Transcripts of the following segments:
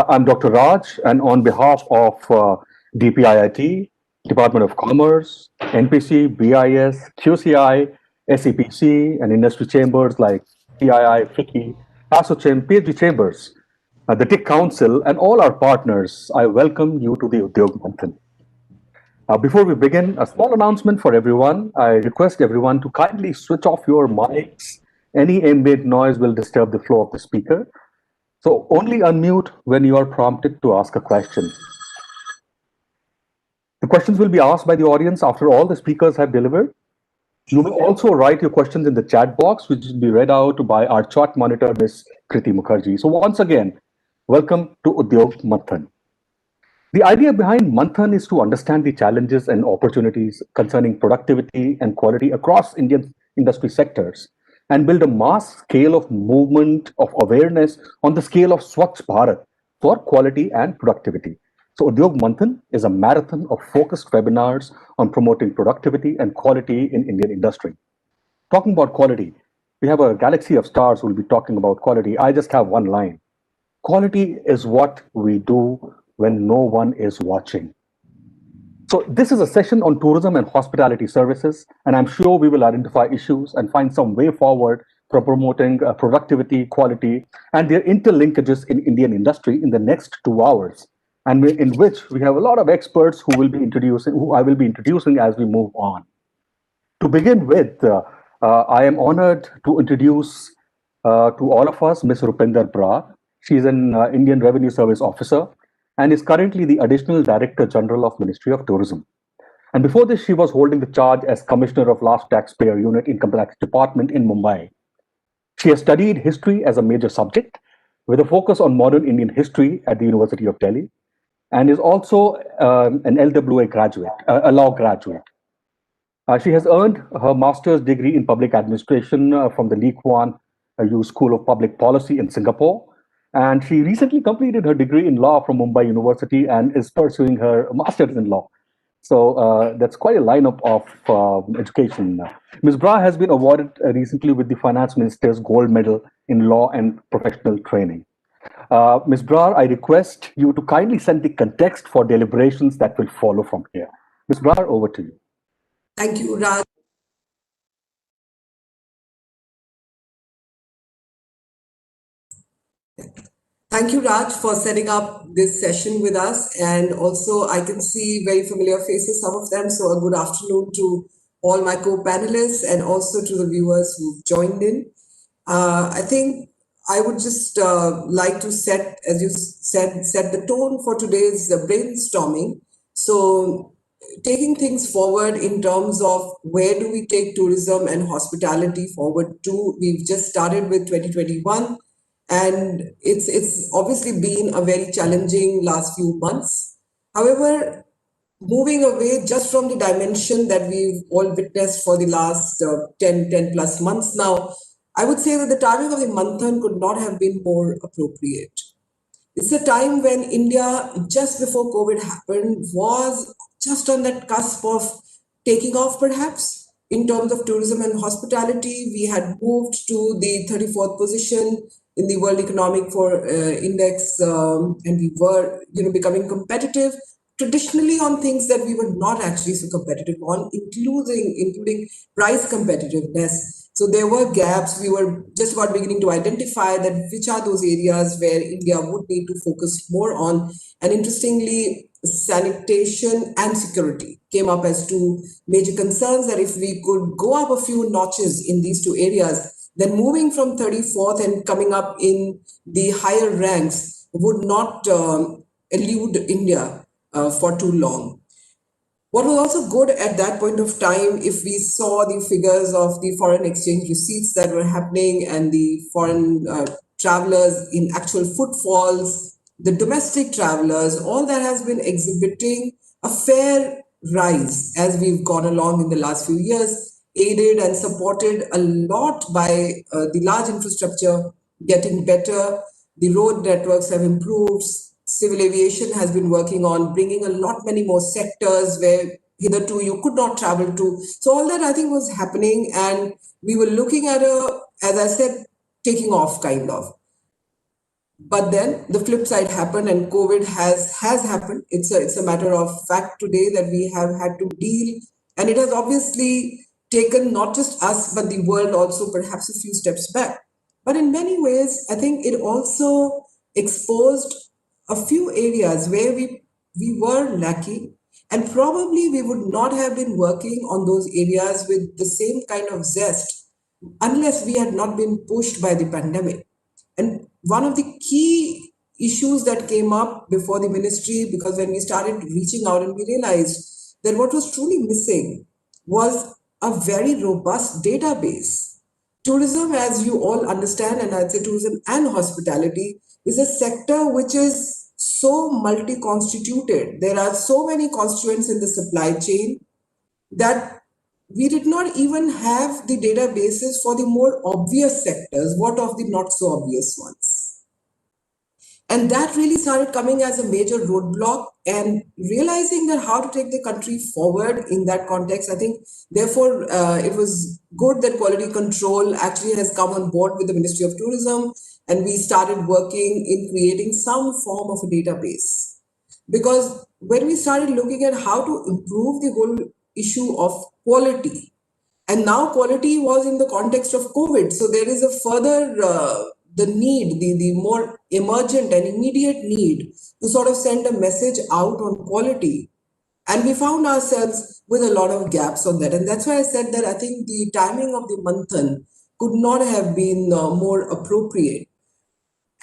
I'm Dr. Raj, and on behalf of DPIIT, Department of Commerce, NPC, BIS, QCI, SEPC, and industry chambers like CII, FICCI, ASSOCHAM, PhD chambers, the TIC Council, and all our partners, I welcome you to the Udyog Manthan. Before we begin, a small announcement for everyone. I request everyone to kindly switch off your mics. Any ambient noise will disturb the flow of the speaker. So only unmute when you are prompted to ask a question. The questions will be asked by the audience after all the speakers have delivered. You may also write your questions in the chat box, which will be read out by our chat monitor, Ms. Kriti Mukherjee. So once again, welcome to Udyog Manthan. The idea behind Manthan is to understand the challenges and opportunities concerning productivity and quality across Indian industry sectors and build a mass scale of movement of awareness on the scale of Swachh Bharat for quality and productivity. So Udyog Manthan is a marathon of focused webinars on promoting productivity and quality in Indian industry. Talking about quality, we have a galaxy of stars who will be talking about quality. I just have one line. Quality is what we do when no one is watching. So this is a session on tourism and hospitality services, and I'm sure we will identify issues and find some way forward for promoting productivity, quality, and their interlinkages in Indian industry in the next 2 hours, and in which we have a lot of experts who I will be introducing as we move on. To begin with, I am honored to introduce to all of us Ms. Rupinder Brar. She's an Indian Revenue Service Officer and is currently the Additional Director General of Ministry of Tourism. And before this, she was holding the charge as Commissioner of Last Taxpayer Unit Income Tax Department in Mumbai. She has studied history as a major subject with a focus on modern Indian history at the University of Delhi, and is also an LWA graduate, a law graduate. She has earned her master's degree in public administration from the Lee Kuan Yew School of Public Policy in Singapore. And she recently completed her degree in law from Mumbai University and is pursuing her master's in law. So that's quite a lineup of education. Ms. Brar has been awarded recently with the Finance Minister's Gold Medal in Law and Professional Training. Ms. Brar, I request you to kindly set the context for deliberations that will follow from here. Ms. Brar, over to you. Thank you, Raj. Thank you, Raj, for setting up this session with us. And also, I can see very familiar faces, some of them. So a good afternoon to all my co-panelists and also to the viewers who've joined in. I think I would just like to set, as you said, set the tone for today's brainstorming. So taking things forward in terms of where do we take tourism and hospitality forward to. We've just started with 2021. And it's obviously been a very challenging last few months. However, moving away just from the dimension that we've all witnessed for the last 10 plus months now, I would say that the timing of the Manthan could not have been more appropriate. It's a time when India, just before COVID happened, was just on that cusp of taking off, perhaps, in terms of tourism and hospitality. We had moved to the 34th position in the World Economic Index, and we were, becoming competitive traditionally on things that we were not actually so competitive on, including price competitiveness. So there were gaps. We were just about beginning to identify that which are those areas where India would need to focus more on. And interestingly, sanitation and security came up as two major concerns, that if we could go up a few notches in these two areas, then moving from 34th and coming up in the higher ranks would not elude India for too long. What was also good at that point of time, if we saw the figures of the foreign exchange receipts that were happening and the foreign travelers in actual footfalls, the domestic travelers, all that has been exhibiting a fair rise as we've gone along in the last few years, aided and supported a lot by the large infrastructure getting better. The road networks have improved. Civil aviation has been working on bringing many more sectors where hitherto you could not travel to. So all that I think was happening, and we were looking at as I said, taking off kind of. But then the flip side happened, and COVID has happened. It's a matter of fact today that we have had to deal, and it has obviously taken not just us but the world also perhaps a few steps back. But in many ways, I think it also exposed a few areas where we were lacking, and probably we would not have been working on those areas with the same kind of zest unless we had not been pushed by the pandemic. And one of the key issues that came up before the ministry, because when we started reaching out and we realized that what was truly missing was a very robust database. Tourism, as you all understand, and I'd say tourism and hospitality, is a sector which is so multi constituted. There are so many constituents in the supply chain that we did not even have the databases for the more obvious sectors. What of the not so obvious ones? And that really started coming as a major roadblock, and realizing that how to take the country forward in that context. I think, therefore, it was good that quality control actually has come on board with the Ministry of Tourism, and we started working in creating some form of a database. Because when we started looking at how to improve the whole issue of quality, and now quality was in the context of COVID, so there is a further the need, the more emergent and immediate need to sort of send a message out on quality. And we found ourselves with a lot of gaps on that. And that's why I said that I think the timing of the Manthan could not have been more appropriate.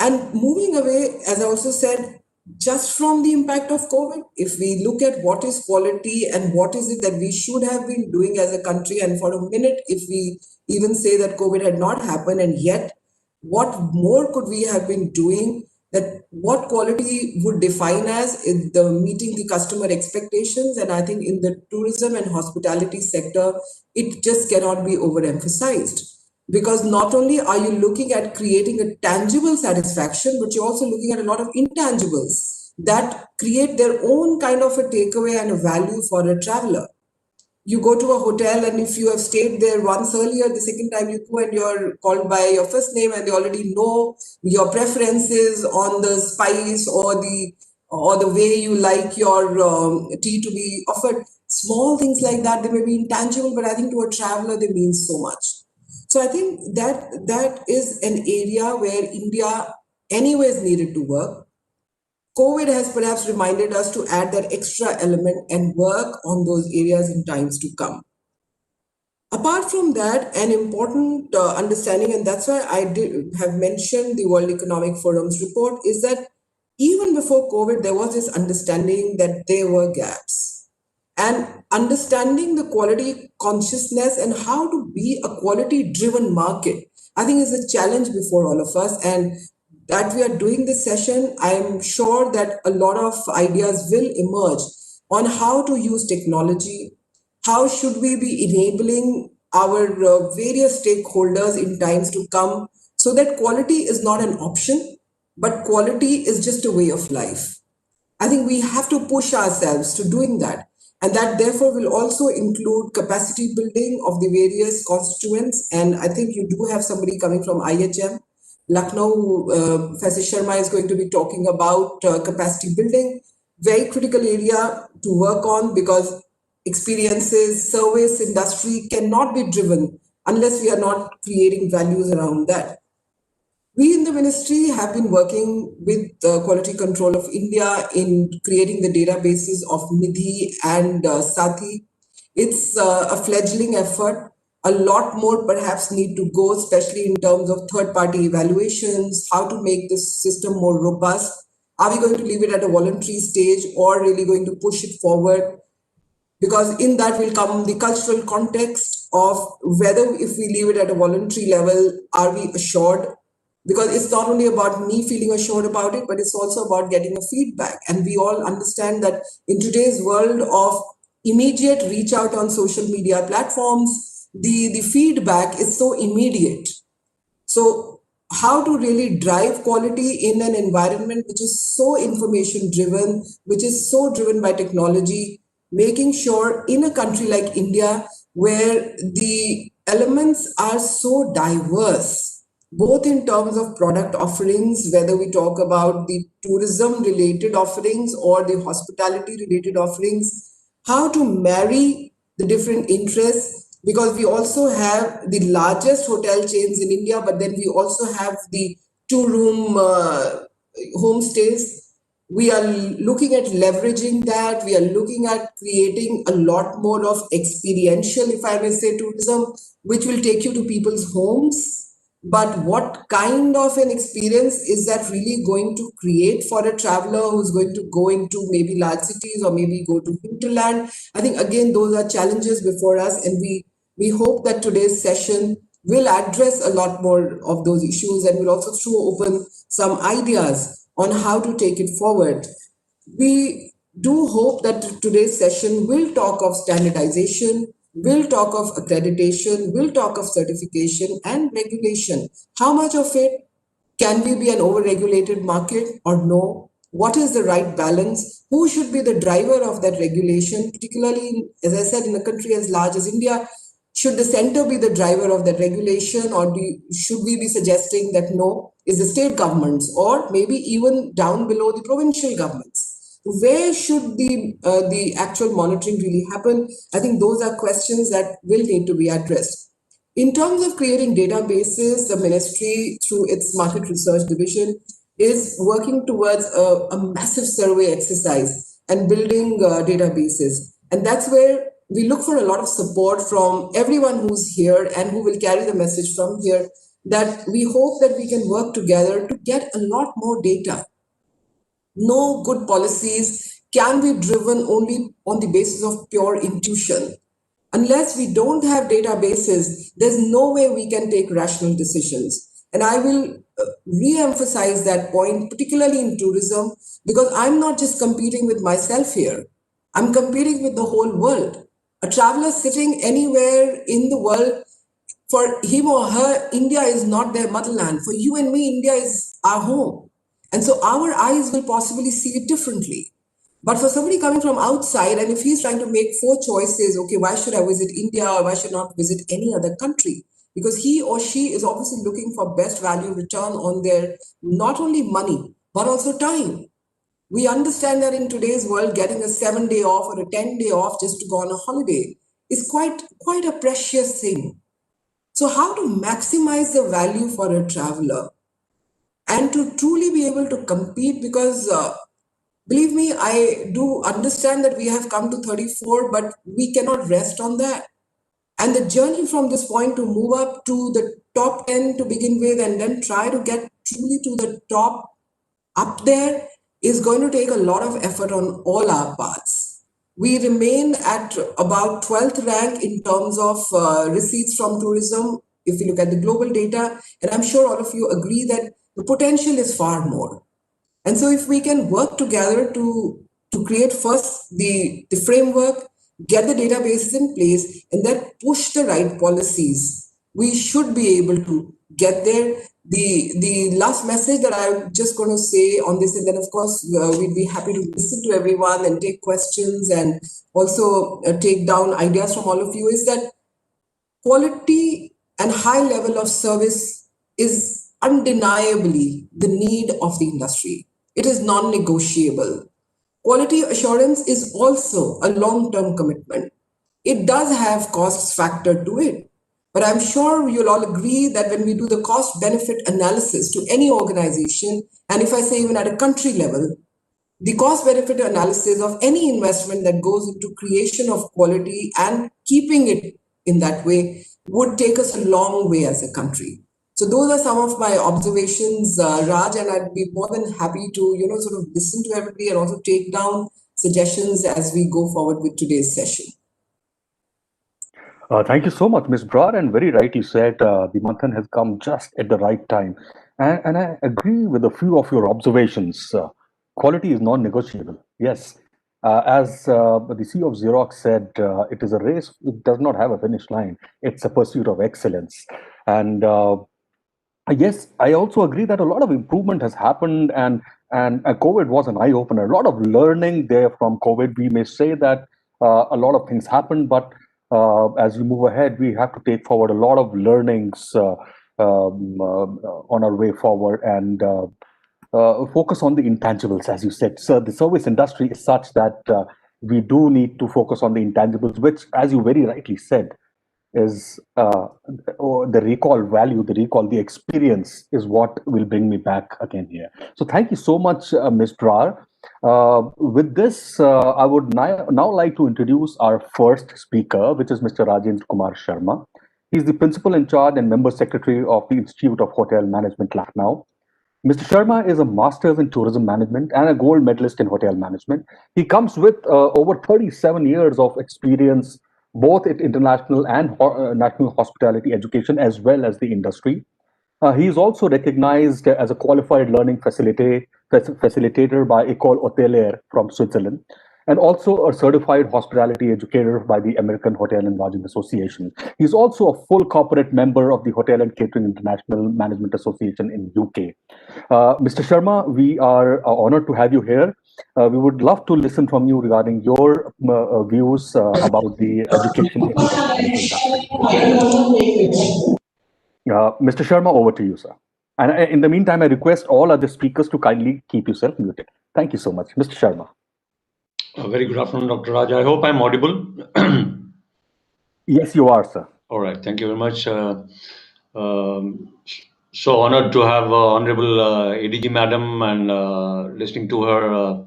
And moving away, as I also said, just from the impact of COVID, if we look at what is quality and what is it that we should have been doing as a country, and for a minute, if we even say that COVID had not happened, and yet what more could we have been doing, that what quality would define as the meeting the customer expectations. And I think in the tourism and hospitality sector, it just cannot be overemphasized, because not only are you looking at creating a tangible satisfaction, but you're also looking at a lot of intangibles that create their own kind of a takeaway and a value for a traveler. You go to a hotel, and if you have stayed there once earlier, the second time you go and you're called by your first name, and they already know your preferences on the spice or the way you like your tea to be offered. Small things like that, they may be intangible, but I think to a traveler they mean so much. So I think that is an area where India anyways needed to work. COVID has perhaps reminded us to add that extra element and work on those areas in times to come. Apart from that, an important understanding, and that's why I did have mentioned the World Economic Forum's report, is that even before COVID, there was this understanding that there were gaps. And understanding the quality consciousness and how to be a quality driven market, I think, is a challenge before all of us. And that we are doing this session, I'm sure that a lot of ideas will emerge on how to use technology, how should we be enabling our various stakeholders in times to come, so that quality is not an option, but quality is just a way of life. I think we have to push ourselves to doing that. And that therefore will also include capacity building of the various constituents. And I think you do have somebody coming from IHM, Lucknow, Professor Sharma is going to be talking about capacity building, very critical area to work on, because experiences, service industry cannot be driven unless we are not creating values around that. We in the ministry have been working with Quality Control of India in creating the databases of Nidhi and Sathi. It's a fledgling effort. A lot more perhaps need to go, especially in terms of third-party evaluations, how to make this system more robust. Are we going to leave it at a voluntary stage, or really going to push it forward? Because in that will come the cultural context of whether, if we leave it at a voluntary level, are we assured? Because it's not only about me feeling assured about it, but it's also about getting a feedback. And we all understand that in today's world of immediate reach out on social media platforms, the feedback is so immediate. So how to really drive quality in an environment which is so information driven, which is so driven by technology, making sure in a country like India, where the elements are so diverse, both in terms of product offerings, whether we talk about the tourism related offerings or the hospitality related offerings, how to marry the different interests, because we also have the largest hotel chains in India, but then we also have the two-room homestays. We are looking at leveraging that. We are looking at creating a lot more of experiential, if I may say, tourism, which will take you to people's homes. But what kind of an experience is that really going to create for a traveler who's going to go into maybe large cities or maybe go to hinterland? I think again those are challenges before us, and we hope that today's session will address a lot more of those issues, and will also throw open some ideas on how to take it forward. We do hope that today's session will talk of standardization, will talk of accreditation, will talk of certification and regulation. How much of it can we be an overregulated market or no? What is the right balance? Who should be the driver of that regulation, particularly, as I said, in a country as large as India? Should the center be the driver of that regulation, or should we be suggesting that no, is the state governments, or maybe even down below the provincial governments? Where should the actual monitoring really happen? I think those are questions that will need to be addressed. In terms of creating databases, the ministry, through its market research division, is working towards a massive survey exercise and building databases. And that's where we look for a lot of support from everyone who's here and who will carry the message from here, that we hope that we can work together to get a lot more data. No good policies can be driven only on the basis of pure intuition. Unless we don't have databases, there's no way we can take rational decisions. And I will re-emphasize that point, particularly in tourism, because I'm not just competing with myself here. I'm competing with the whole world. A traveler sitting anywhere in the world, for him or her, India is not their motherland. For you and me, India is our home. And so our eyes will possibly see it differently. But for somebody coming from outside, and if he's trying to make four choices, okay, why should I visit India or why should I not visit any other country? Because he or she is obviously looking for best value return on their not only money, but also time. We understand that in today's world, getting a 7-day off or a 10-day off just to go on a holiday is quite a precious thing. So how to maximize the value for a traveler and to truly be able to compete, because believe me, I do understand that we have come to 34, but we cannot rest on that. And the journey from this point to move up to the top 10 to begin with, and then try to get truly to the top up there, is going to take a lot of effort on all our parts. We remain at about 12th rank in terms of receipts from tourism, if we look at the global data. And I'm sure all of you agree that the potential is far more. And so if we can work together to create first the framework, get the databases in place, and then push the right policies, we should be able to get there. The last message that I'm just going to say on this, and then of course we'd be happy to listen to everyone and take questions and also take down ideas from all of you, is that quality and high level of service is undeniably the need of the industry. It is non-negotiable. Quality assurance is also a long-term commitment. It does have costs factored to it. But I'm sure you'll all agree that when we do the cost benefit analysis to any organization, and if I say even at a country level, the cost benefit analysis of any investment that goes into creation of quality and keeping it in that way would take us a long way as a country. So those are some of my observations, Raj, and I'd be more than happy to, sort of listen to everybody and also take down suggestions as we go forward with today's session. Thank you so much, Ms. Broad, and very rightly said, the Manthan has come just at the right time. And I agree with a few of your observations. Quality is non-negotiable. Yes, as the CEO of Xerox said, it is a race. It does not have a finish line. It's a pursuit of excellence. And yes, I also agree that a lot of improvement has happened, and COVID was an eye opener. A lot of learning there from COVID. We may say that a lot of things happened, but as we move ahead, we have to take forward a lot of learnings on our way forward and focus on the intangibles, as you said. So the service industry is such that we do need to focus on the intangibles, which, as you very rightly said, is the recall value, the experience is what will bring me back again here. So thank you so much, Ms. Brar. With this, I would now like to introduce our first speaker, which is Mr. Rajendra Kumar Sharma. He's the principal in charge and member secretary of the Institute of Hotel Management, Lucknow. Mr. Sharma is a master's in tourism management and a gold medalist in hotel management. He comes with over 37 years of experience, both in international and national hospitality education, as well as the industry. He is also recognized as a qualified learning facilitator by École Hôtelière from Switzerland, and also a certified hospitality educator by the American Hotel and Lodging Association. He's also a full corporate member of the Hotel and Catering International Management Association in UK. Mr. Sharma, we are honored to have you here. We would love to listen from you regarding your views about the education in the hospitality industry. Mr. Sharma, over to you, sir. And in the meantime, I request all other speakers to kindly keep yourself muted. Thank you so much. Mr. Sharma. Very good afternoon, Dr. Raj. I hope I'm audible. Yes, you are, sir. All right. Thank you very much. So honored to have Honorable ADG Madam and listening to her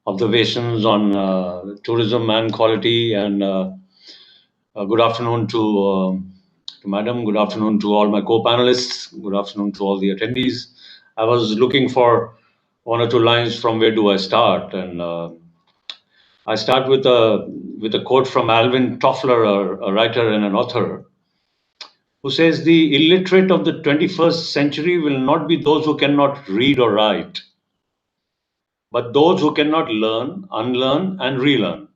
observations on tourism and quality. And good afternoon to Madam. Good afternoon to all my co-panelists. Good afternoon to all the attendees. I was looking for one or two lines from where do I start, and I start with a quote from Alvin Toffler, a writer and an author, who says, "The illiterate of the 21st century will not be those who cannot read or write, but those who cannot learn, unlearn, and relearn."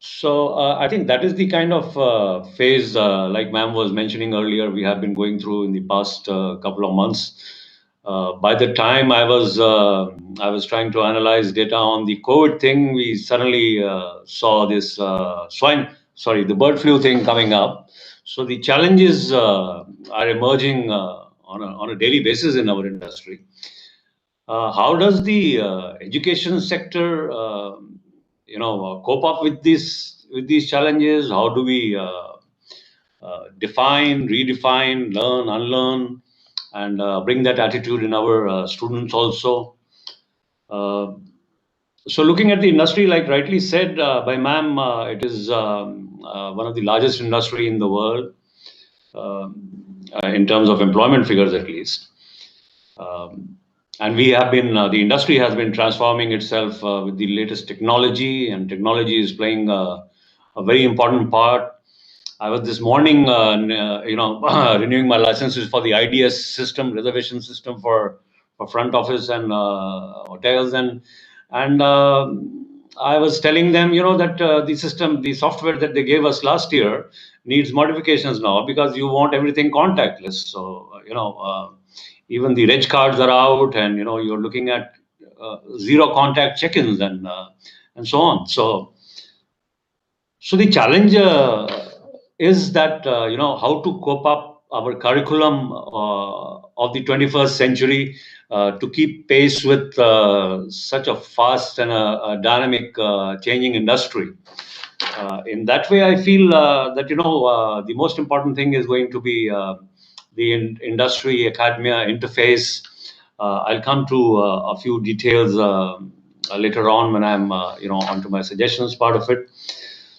So I think that is the kind of phase, like ma'am was mentioning earlier, we have been going through in the past couple of months. By the time I was trying to analyze data on the COVID thing, we suddenly saw this the bird flu thing coming up. So the challenges are emerging on a daily basis in our industry. How does the education sector, cope up with these challenges? How do we define, redefine, learn, unlearn, and bring that attitude in our students also? So looking at the industry, like rightly said by ma'am, it is one of the largest industry in the world in terms of employment figures, at least. And we have been, the industry has been transforming itself with the latest technology, and technology is playing a very important part. I was this morning, renewing my licenses for the IDS system, reservation system for front office and hotels, and I was telling them, that the software that they gave us last year needs modifications now, because you want everything contactless. So even the reg cards are out, and you're looking at zero contact check-ins and so on. So the challenge is that how to cope up our curriculum of the 21st century to keep pace with such a fast and a dynamic changing industry. In that way, I feel that the most important thing is going to be the industry academia interface. I'll come to a few details later on when I'm onto my suggestions part of it.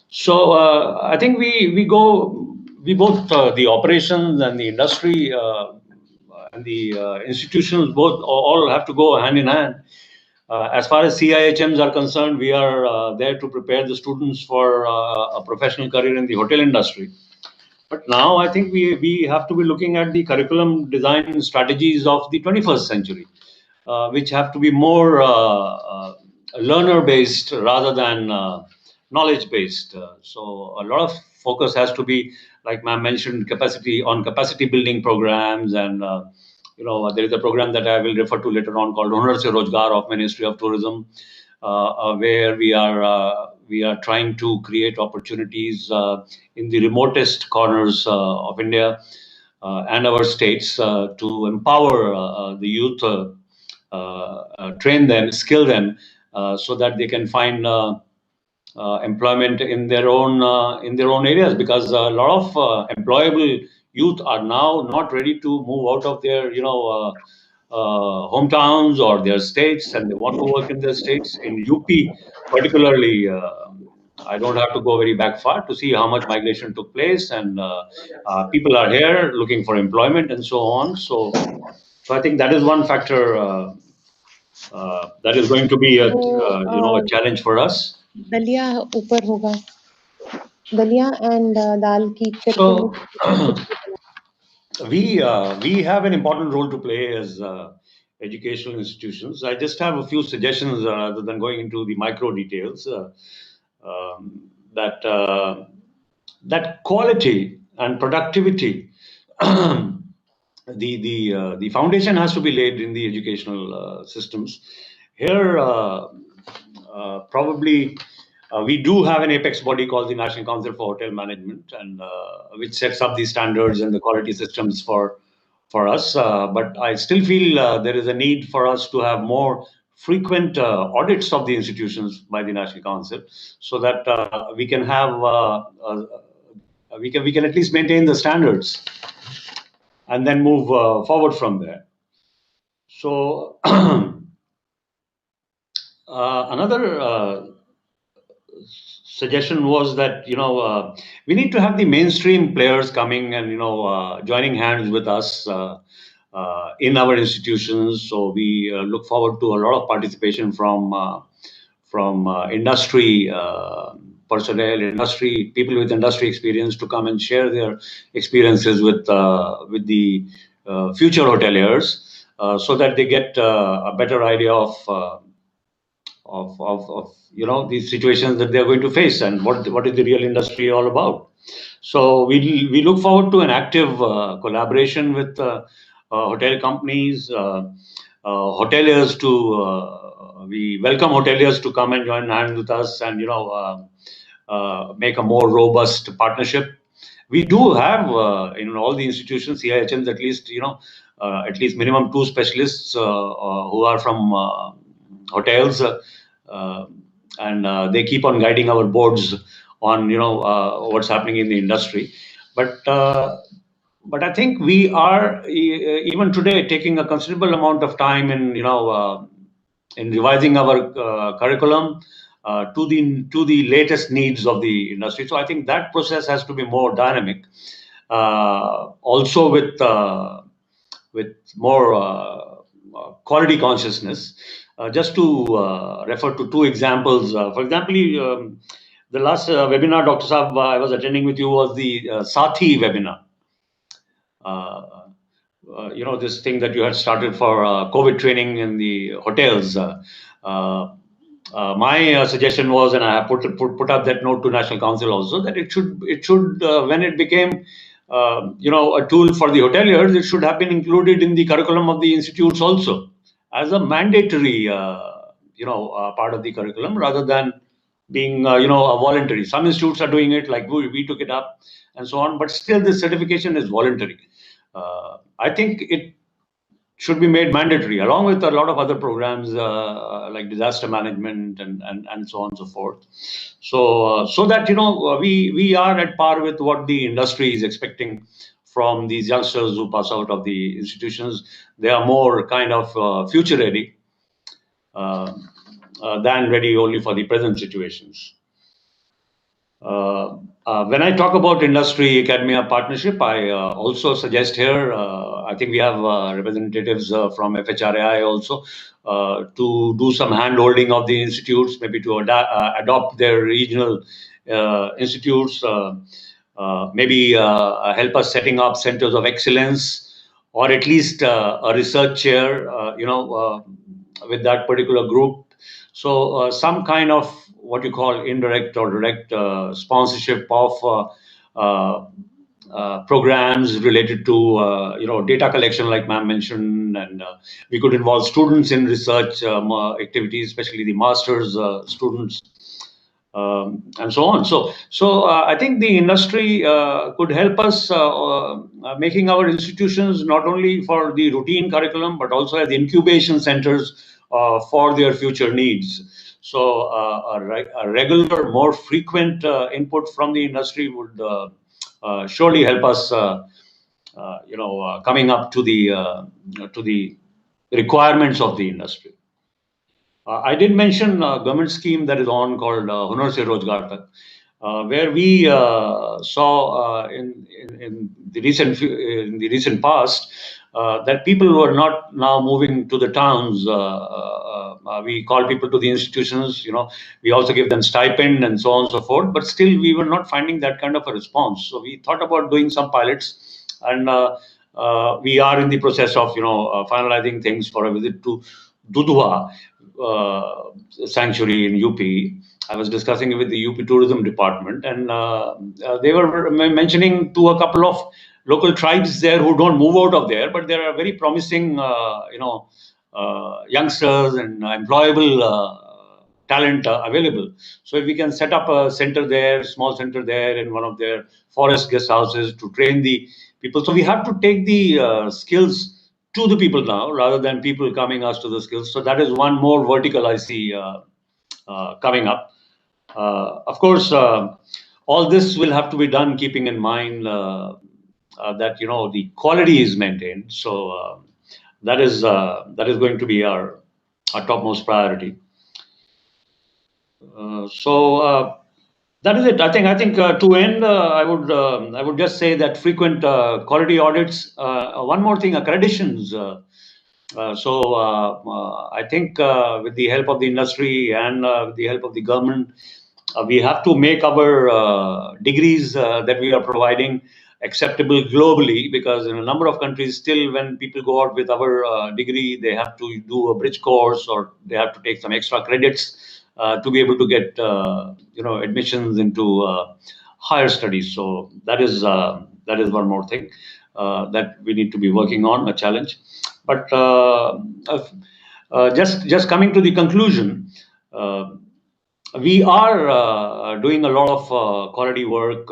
So I think we both the operations and the industry and the institutions both all have to go hand in hand. As far as CIHMs are concerned, we are there to prepare the students for a professional career in the hotel industry. But now I think we have to be looking at the curriculum design strategies of the 21st century, which have to be more learner-based rather than knowledge-based. So a lot of focus has to be, like ma'am mentioned, capacity building programs, and there is a program that I will refer to later on called Hunar Se Rozgar of Ministry of Tourism, where we are trying to create opportunities in the remotest corners of India, and our states to empower the youth, train them, skill them, so that they can find employment in their own areas, because a lot of employable youth are now not ready to move out of their hometowns or their states, and they want to work in their states. In UP particularly, I don't have to go very back far to see how much migration took place, and people are here looking for employment and so on. So I think that is one factor that is going to be a a challenge for us. दलिया ऊपर होगा, दलिया and dal keep So करके we have an important role to play as educational institutions. I just have a few suggestions rather than going into the micro details. That quality and productivity, the foundation has to be laid in the educational systems. Here, probably. We do have an apex body called the National Council for Hotel Management, and which sets up the standards and the quality systems for us. But I still feel there is a need for us to have more frequent audits of the institutions by the National Council, so that we can have we can at least maintain the standards and then move forward from there. So another suggestion was that we need to have the mainstream players coming and joining hands with us in our institutions. So we look forward to a lot of participation from industry personnel, industry people with industry experience, to come and share their experiences with the future hoteliers, so that they get a better idea of these situations that they're going to face, and what is the real industry all about. So we look forward to an active collaboration with hotel companies, hoteliers we welcome hoteliers to come and join hands with us, and make a more robust partnership. We do have in all the institutions, CIHMs, at least minimum 2 specialists who are from hotels, and they keep on guiding our boards on what's happening in the industry. But I think we are even today taking a considerable amount of time in revising our curriculum to the latest needs of the industry. So I think that process has to be more dynamic, also with more quality consciousness. Just to refer to 2 examples. For example, the last webinar, Dr. Saab, I was attending with you was the Sathi webinar. This thing that you had started for COVID training in the hotels. My suggestion was, and I have put up that note to National Council also, that it should when it became a tool for the hoteliers, it should have been included in the curriculum of the institutes also, as a mandatory part of the curriculum, rather than being a voluntary. Some institutes are doing it, like we took it up and so on, but still this certification is voluntary. I think it should be made mandatory, along with a lot of other programs like disaster management and so on and so forth. So that we are at par with what the industry is expecting from these youngsters who pass out of the institutions. They are more kind of future ready than ready only for the present situations. When I talk about industry academia partnership, I also suggest here, I think we have representatives from FHRAI also, to do some hand-holding of the institutes, maybe to adopt their regional institutes, maybe help us setting up centers of excellence, or at least a research chair, with that particular group. So some kind of what you call indirect or direct sponsorship of programs related to data collection, like ma'am mentioned, and we could involve students in research activities, especially the master's students. and so on. So I think the industry could help us making our institutions not only for the routine curriculum, but also as incubation centers for their future needs. So a regular, more frequent input from the industry would surely help us, coming up to the requirements of the industry. I did mention a government scheme that is on called Hunar Se Rozgar Tak, where we saw in the recent past that people who are not now moving to the towns. We call people to the institutions. We also give them stipend and so on and so forth. But still, we were not finding that kind of a response. So we thought about doing some pilots, and we are in the process of finalizing things for a visit to Dudhwa sanctuary in UP. I was discussing it with the UP Tourism Department, and they were mentioning to a couple of local tribes there who don't move out of there, but there are very promising, youngsters and employable talent available. So if we can set up a center there, small center there in one of their forest guest houses to train the people. So we have to take the skills to the people now, rather than people coming us to the skills. So that is one more vertical I see coming up. Of course, all this will have to be done keeping in mind that the quality is maintained. So that is going to be our topmost priority. So that is it. I think to end, I would just say that frequent quality audits. One more thing, accreditations. I think with the help of the industry and with the help of the government, we have to make our degrees that we are providing acceptable globally, because in a number of countries still, when people go out with our degree, they have to do a bridge course, or they have to take some extra credits to be able to get admissions into higher studies. So that is one more thing that we need to be working on, a challenge. But just coming to the conclusion, we are doing a lot of quality work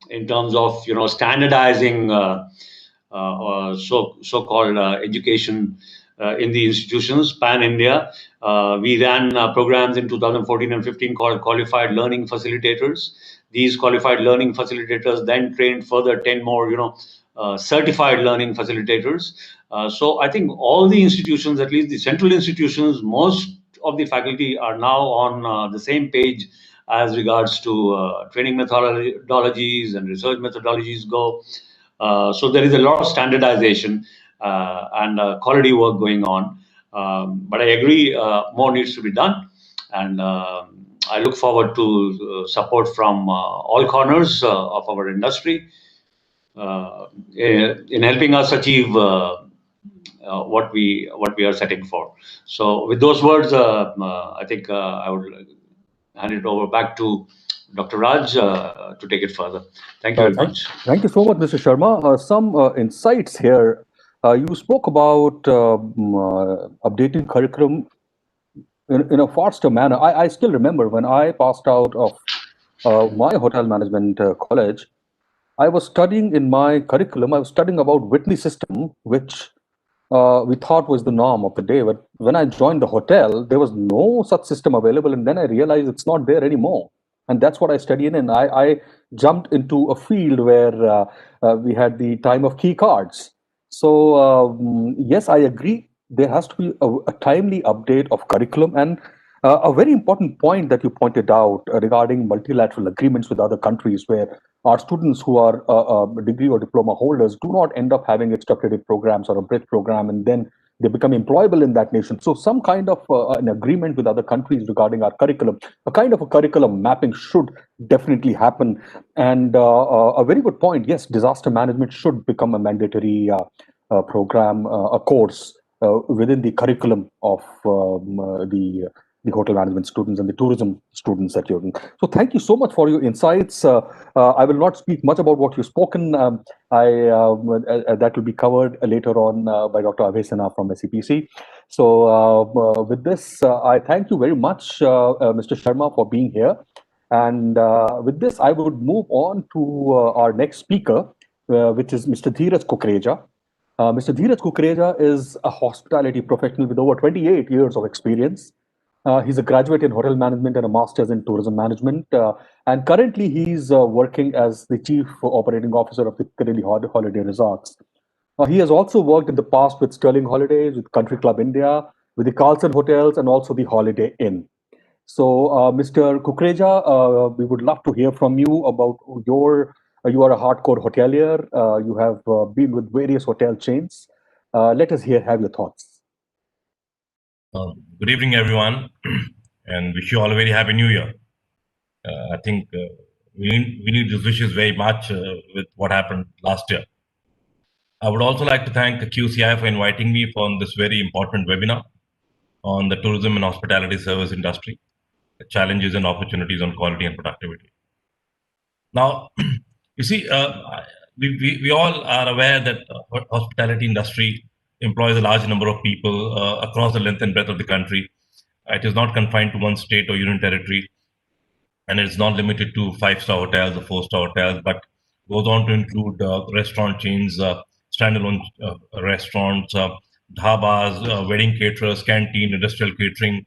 in terms of standardizing so-called education in the institutions pan India. We ran programs in 2014 and 15 called Qualified Learning Facilitators. These qualified learning facilitators then trained further 10 more certified learning facilitators. So I think all the institutions, at least the central institutions, most of the faculty are now on the same page as regards to training methodologies and research methodologies go. So there is a lot of standardization and quality work going on. But I agree, more needs to be done. And I look forward to support from all corners of our industry in helping us achieve what we are setting for. So with those words, I think I would hand it over back to Dr. Raj to take it further. Thank you very much. Thank you so much, Mr. Sharma. Some insights here. You spoke about updating curriculum in a faster manner. I still remember when I passed out of my hotel management college, I was studying in my curriculum, I was studying about Whitney system, which we thought was the norm of the day. But when I joined the hotel, there was no such system available. And then I realized it's not there anymore. And that's what I studied in. And I jumped into a field where we had the time of key cards. So yes, I agree. There has to be a timely update of curriculum. And a very important point that you pointed out regarding multilateral agreements with other countries, where our students who are degree or diploma holders do not end up having extra credit programs or a bridge program, and then they become employable in that nation. So some kind of an agreement with other countries regarding our curriculum, a kind of a curriculum mapping should definitely happen. And a very good point. Yes, disaster management should become a mandatory program, a course within the curriculum of the hotel management students and the tourism students that you're in. So thank you so much for your insights. I will not speak much about what you've spoken. That will be covered later on by Dr. Avesana from SCPC. So with this, I thank you very much, Mr. Sharma, for being here. And with this, I would move on to our next speaker, which is Mr. Dheeraj Kukreja. Mr. Dheeraj Kukreja is a hospitality professional with over 28 years of experience. He's a graduate in hotel management and a master's in tourism management. And currently, he's working as the chief operating officer of the Culinary Holiday Resorts. He has also worked in the past with Sterling Holidays, with Country Club India, with the Carlson Hotels, and also the Holiday Inn. So, Mr. Kukreja, we would love to hear from you about your. You are a hardcore hotelier. You have been with various hotel chains. Let us have your thoughts. Good evening, everyone, and wish you all a very happy New Year. I think we need these wishes very much with what happened last year. I would also like to thank QCI for inviting me for this very important webinar on the tourism and hospitality service industry, the challenges and opportunities on quality and productivity. Now, you see, we all are aware that hospitality industry employs a large number of people across the length and breadth of the country. It is not confined to one state or union territory, and it's not limited to 5-star hotels or 4-star hotels, but goes on to include restaurant chains, standalone restaurants, dhabas, wedding caterers, canteen, industrial catering,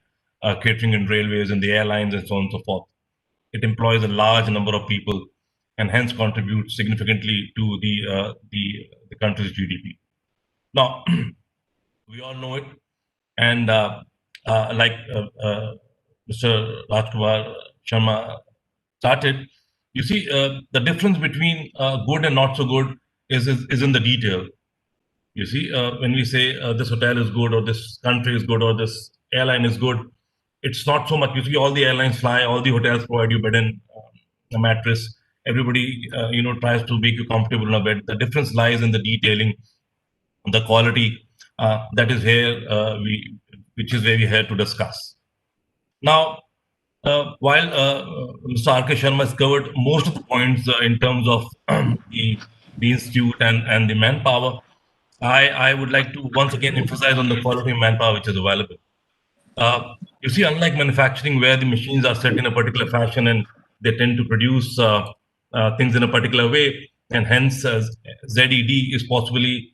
catering in railways and the airlines, and so on and so forth. It employs a large number of people and hence contributes significantly to the country's GDP. Now, we all know it, and like Mr. Rajkumar Sharma started, you see, the difference between good and not so good is in the detail. You see, when we say this hotel is good, or this country is good, or this airline is good, it's not so much. You see, all the airlines fly, all the hotels provide you bed and a mattress. Everybody, tries to make you comfortable in a bed. The difference lies in the detailing, the quality that is here, which is where we're here to discuss. Now, while Mr. R.K. Sharma has covered most of the points in terms of the institute and the manpower, I would like to once again emphasize on the quality of manpower which is available. You see, unlike manufacturing, where the machines are set in a particular fashion and they tend to produce things in a particular way, and hence ZED is possibly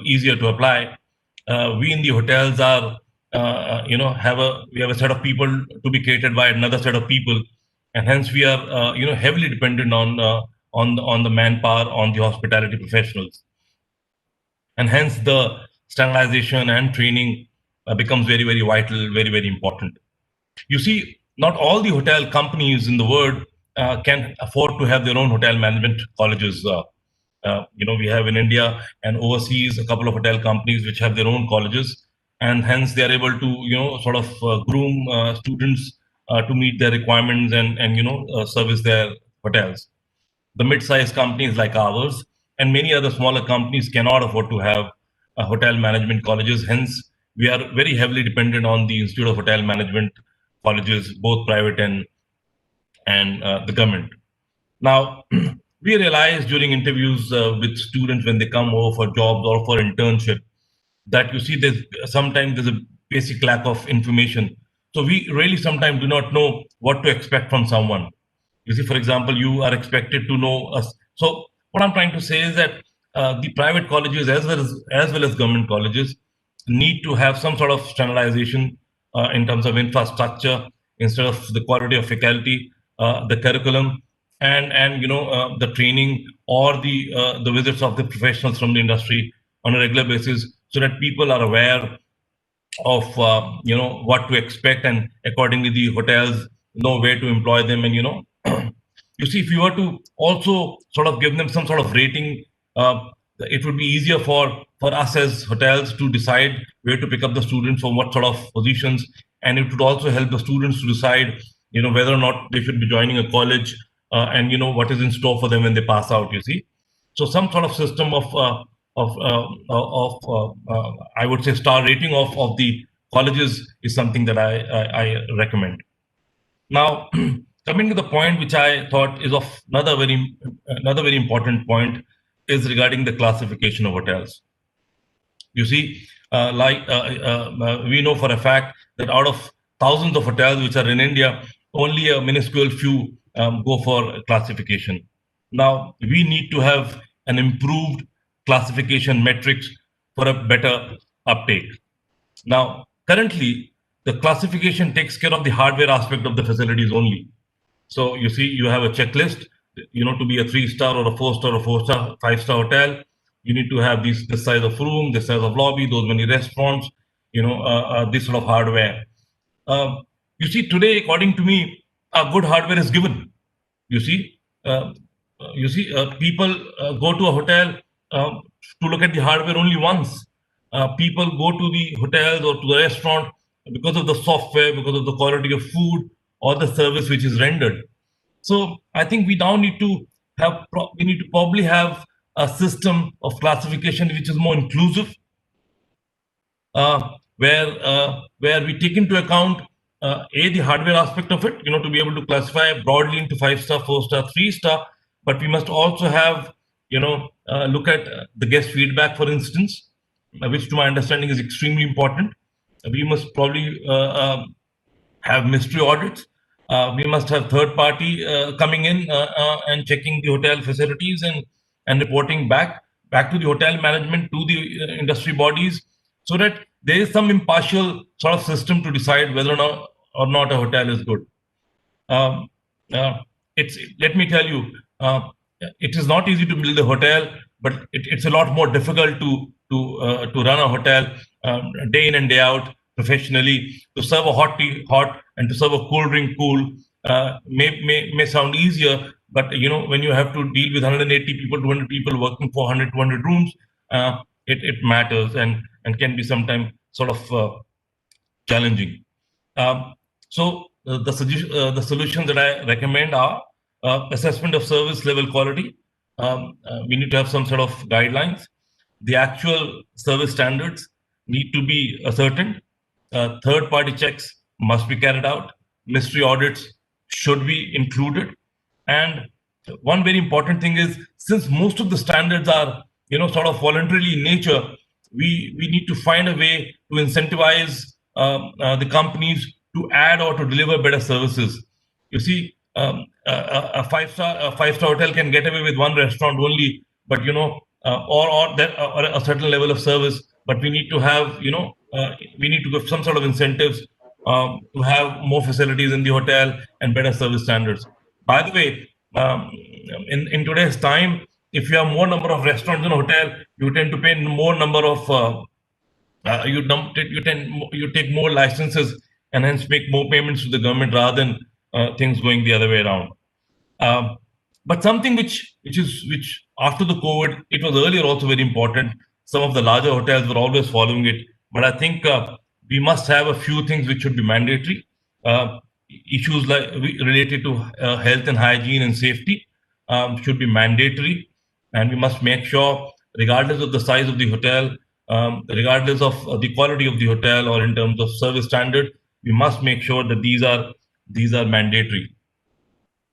easier to apply. We in the hotels are we have a set of people to be catered by another set of people, and hence we are heavily dependent on the manpower, on the hospitality professionals, and hence the standardization and training becomes very, very vital, very, very important. You see, not all the hotel companies in the world can afford to have their own hotel management colleges. We have in India and overseas a couple of hotel companies which have their own colleges, and hence they are able to groom students to meet their requirements and service their hotels. The mid-sized companies like ours and many other smaller companies cannot afford to have hotel management colleges. Hence, we are very heavily dependent on the Institute of Hotel Management colleges, both private and the government. Now, we realized during interviews with students when they come over for jobs or for internship that you see sometimes there's a basic lack of information. So we really sometimes do not know what to expect from someone. You see, for example, you are expected to know us. So what I'm trying to say is that the private colleges as well as government colleges need to have some sort of standardization in terms of infrastructure, instead of the quality of faculty, the curriculum, and the training or the visits of the professionals from the industry on a regular basis, so that people are aware of what to expect, and accordingly the hotels know where to employ them. And you see, if you were to also sort of give them some sort of rating, it would be easier for us as hotels to decide where to pick up the students for what sort of positions, and it would also help the students to decide whether or not they should be joining a college, and what is in store for them when they pass out. You see, so some sort of system of I would say star rating of the colleges is something that I recommend. Now, coming to the point which I thought is of another very important point is regarding the classification of hotels. You see, we know for a fact that out of thousands of hotels which are in India, only a minuscule few go for classification. Now, we need to have an improved classification metrics for a better uptake. Now, currently, the classification takes care of the hardware aspect of the facilities only. So you see, you have a checklist, to be a 3-star or a 4-star or 4-star, 5-star hotel. You need to have this size of room, this size of lobby, those many restaurants, this sort of hardware. You see, today, according to me, a good hardware is given. You see, people go to a hotel to look at the hardware only once. People go to the hotels or to the restaurant because of the software, because of the quality of food or the service which is rendered. So I think we now need to probably have a system of classification which is more inclusive, where we take into account the hardware aspect of it, to be able to classify broadly into 5-star, 4-star, 3-star, but we must also have look at the guest feedback, for instance, which to my understanding is extremely important. We must probably have mystery audits. We must have third party coming in and checking the hotel facilities and reporting back to the hotel management, to the industry bodies, so that there is some impartial sort of system to decide whether or not a hotel is good. Let me tell you, it is not easy to build a hotel, but it's a lot more difficult to run a hotel day in and day out professionally. To serve a hot tea hot and to serve a cold drink cool may sound easier, but when you have to deal with 180 people, 200 people working for 100, 200 rooms, it matters and can be sometimes sort of challenging. So the solutions that I recommend are assessment of service level quality. We need to have some sort of guidelines. The actual service standards need to be ascertained. Third-party checks must be carried out. Mystery audits should be included. And one very important thing is, since most of the standards are sort of voluntary in nature, we need to find a way to incentivize the companies to add or to deliver better services. You see, a five-star hotel can get away with one restaurant only, but or a certain level of service. But we need to have we need to give some sort of incentives to have more facilities in the hotel and better service standards. By the way, in today's time, if you have more number of restaurants in a hotel, you tend to pay more number of you take more licenses and hence make more payments to the government rather than things going the other way around. But something which after the COVID, it was earlier also very important. Some of the larger hotels were always following it, but I think we must have a few things which should be mandatory. Issues like related to health and hygiene and safety should be mandatory, and we must make sure, regardless of the size of the hotel, regardless of the quality of the hotel, or in terms of service standard, we must make sure that these are mandatory.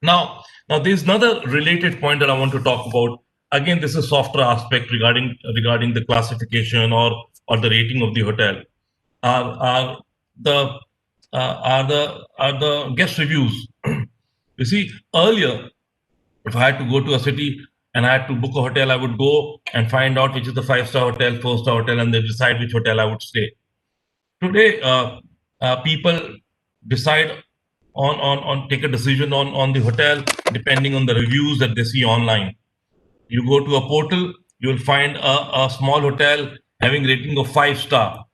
Now there's another related point that I want to talk about. Again, this is a softer aspect regarding the classification or the rating of the hotel. Are the guest reviews. You see, earlier, if I had to go to a city and I had to book a hotel, I would go and find out which is the 5-star hotel, 4-star hotel, and then decide which hotel I would stay. Today, people decide take a decision on the hotel depending on the reviews that they see online. You go to a portal, you will find a small hotel having rating of 5-star.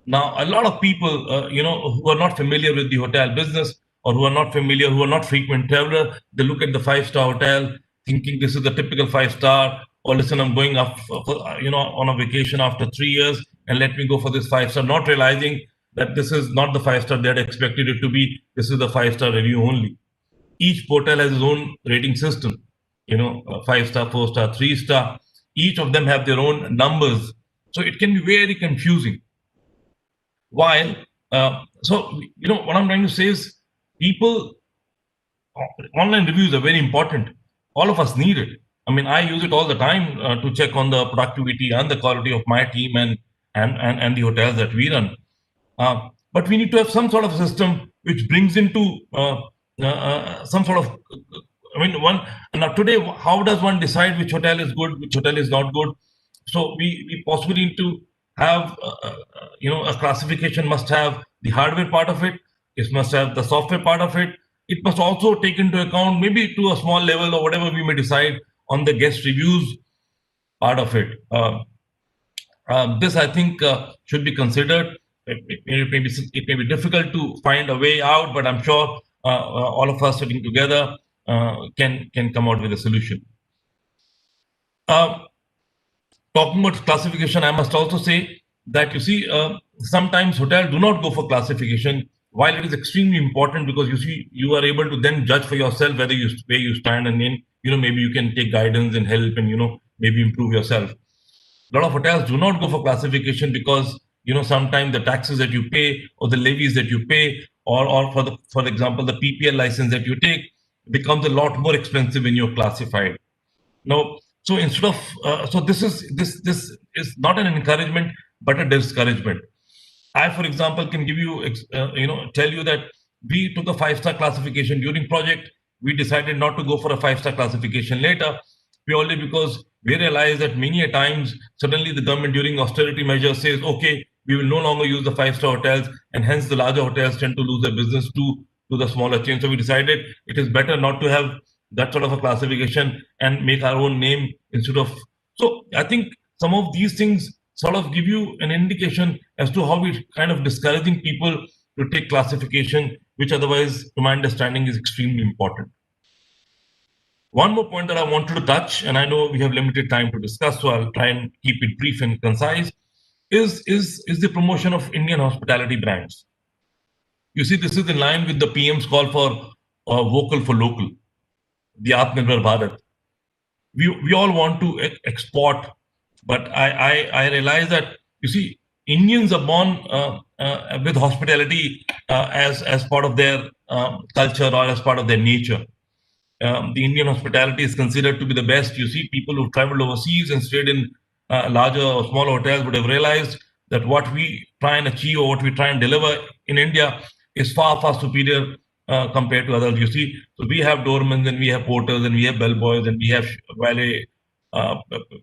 Now, a lot of people, who are not familiar with the hotel business, or who are not frequent traveler, they look at the 5-star hotel thinking this is the typical 5-star, or listen, I'm going up, on a vacation after 3 years, and let me go for this 5-star, not realizing that this is not the 5-star they had expected it to be. This is the 5-star review only. Each hotel has its own rating system, 5-star, 4-star, 3-star. Each of them have their own numbers. So it can be very confusing. While So, what I'm trying to say is people, online reviews are very important. All of us need it. I mean, I use it all the time to check on the productivity and the quality of my team and the hotels that we run. But we need to have some sort of system which brings into some sort of, I mean, one now today, how does one decide which hotel is good, which hotel is not good? So we possibly need to have, a classification must have the hardware part of it. It must have the software part of it. It must also take into account, maybe to a small level or whatever we may decide, on the guest reviews part of it. This, I think, should be considered. It may be difficult to find a way out, but I'm sure all of us sitting together can come out with a solution. Talking about classification, I must also say that sometimes hotels do not go for classification, while it is extremely important, because you are able to then judge for yourself where you stand, and then maybe you can take guidance and help, and maybe improve yourself. A lot of hotels do not go for classification because sometimes the taxes that you pay, or the levies that you pay, or for example the PPL license that you take, becomes a lot more expensive when you're classified. No, so instead of so this is not an encouragement but a discouragement. I, for example, can give you tell you that we took a 5-star classification during project. We decided not to go for a 5-star classification later, purely because we realized that many a times suddenly the government during austerity measures says, okay, we will no longer use the 5-star hotels, and hence the larger hotels tend to lose their business to the smaller chains. So we decided it is better not to have that sort of a classification and make our own name instead of. So I think some of these things sort of give you an indication as to how we're kind of discouraging people to take classification, which otherwise, to my understanding, is extremely important. One more point that I wanted to touch, and I know we have limited time to discuss, so I'll try and keep it brief and concise, is the promotion of Indian hospitality brands. You see, this is in line with the PM's call for vocal for local, the Atmanirbhar Bharat. We all want to export, but I realize that, you see, Indians are born with hospitality as part of their culture, or as part of their nature. The Indian hospitality is considered to be the best. You see, people who've traveled overseas and stayed in larger or smaller hotels would have realized that what we try and achieve, or what we try and deliver in India, is far, far superior compared to others. You see, so we have doormen, and we have porters, and we have bellboys, and we have valet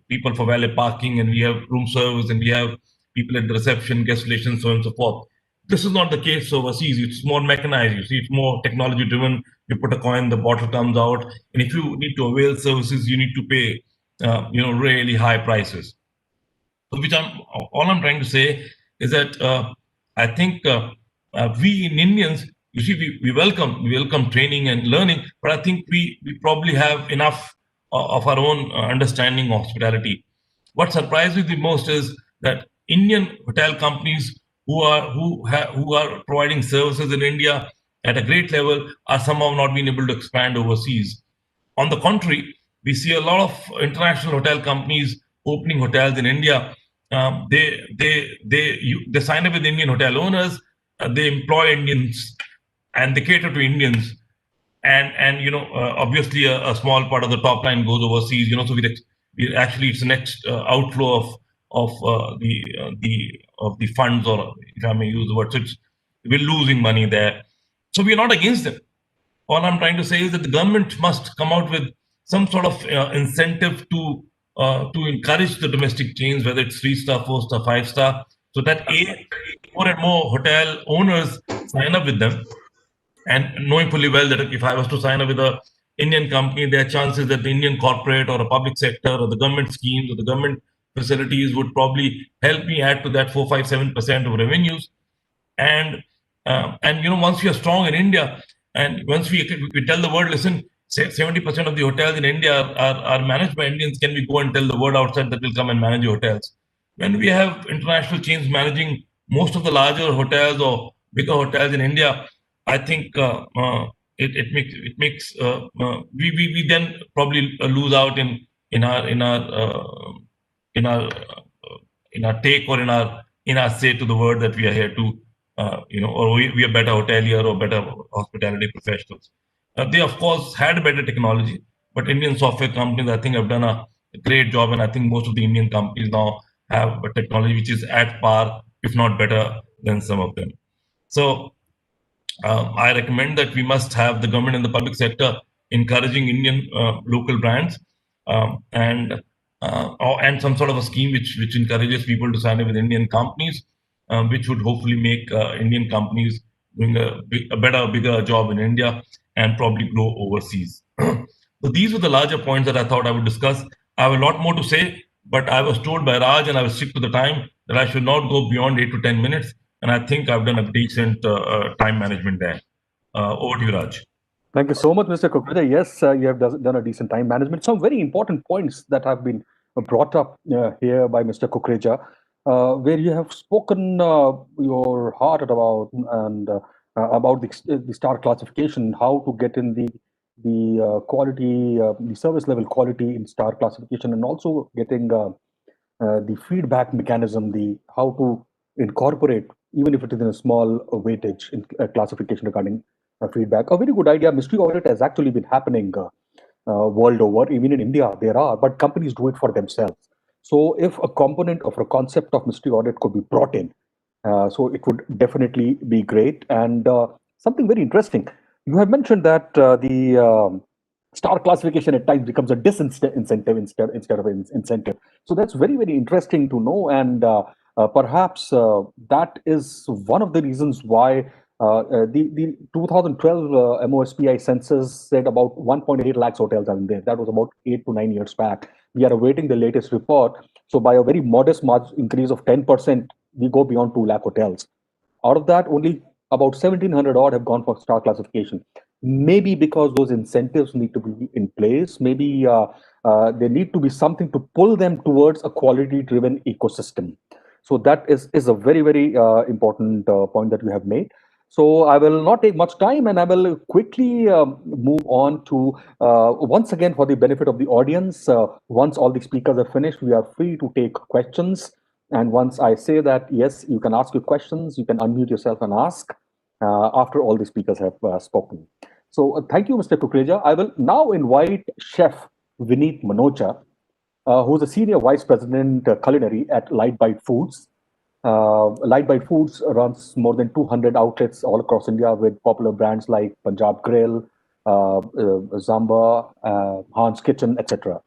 people for valet parking, and we have room service, and we have people at the reception, guest relations, so on and so forth. This is not the case overseas. It's more mechanized. You see, it's more technology driven. You put a coin, the bottle comes out, and if you need to avail services, you need to pay, really high prices. So, all I'm trying to say is that I think we in Indians, you see, we welcome training and learning, but I think we probably have enough of our own understanding of hospitality. What surprised me the most is that Indian hotel companies who are providing services in India at a great level are somehow not being able to expand overseas. On the contrary, we see a lot of international hotel companies opening hotels in India. They sign up with Indian hotel owners. They employ Indians, and they cater to Indians. And obviously a small part of the top line goes overseas. So we actually, it's the next outflow of the funds, or if I may use the word. So we're losing money there. So we're not against them. All I'm trying to say is that the government must come out with some sort of incentive to encourage the domestic chains, whether it's 3-star, 4-star, 5-star, so that more and more hotel owners sign up with them. And knowing fully well that if I was to sign up with an Indian company, there are chances that the Indian corporate or a public sector or the government schemes or the government facilities would probably help me add to that 4, 5, 7% of revenues. And once we are strong in India, and once we tell the world, listen, 70% of the hotels in India are managed by Indians, can we go and tell the world outside that will come and manage your hotels? When we have international chains managing most of the larger hotels or bigger hotels in India, I think it makes we then probably lose out in our take, or in our say to the world that we are here to or we are better hotelier or better hospitality professionals. They, of course, had better technology, but Indian software companies, I think, have done a great job. And I think most of the Indian companies now have a technology which is at par, if not better than some of them. So I recommend that we must have the government and the public sector encouraging Indian local brands, and some sort of a scheme which encourages people to sign up with Indian companies, which would hopefully make Indian companies doing a better, bigger job in India and probably grow overseas. So these were the larger points that I thought I would discuss. I have a lot more to say, but I was told by Raj, and I will stick to the time, that I should not go beyond 8 to 10 minutes. And I think I've done a decent time management there. Over to you, Raj. Thank you so much, Mr. Kukreja. Yes, you have done a decent time management. Some very important points that have been brought up here by Mr. Kukreja, where you have spoken your heart about and about the star classification, how to get in the quality, the service level quality in star classification, and also getting the feedback mechanism, the how to incorporate, even if it is in a small weightage in classification regarding feedback. A very good idea. Mystery audit has actually been happening world over. Even in India, there are, but companies do it for themselves. So if a component of a concept of mystery audit could be brought in, so it would definitely be great. And something very interesting, you have mentioned that the star classification at times becomes a disincentive instead of an incentive. So that's very, very interesting to know. And perhaps that is one of the reasons why the 2012 MOSPI census said about 1.8 lakhs hotels are in there. That was about 8 to 9 years back. We are awaiting the latest report. So by a very modest increase of 10%, we go beyond 2 lakh hotels. Out of that, only about 1,700 odd have gone for star classification. Maybe because those incentives need to be in place. Maybe there need to be something to pull them towards a quality-driven ecosystem. So that is a very, very important point that you have made. So I will not take much time, and I will quickly move on to, once again, for the benefit of the audience, once all the speakers are finished, we are free to take questions. And once I say that, yes, you can ask your questions, you can unmute yourself and ask after all the speakers have spoken. So thank you, Mr. Kukreja. I will now invite Chef Vineet Manocha, who's a Senior Vice President Culinary at Light Bite Foods. Light Bite Foods runs more than 200 outlets all across India with popular brands like Punjab Grill, Zamba, Han's Kitchen, etc.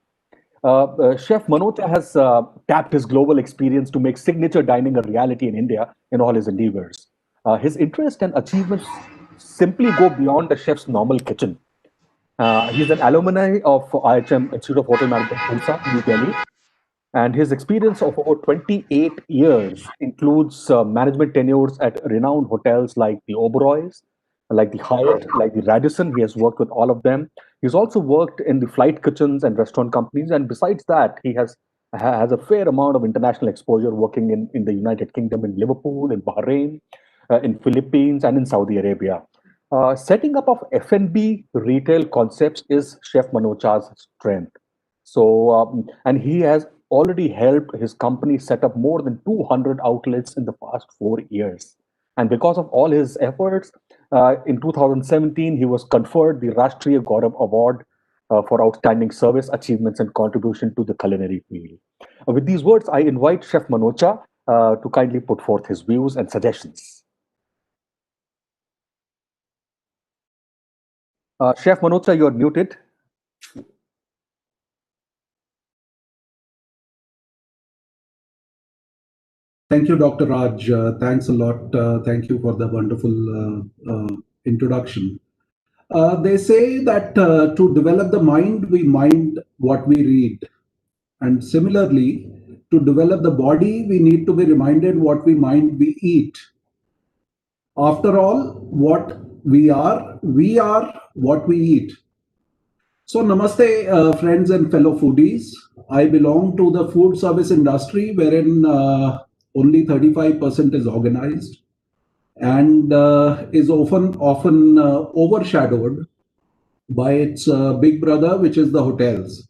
Chef Manocha has tapped his global experience to make signature dining a reality in India in all his endeavors. His interests and achievements simply go beyond the chef's normal kitchen. He's an alumni of IHM Institute of Hotel Management, Pulsa, New Delhi, and his experience of over 28 years includes management tenures at renowned hotels like the Oberoi's, like the Hyatt, like the Radisson. He has worked with all of them. He's also worked in the flight kitchens and restaurant companies. And besides that, he has a fair amount of international exposure working in the United Kingdom, in Liverpool, in Bahrain, in Philippines, and in Saudi Arabia. Setting up of F&B retail concepts is Chef Manocha's strength. So, and he has already helped his company set up more than 200 outlets in the past 4 years. And because of all his efforts, in 2017, he was conferred the Rashtriya Gaurav Award for outstanding service, achievements, and contribution to the culinary field. With these words, I invite Chef Manocha to kindly put forth his views and suggestions. Chef Manocha, you are muted. Thank you, Dr. Raj. Thanks a lot. Thank you for the wonderful introduction. They say that to develop the mind, we mind what we read. And similarly, to develop the body, we need to be reminded what we mind we eat. After all, what we are what we eat. So namaste, friends and fellow foodies. I belong to the food service industry wherein only 35% is organized and is often overshadowed by its big brother, which is the hotels.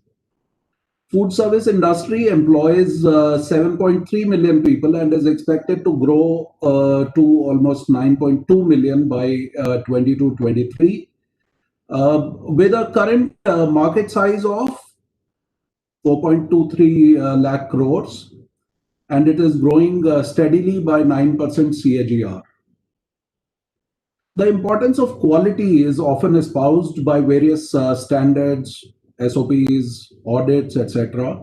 Food service industry employs 7.3 million people and is expected to grow to almost 9.2 million by 22-23, with a current market size of 4.23 lakh crores, and it is growing steadily by 9% CAGR. The importance of quality is often espoused by various standards, SOPs, audits, etc.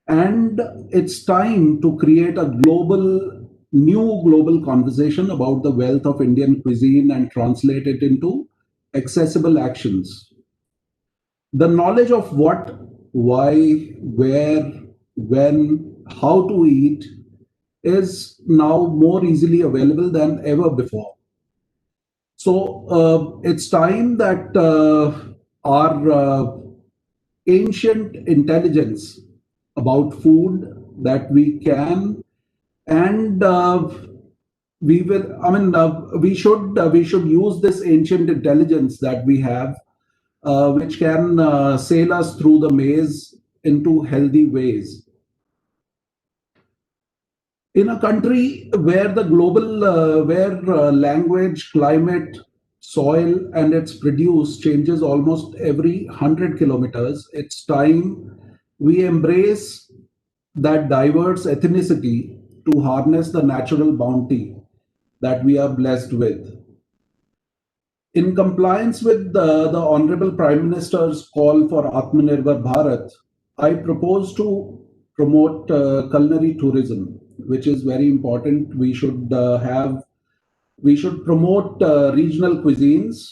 And it's time to create a new global conversation about the wealth of Indian cuisine and translate it into accessible actions. The knowledge of what, why, where, when, how to eat is now more easily available than ever before. So it's time that our ancient intelligence about food that we can and we will. I mean, we should use this ancient intelligence that we have, which can sail us through the maze into healthy ways. In a country where the global, where language, climate, soil, and its produce changes almost every 100 kilometers, it's time we embrace that diverse ethnicity to harness the natural bounty that we are blessed with. In compliance with the Honorable Prime Minister's call for Atmanirbhar Bharat, I propose to promote culinary tourism, which is very important. We should promote regional cuisines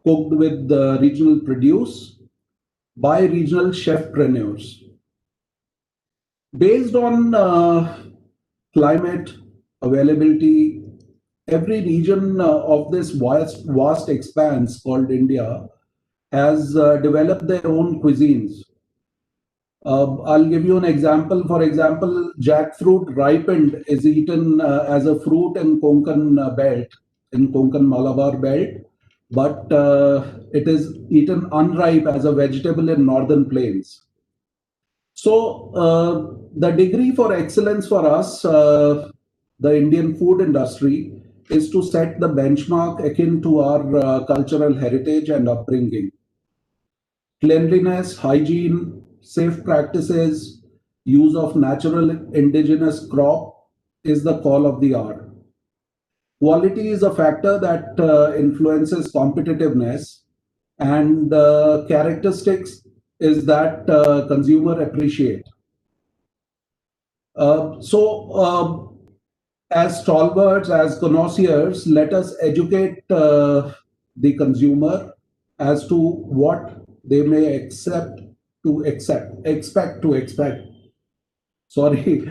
cooked with regional produce by regional chefpreneurs. Based on climate availability, every region of this vast expanse called India has developed their own cuisines. I'll give you an example. For example, jackfruit ripened is eaten as a fruit in Konkan belt, in Konkan Malabar belt, but it is eaten unripe as a vegetable in northern plains. So the degree for excellence for us, the Indian food industry, is to set the benchmark akin to our cultural heritage and upbringing. Cleanliness, hygiene, safe practices, use of natural indigenous crop is the call of the hour. Quality is a factor that influences competitiveness, and characteristics is that consumer appreciate. As stalwarts, as connoisseurs, let us educate the consumer as to what they may expect to accept. Sorry,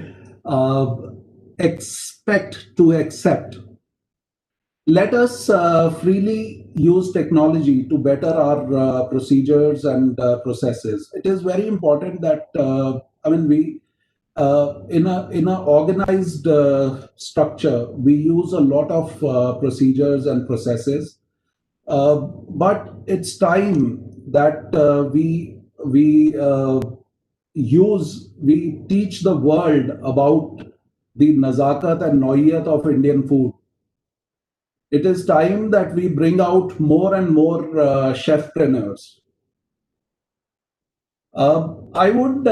expect to accept. Let us freely use technology to better our procedures and processes. It is very important that we in a organized structure, we use a lot of procedures and processes, but it's time that we teach the world about the nazakat and noiyat of Indian food. It is time that we bring out more and more chefpreneurs. I would.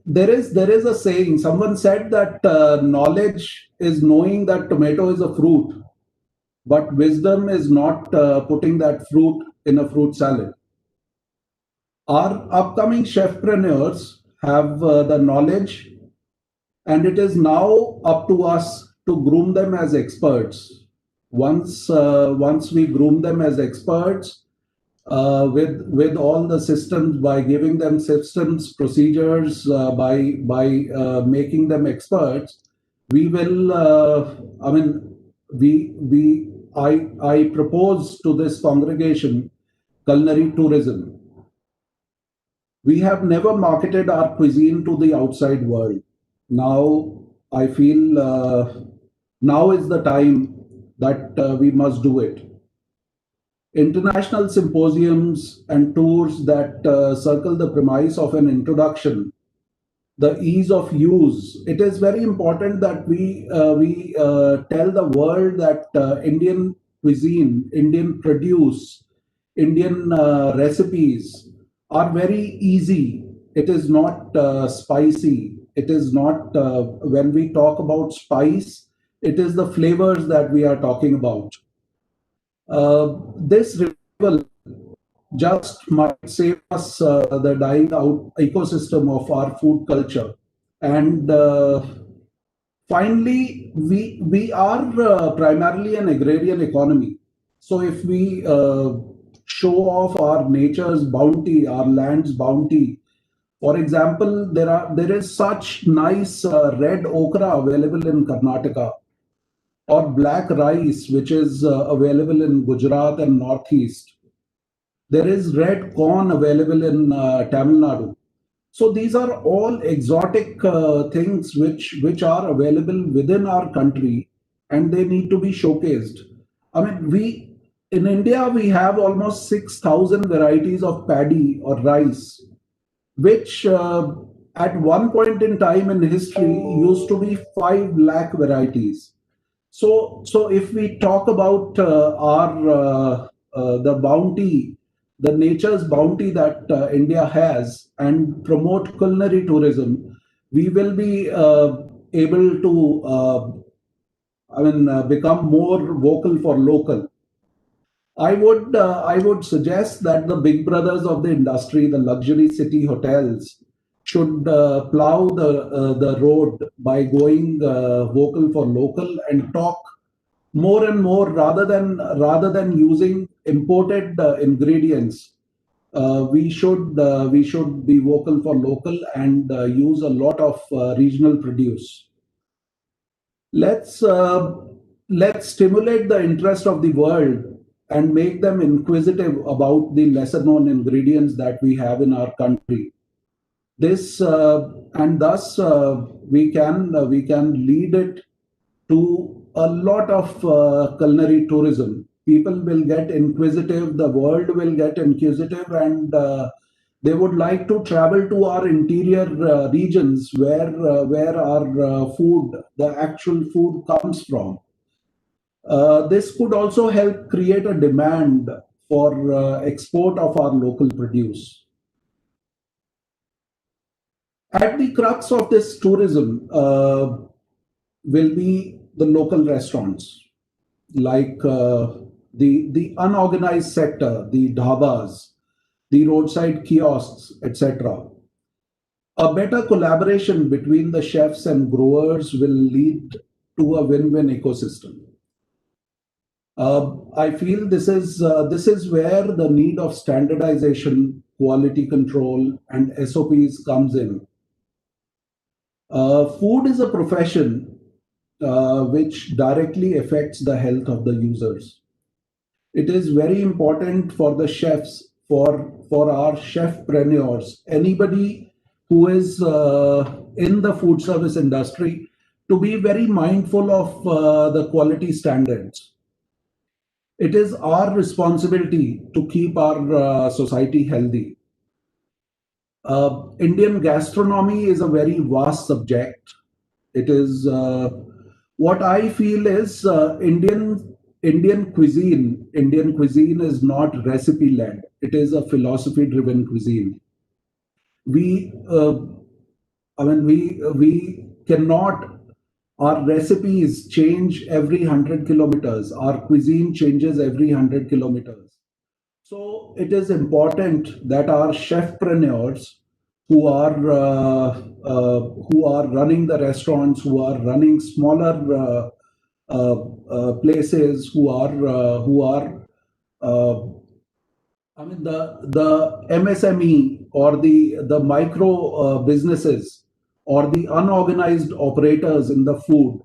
There is a saying. Someone said that knowledge is knowing that tomato is a fruit, but wisdom is not putting that fruit in a fruit salad. Our upcoming chefpreneurs have the knowledge, and it is now up to us to groom them as experts. Once we groom them as experts, with all the systems, by giving them systems, procedures, by making them experts, we will. I propose to this congregation culinary tourism. We have never marketed our cuisine to the outside world. Now I feel now is the time that we must do it. international symposiums and tours that circle the premise of an introduction, the ease of use. It is very important that we tell the world that Indian cuisine, Indian produce, Indian recipes are very easy. It is not spicy. It is not, when we talk about spice, it is the flavors that we are talking about. This revival just might save us the dying out ecosystem of our food culture. And finally, we are primarily an agrarian economy. So if we show off our nature's bounty, our land's bounty, for example, there is such nice red okra available in Karnataka, or black rice, which is available in Gujarat and Northeast. There is red corn available in Tamil Nadu. So these are all exotic things which are available within our country, and they need to be showcased. I mean, we in India we have almost 6,000 varieties of paddy or rice, which at one point in time in history used to be 5 lakh varieties. So if we talk about our the bounty, the nature's bounty that India has, and promote culinary tourism, we will be able to, become more vocal for local. I would suggest that the big brothers of the industry, the luxury city hotels, should plow the road by going vocal for local and talk more and more, rather than using imported ingredients. We should be vocal for local and use a lot of regional produce. Let's let's stimulate the interest of the world and make them inquisitive about the lesser known ingredients that we have in our country. This and thus we can lead it to a lot of culinary tourism. People will get inquisitive, the world will get inquisitive, and they would like to travel to our interior regions where our food, the actual food, comes from. This could also help create a demand for export of our local produce. At the crux of this tourism will be the local restaurants, like the unorganized sector, the dhabas, the roadside kiosks, etc. A better collaboration between the chefs and growers will lead to a win-win ecosystem. I feel this is where the need of standardization, quality control, and SOPs comes in. Food is a profession which directly affects the health of the users. It is very important for the chefs, for our chefpreneurs, anybody who is in the food service industry, to be very mindful of the quality standards. It is our responsibility to keep our society healthy. Indian gastronomy is a very vast subject. It is what I feel is Indian cuisine. Indian cuisine is not recipe led. It is a philosophy driven cuisine. We we cannot. Our recipes change every 100 kilometers. Our cuisine changes every 100 kilometers. So it is important that our chefpreneurs who are running the restaurants, who are running smaller places, who are the MSME or the micro businesses or the unorganized operators in the food.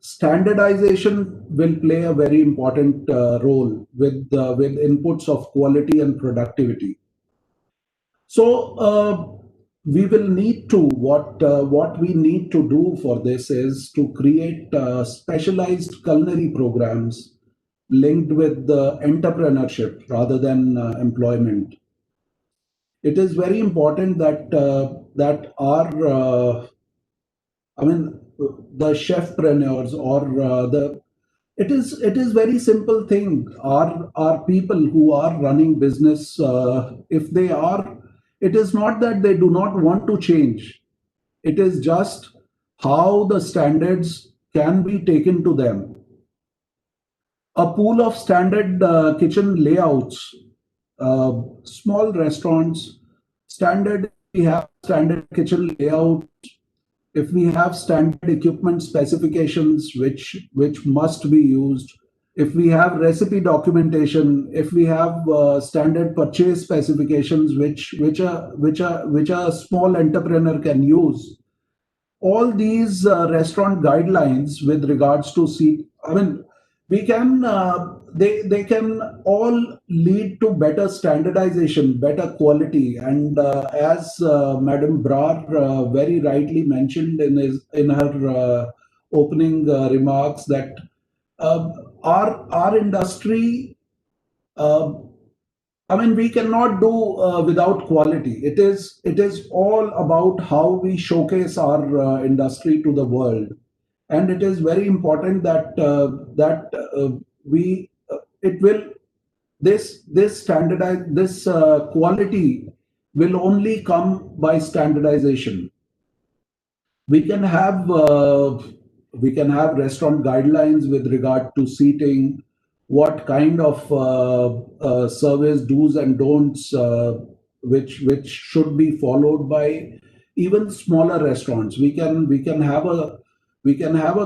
Standardization will play a very important role with inputs of quality and productivity. So we will need to what we need to do for this is to create specialized culinary programs linked with the entrepreneurship rather than employment. It is very important that the chefpreneurs or the it is very simple thing. Are people who are running business, if they are, it is not that they do not want to change. It is just how the standards can be taken to them. A pool of standard kitchen layouts, small restaurants, standard, we have standard kitchen layout. If we have standard equipment specifications which must be used, if we have recipe documentation, if we have standard purchase specifications which a small entrepreneur can use, all these restaurant guidelines with regards to seat, we can they can all lead to better standardization, better quality, and as Madam Brar very rightly mentioned in her opening remarks, that our industry, uh, we cannot do without quality. It is all about how we showcase our industry to the world, and it is very important that we it will this standardized this quality will only come by standardization. We can have restaurant guidelines with regard to seating, what kind of service do's and don'ts which should be followed by even smaller restaurants. We can have a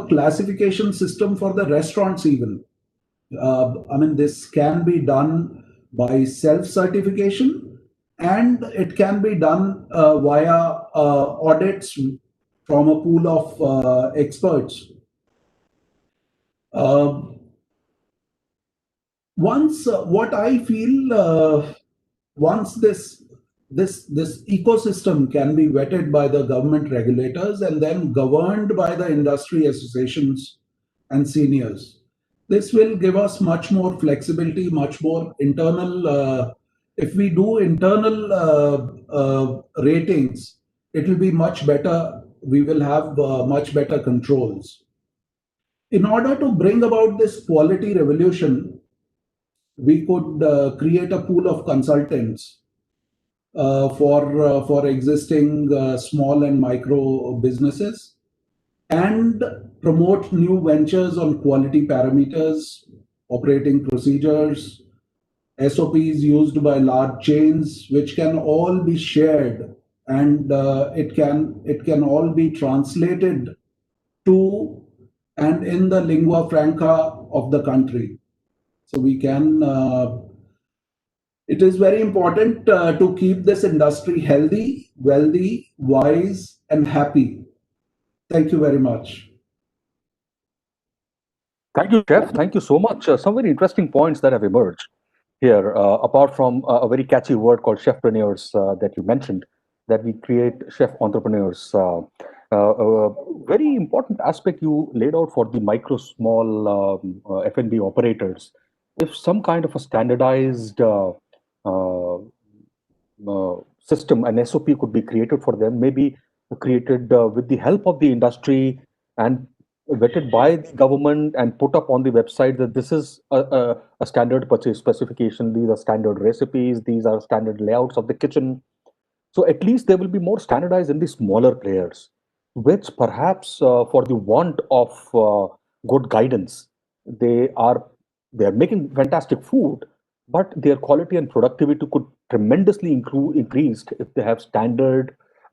classification system for the restaurants even. This can be done by self-certification, and it can be done via audits from a pool of experts. What I feel, once this ecosystem can be vetted by the government regulators and then governed by the industry associations and seniors, this will give us much more flexibility, much more internal. If we do internal ratings, it will be much better. We will have much better controls. In order to bring about this quality revolution, we could create a pool of consultants for existing small and micro businesses, and promote new ventures on quality parameters, operating procedures, SOPs used by large chains, which can all be shared, and it can all be translated to and in the lingua franca of the country. So we can. It is very important to keep this industry healthy, wealthy, wise, and happy. Thank you very much. Thank you, Chef. Thank you so much. Some very interesting points that have emerged here, apart from a very catchy word called chefpreneurs that you mentioned, that we create chef entrepreneurs. A very important aspect you laid out for the micro, small F&B operators. If some kind of a standardized uh, system, an SOP could be created for them, maybe created with the help of the industry and vetted by the government and put up on the website that this is a standard purchase specification, these are standard recipes, these are standard layouts of the kitchen. So at least they will be more standardized in the smaller players, which perhaps for the want of good guidance, they are they are making fantastic food, but their quality and productivity could tremendously increased if they have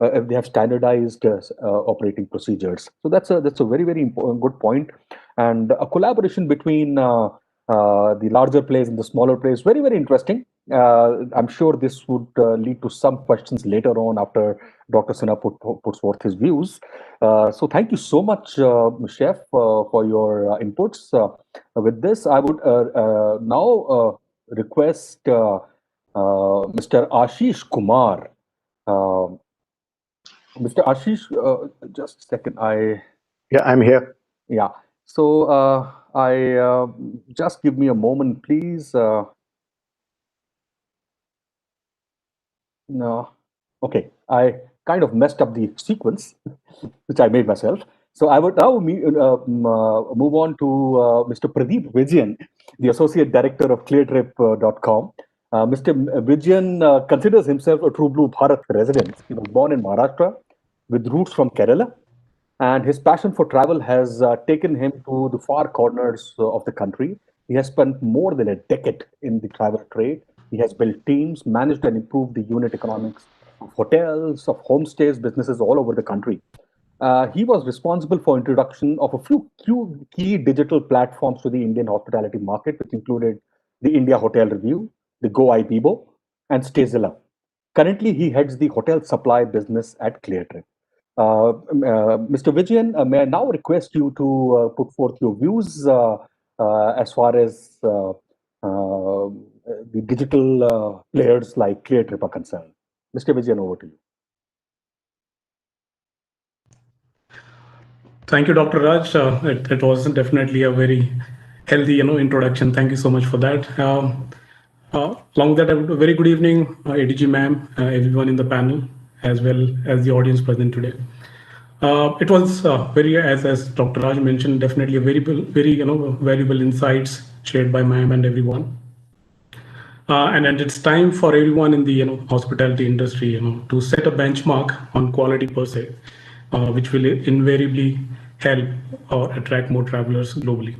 if they have standardized operating procedures. So that's a very important, good point, and a collaboration between the larger players and the smaller players, very interesting. I'm sure this would lead to some questions later on after Dr. Sinha puts forth his views. So thank you so much, Chef, for your inputs. With this, I would now request Mr. Ashish Kumar. Mr. Ashish, just a second. Yeah, I'm here. Yeah. So I just give me a moment, please. No, okay. I kind of messed up the sequence, which I made myself. So I would now move on to Mr. Pradeep Vijayan, the Associate Director of ClearTrip.com. Mr. Vijayan considers himself a true blue Bharat resident. He was born in Maharashtra with roots from Kerala, and his passion for travel has taken him to the far corners of the country. He has spent more than a decade in the travel trade. He has built teams, managed and improved the unit economics of hotels, of homestays, businesses all over the country. He was responsible for introduction of a few key digital platforms to the Indian hospitality market, which included the India Hotel Review, the Go Ibibo, and Stayzilla. Currently, he heads the hotel supply business at ClearTrip. Mr. Vijayan, may I now request you to put forth your views as far as the digital players like ClearTrip are concerned? Mr. Vijayan, over to you. Thank you, Dr. Raj. It was definitely a very healthy, introduction. Thank you so much for that. Along with that, a very good evening, ADG ma'am, everyone in the panel, as well as the audience present today. It was very, as Dr. Raj mentioned, definitely a very valuable insights shared by ma'am and everyone. And it's time for everyone in the hospitality industry, to set a benchmark on quality per se, which will invariably help or attract more travelers globally.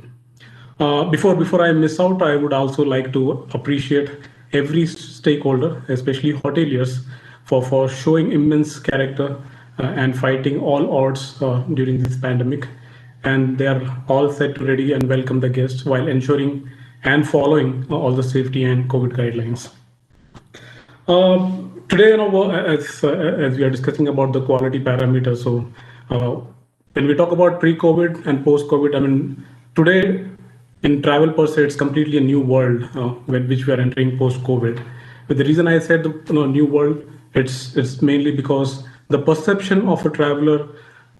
Before I miss out, I would also like to appreciate every stakeholder, especially hoteliers, for showing immense character and fighting all odds during this pandemic. And they are all set ready and welcome the guests while ensuring and following all the safety and COVID guidelines. Today, as we are discussing about the quality parameters, so when we talk about pre-COVID and post-COVID, I mean, today in travel per se, it's completely a new world which we are entering post-COVID. But the reason I said new world, it's mainly because the perception of a traveler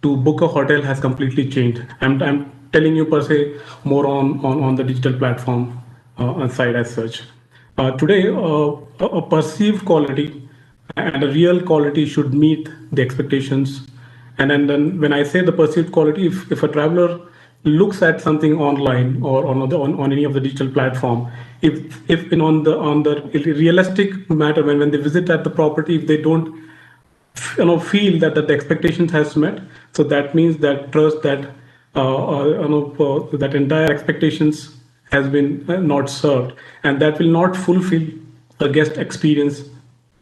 to book a hotel has completely changed. I'm telling you per se more on the digital platform side as such. Today, a perceived quality and a real quality should meet the expectations. And then when I say the perceived quality, if a traveler looks at something online or on any of the digital platform, if on the realistic matter when they visit at the property, if they don't feel that the expectations has met, so that means that trust that that entire expectations has been not served, and that will not fulfill the guest experience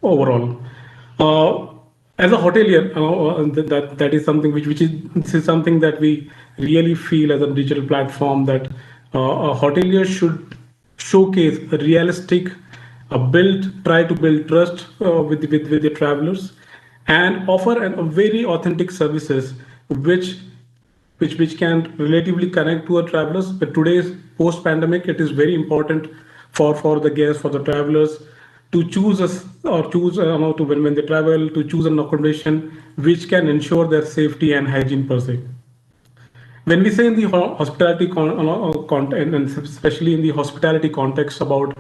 overall. As a hotelier, that is something this is something that we really feel as a digital platform, that a hotelier should showcase a realistic, try to build trust with the travelers, and offer a very authentic services which can relatively connect to our travelers. But today's post-pandemic, it is very important for the guests, for the travelers, to choose when they travel, to choose an accommodation which can ensure their safety and hygiene per se. When we say in the hospitality context, and especially in the hospitality context about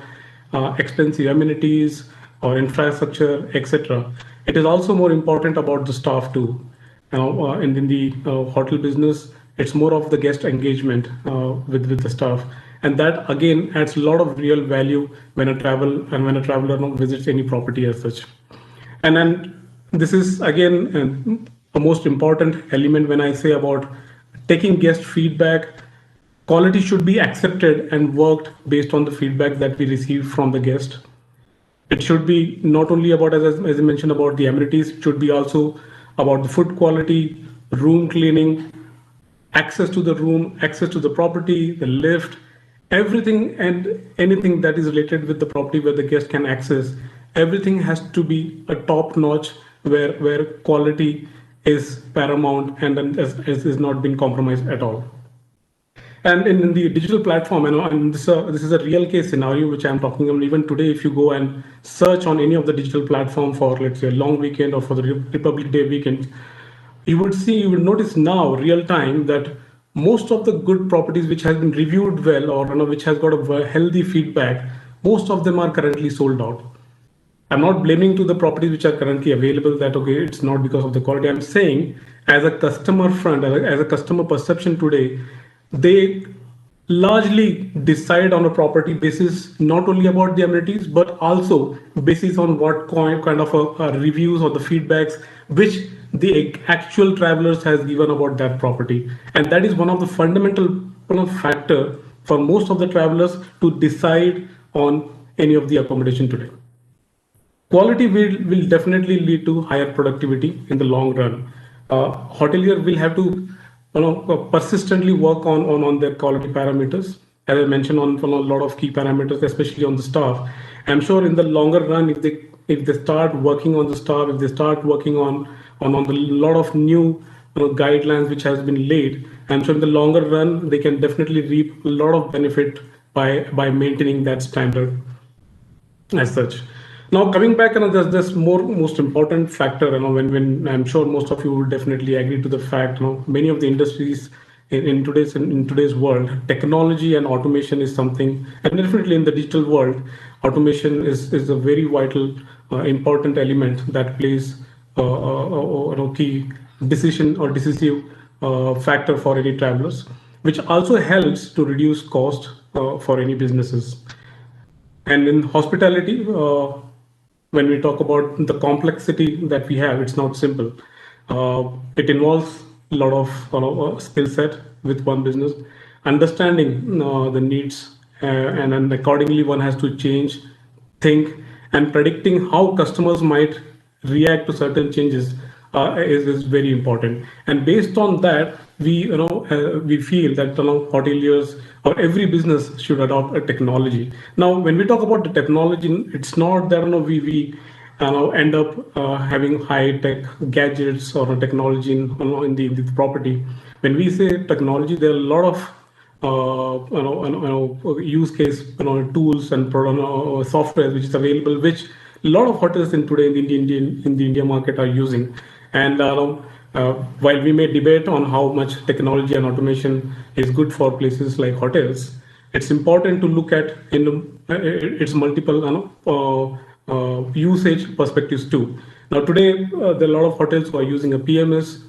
expensive amenities or infrastructure, etc., it is also more important about the staff too. And in the hotel business, it's more of the guest engagement with the staff, and that again adds a lot of real value when a traveler visits any property as such. And then this is again a most important element when I say about taking guest feedback. Quality should be accepted and worked based on the feedback that we receive from the guest. It should be not only about, as I mentioned, about the amenities, it should be also about the food quality, room cleaning, access to the room, access to the property, the lift, everything and anything that is related with the property where the guest can access. Everything has to be a top notch where quality is paramount and then is not being compromised at all. And in the digital platform, and this is a real case scenario which I'm talking about. Even today, if you go and search on any of the digital platform for, let's say, a long weekend or for the Republic Day weekend, you would notice now real time that most of the good properties which has been reviewed well, or which has got a healthy feedback, most of them are currently sold out. I'm not blaming to the properties which are currently available that, okay, it's not because of the quality. I'm saying as a customer front, as a customer perception today, they largely decide on a property basis not only about the amenities, but also basis on what kind of reviews or the feedbacks which the actual travelers has given about that property. And that is one of the fundamental factor for most of the travelers to decide on any of the accommodation today. Quality will definitely lead to higher productivity in the long run. Hotelier will have to persistently work on their quality parameters. As I mentioned on a lot of key parameters, especially on the staff. I'm sure in the longer run, if they start working on the staff, if they start working on the lot of new guidelines which has been laid, I'm sure in the longer run they can definitely reap a lot of benefit by maintaining that standard as such. Now coming back, there's this most important factor, when I'm sure most of you will definitely agree to the fact, many of the industries in today's world, technology and automation is something, and definitely in the digital world, automation is a very vital, important element that plays key decision or decisive factor for any travelers, which also helps to reduce cost for any businesses. And in hospitality, when we talk about the complexity that we have, it's not simple. It involves a lot of skill set with one business, understanding the needs, and then accordingly one has to change, think, and predicting how customers might react to certain changes is very important. And based on that, we feel that hoteliers or every business should adopt a technology. Now, when we talk about the technology, it's not that we end up having high tech gadgets or technology in the property. When we say technology, there are a lot of use case tools and software which is available, which a lot of hotels in today in the India market are using. And while we may debate on how much technology and automation is good for places like hotels, it's important to look at its multiple usage perspectives too. Now today, there are a lot of hotels who are using a PMS,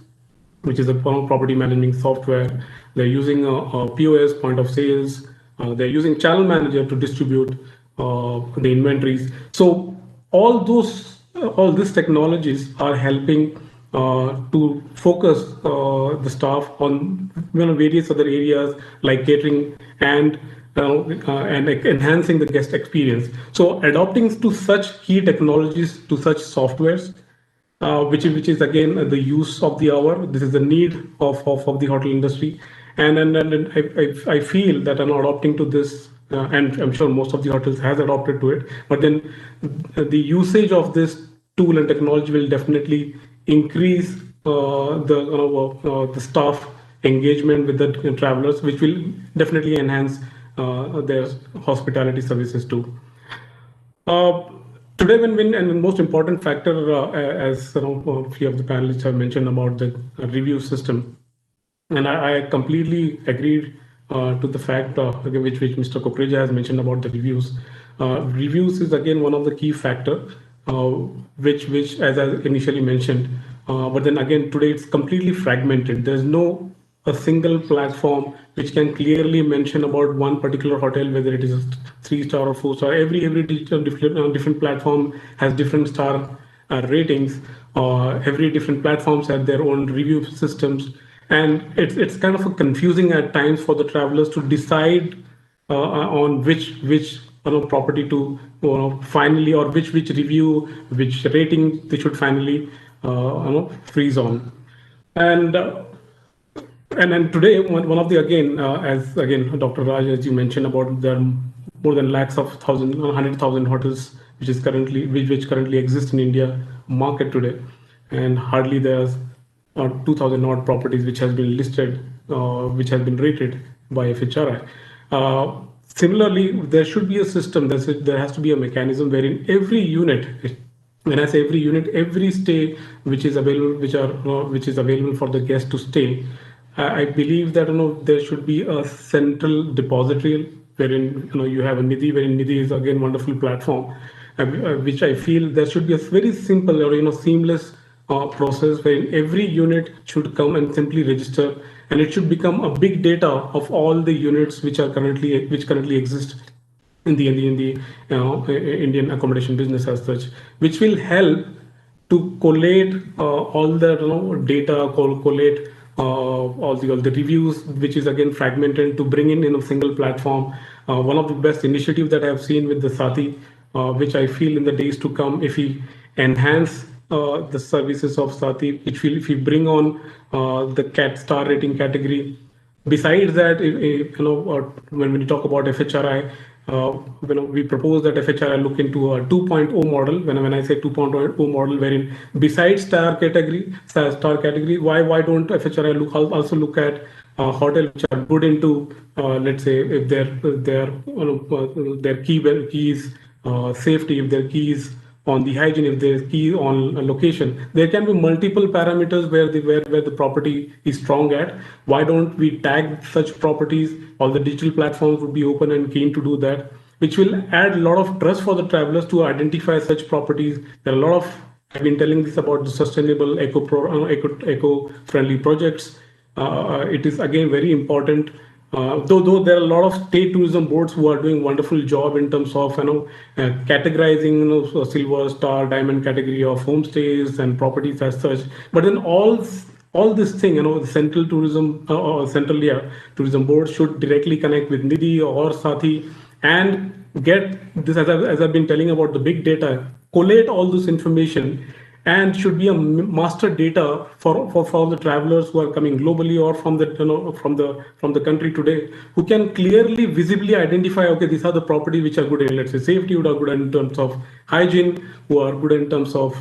which is a property management software. They're using a POS, point of sales. They're using channel manager to distribute the inventories. So all these technologies are helping to focus the staff on various other areas like catering and enhancing the guest experience. So adopting to such key technologies, to such softwares, which is again the use of the hour. This is the need of the hotel industry, and I feel that I'm adopting to this, and I'm sure most of the hotels has adopted to it. But then the usage of this tool and technology will definitely increase the staff engagement with the travelers, which will definitely enhance their hospitality services too. Today, and the most important factor, as a few of the panelists have mentioned about the review system, and I completely agreed to the fact which Mr. Kokreja has mentioned about the reviews. Reviews is again one of the key factor, which as I initially mentioned, but then again today it's completely fragmented. There's no a single platform which can clearly mention about one particular hotel, whether it is a 3-star or 4-star. Every different platform has different star ratings. Every different platforms have their own review systems, and it's kind of confusing at times for the travelers to decide on which property to finally, or which review, which rating they should finally freeze on. And then today, one of the as Dr. Raj, as you mentioned about, there are more than lakhs of 100,000 hotels which currently exist in India market today, and hardly there's 2,000 odd properties which has been listed, which has been rated by FHRI. Similarly, there should be a system. There has to be a mechanism wherein every unit, when I say every unit, every stay which is available, which is available for the guest to stay, I believe that there should be a central depository wherein you have a Nidhi, wherein Nidhi is again wonderful platform, which I feel there should be a very simple or seamless process where every unit should come and simply register, and it should become a big data of all the units which currently exist in the Indian accommodation business as such, which will help to collate all the data, collate all the reviews, which is again fragmented, to bring in a single platform. One of the best initiatives that I have seen with the Sati, which I feel in the days to come, if we enhance the services of Sati, if we bring on the cat star rating category. Besides that, when we talk about FHRI, we propose that FHRI look into a 2.0 model. When I say 2.0 model, wherein besides star category, why don't FHRI also look at hotels which are good into, let's say, if their keys safety, if their keys on the hygiene, if there's key on a location. There can be multiple parameters where the property is strong at. Why don't we tag such properties? All the digital platforms would be open and keen to do that, which will add a lot of trust for the travelers to identify such properties. There are a lot of, I've been telling this about the sustainable eco-friendly projects. It is again very important. Though there are a lot of state tourism boards who are doing wonderful job in terms of categorizing so silver, star, diamond category of homestays and properties as such. But then all this thing, the central tourism or central tourism board should directly connect with Nidhi or Sati and get this, as I've been telling about the big data, collate all this information, and should be a master data for the travelers who are coming globally or from the country today, who can clearly visibly identify, okay, these are the properties which are good in, let's say, safety, who are good in terms of hygiene, who are good in terms of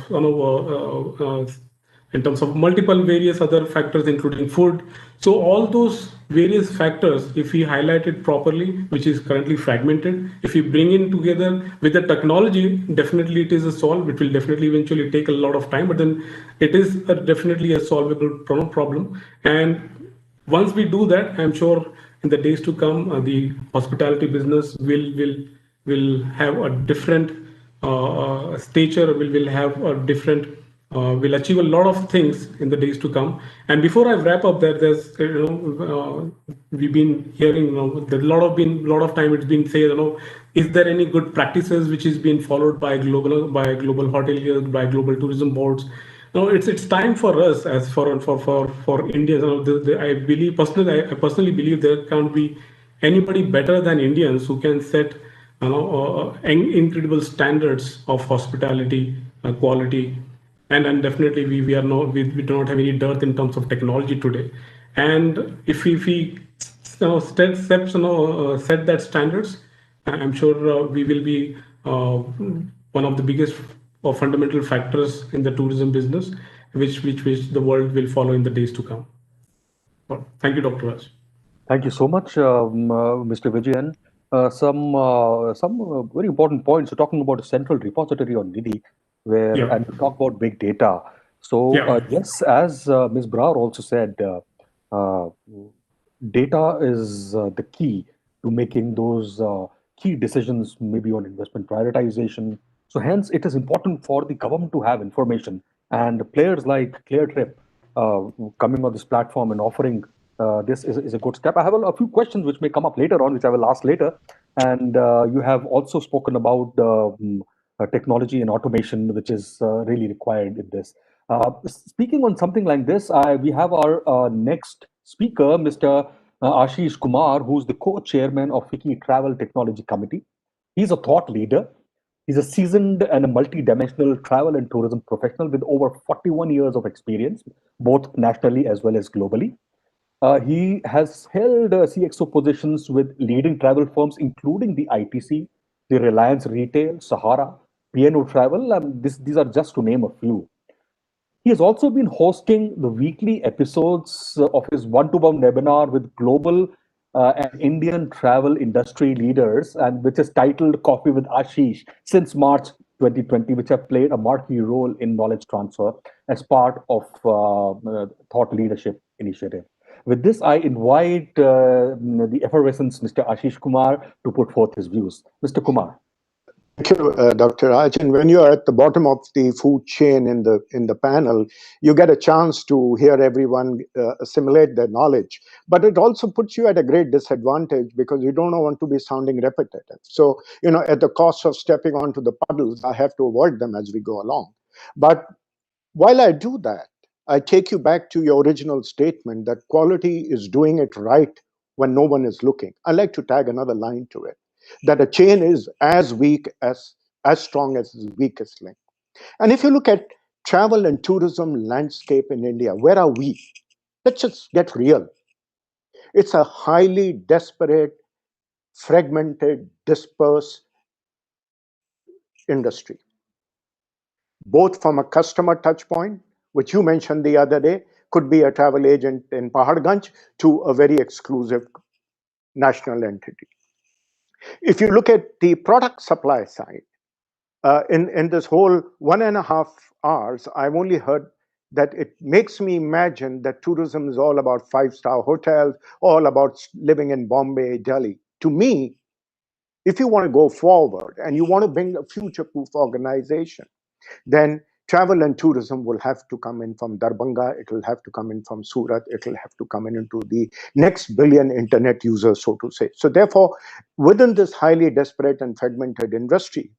multiple various other factors, including food. So all those various factors, if we highlight it properly, which is currently fragmented, if we bring in together with the technology, definitely it is a solve. It will definitely eventually take a lot of time, but then it is definitely a solvable problem. And once we do that, I'm sure in the days to come, the hospitality business will have a different stature, will have a different, will achieve a lot of things in the days to come. And before I wrap up, we've been hearing, there's a lot of time it's been said, is there any good practices which is being followed by global hoteliers, by global tourism boards? No, it's time for us as for Indians. I personally believe there can't be anybody better than Indians who can set incredible standards of hospitality quality, and definitely we do not have any dearth in terms of technology today. And if we set that standards, I'm sure we will be one of the biggest or fundamental factors in the tourism business, which the world will follow in the days to come. Thank you, Dr. Raj. Thank you so much, Mr. Vijayan. Some very important points. You're talking about a central repository on Nidhi, and you talk about big data. So yes, as Ms. Brar also said, data is the key to making those key decisions, maybe on investment prioritization. So hence, it is important for the government to have information, and players like ClearTrip coming on this platform and offering this is a good step. I have a few questions which may come up later on, which I will ask later. And you have also spoken about technology and automation, which is really required in this. Speaking on something like this, we have our next speaker, Mr. Ashish Kumar, who's the co-chairman of Wiki Travel Technology Committee. He's a thought leader. He's a seasoned and a multi-dimensional travel and tourism professional with over 41 years of experience, both nationally as well as globally. He has held CXO positions with leading travel firms, including the ITC, the Reliance Retail, Sahara, P&O Travel. These are just to name a few. He has also been hosting the weekly episodes of his one-to-one webinar with global and Indian travel industry leaders, and which is titled Coffee with Ashish, since March 2020, which have played a marquee role in knowledge transfer as part of Thought Leadership Initiative. With this, I invite the effervescence, Mr. Ashish Kumar, to put forth his views. Mr. Kumar. Thank you, Dr. Raj. And when you are at the bottom of the food chain in the panel, you get a chance to hear everyone assimilate their knowledge. But it also puts you at a great disadvantage because you don't want to be sounding repetitive. So, at the cost of stepping onto the puddles, I have to avoid them as we go along. But while I do that, I take you back to your original statement that quality is doing it right when no one is looking. I like to tag another line to it, that a chain is as strong as its weakest link. And if you look at travel and tourism landscape in India, where are we? Let's just get real. It's a highly disparate, fragmented, dispersed industry, both from a customer touch point, which you mentioned the other day, could be a travel agent in Paharganj, to a very exclusive national entity. If you look at the product supply side, in this whole 1.5 hours, I've only heard that it makes me imagine that tourism is all about 5-star hotels, all about living in Bombay, Delhi. To me, if you want to go forward and you want to bring a future-proof organization, then travel and tourism will have to come in from Darbhanga, it will have to come in from Surat, it will have to come in into the next billion internet users, so to say. So therefore, within this highly disparate and fragmented industry,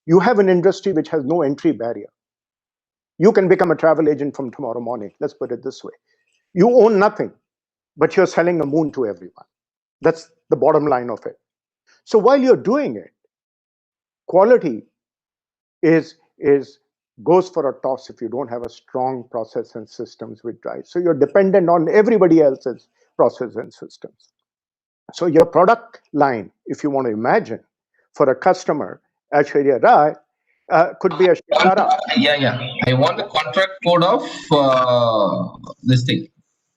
you have an industry which has no entry barrier. You can become a travel agent from tomorrow morning. Let's put it this way. You own nothing, but you're selling a moon to everyone. That's the bottom line of it. So while you're doing it, quality goes for a toss if you don't have a strong process and systems which drive. So you're dependent on everybody else's process and systems. So your product line, if you want to imagine, for a customer, Aishwarya Rai, could be a shikara. Yeah. I want the contract code of this thing.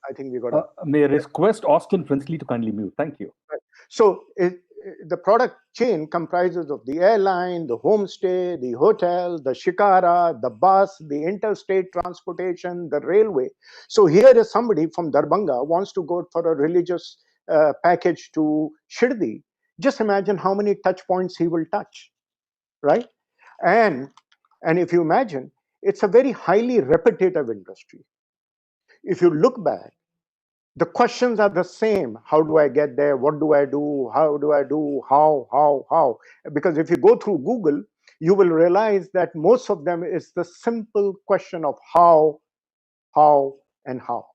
I think we got May I request Austin Prinsley to kindly mute? Thank you. So the product chain comprises of the airline, the homestay, the hotel, the shikara, the bus, the interstate transportation, the railway. So here is somebody from Darbhanga wants to go for a religious package to Shirdi. Just imagine how many touch points he will touch, right? And if you imagine, it's a very highly repetitive industry. If you look back, the questions are the same. How do I get there? What do I do? How do I do? How? Because if you go through Google, you will realize that most of them is the simple question of how, and how.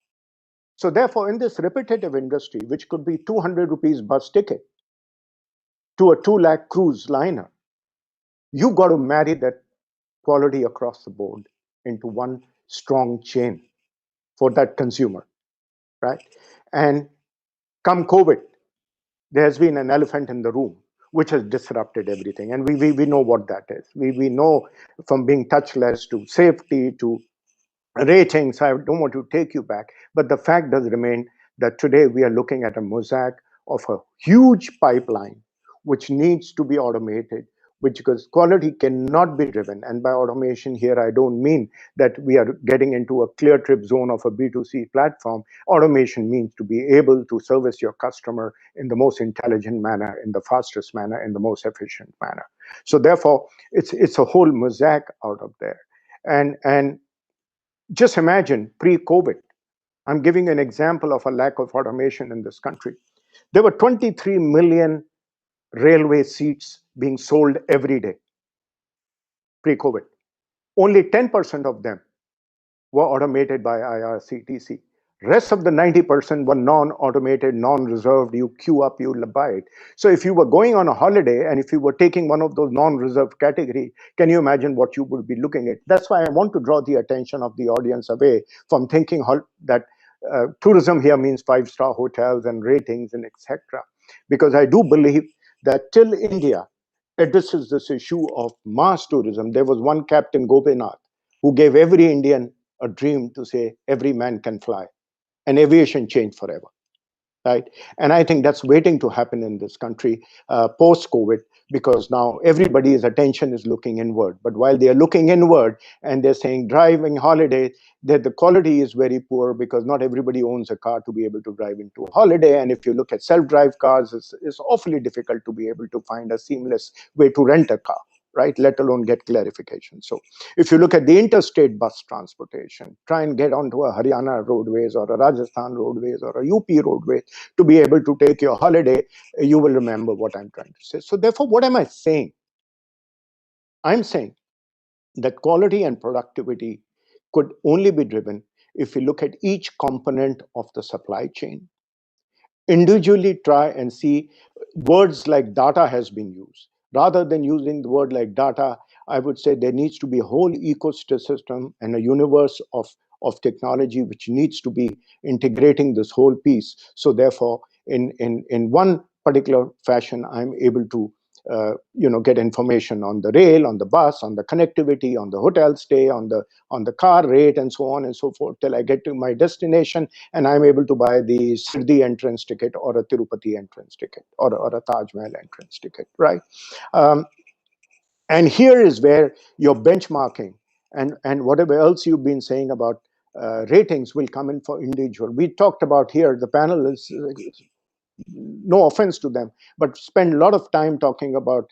So therefore, in this repetitive industry, which could be 200 rupees bus ticket to a 2 lakh cruise liner, you got to marry that quality across the board into one strong chain for that consumer, right? And come COVID, there has been an elephant in the room which has disrupted everything, and we know what that is. We know, from being touchless to safety to ratings. I don't want to take you back, but the fact does remain that today we are looking at a mosaic of a huge pipeline which needs to be automated, because quality cannot be driven. And by automation here, I don't mean that we are getting into a clear trip zone of a B2C platform. Automation means to be able to service your customer in the most intelligent manner, in the fastest manner, in the most efficient manner. So therefore, it's a whole mosaic out of there. And just imagine pre-COVID. I'm giving an example of a lack of automation in this country. There were 23 million railway seats being sold every day pre-COVID. Only 10% of them were automated by IRCTC. Rest of the 90% were non-automated, non-reserved. You queue up, you buy it. So if you were going on a holiday and if you were taking one of those non-reserved category, can you imagine what you would be looking at? That's why I want to draw the attention of the audience away from thinking that tourism here means 5-star hotels and ratings and etc. Because I do believe that till India addresses this issue of mass tourism, there was one Captain Gopinath who gave every Indian a dream to say every man can fly, and aviation changed forever, right? And I think that's waiting to happen in this country post-COVID, because now everybody's attention is looking inward. But while they are looking inward and they're saying driving holiday, that the quality is very poor because not everybody owns a car to be able to drive into a holiday. And if you look at self-drive cars, it's awfully difficult to be able to find a seamless way to rent a car, right? Let alone get clarification. So if you look at the interstate bus transportation, try and get onto a Haryana roadways or a Rajasthan roadways or a UP roadway to be able to take your holiday, you will remember what I'm trying to say. So therefore, what am I saying? I'm saying that quality and productivity could only be driven if we look at each component of the supply chain, individually try and see. Words like data has been used. Rather than using the word like data, I would say there needs to be a whole ecosystem and a universe of technology which needs to be integrating this whole piece. So therefore, in one particular fashion, I'm able to get information on the rail, on the bus, on the connectivity, on the hotel stay, on the car rate, and so on and so forth, till I get to my destination and I'm able to buy the Siddhi entrance ticket or a Tirupati entrance ticket or a Taj Mahal entrance ticket, right? And here is where your benchmarking and whatever else you've been saying about ratings will come in for individual. We talked about here, the panel is, no offense to them, but spend a lot of time talking about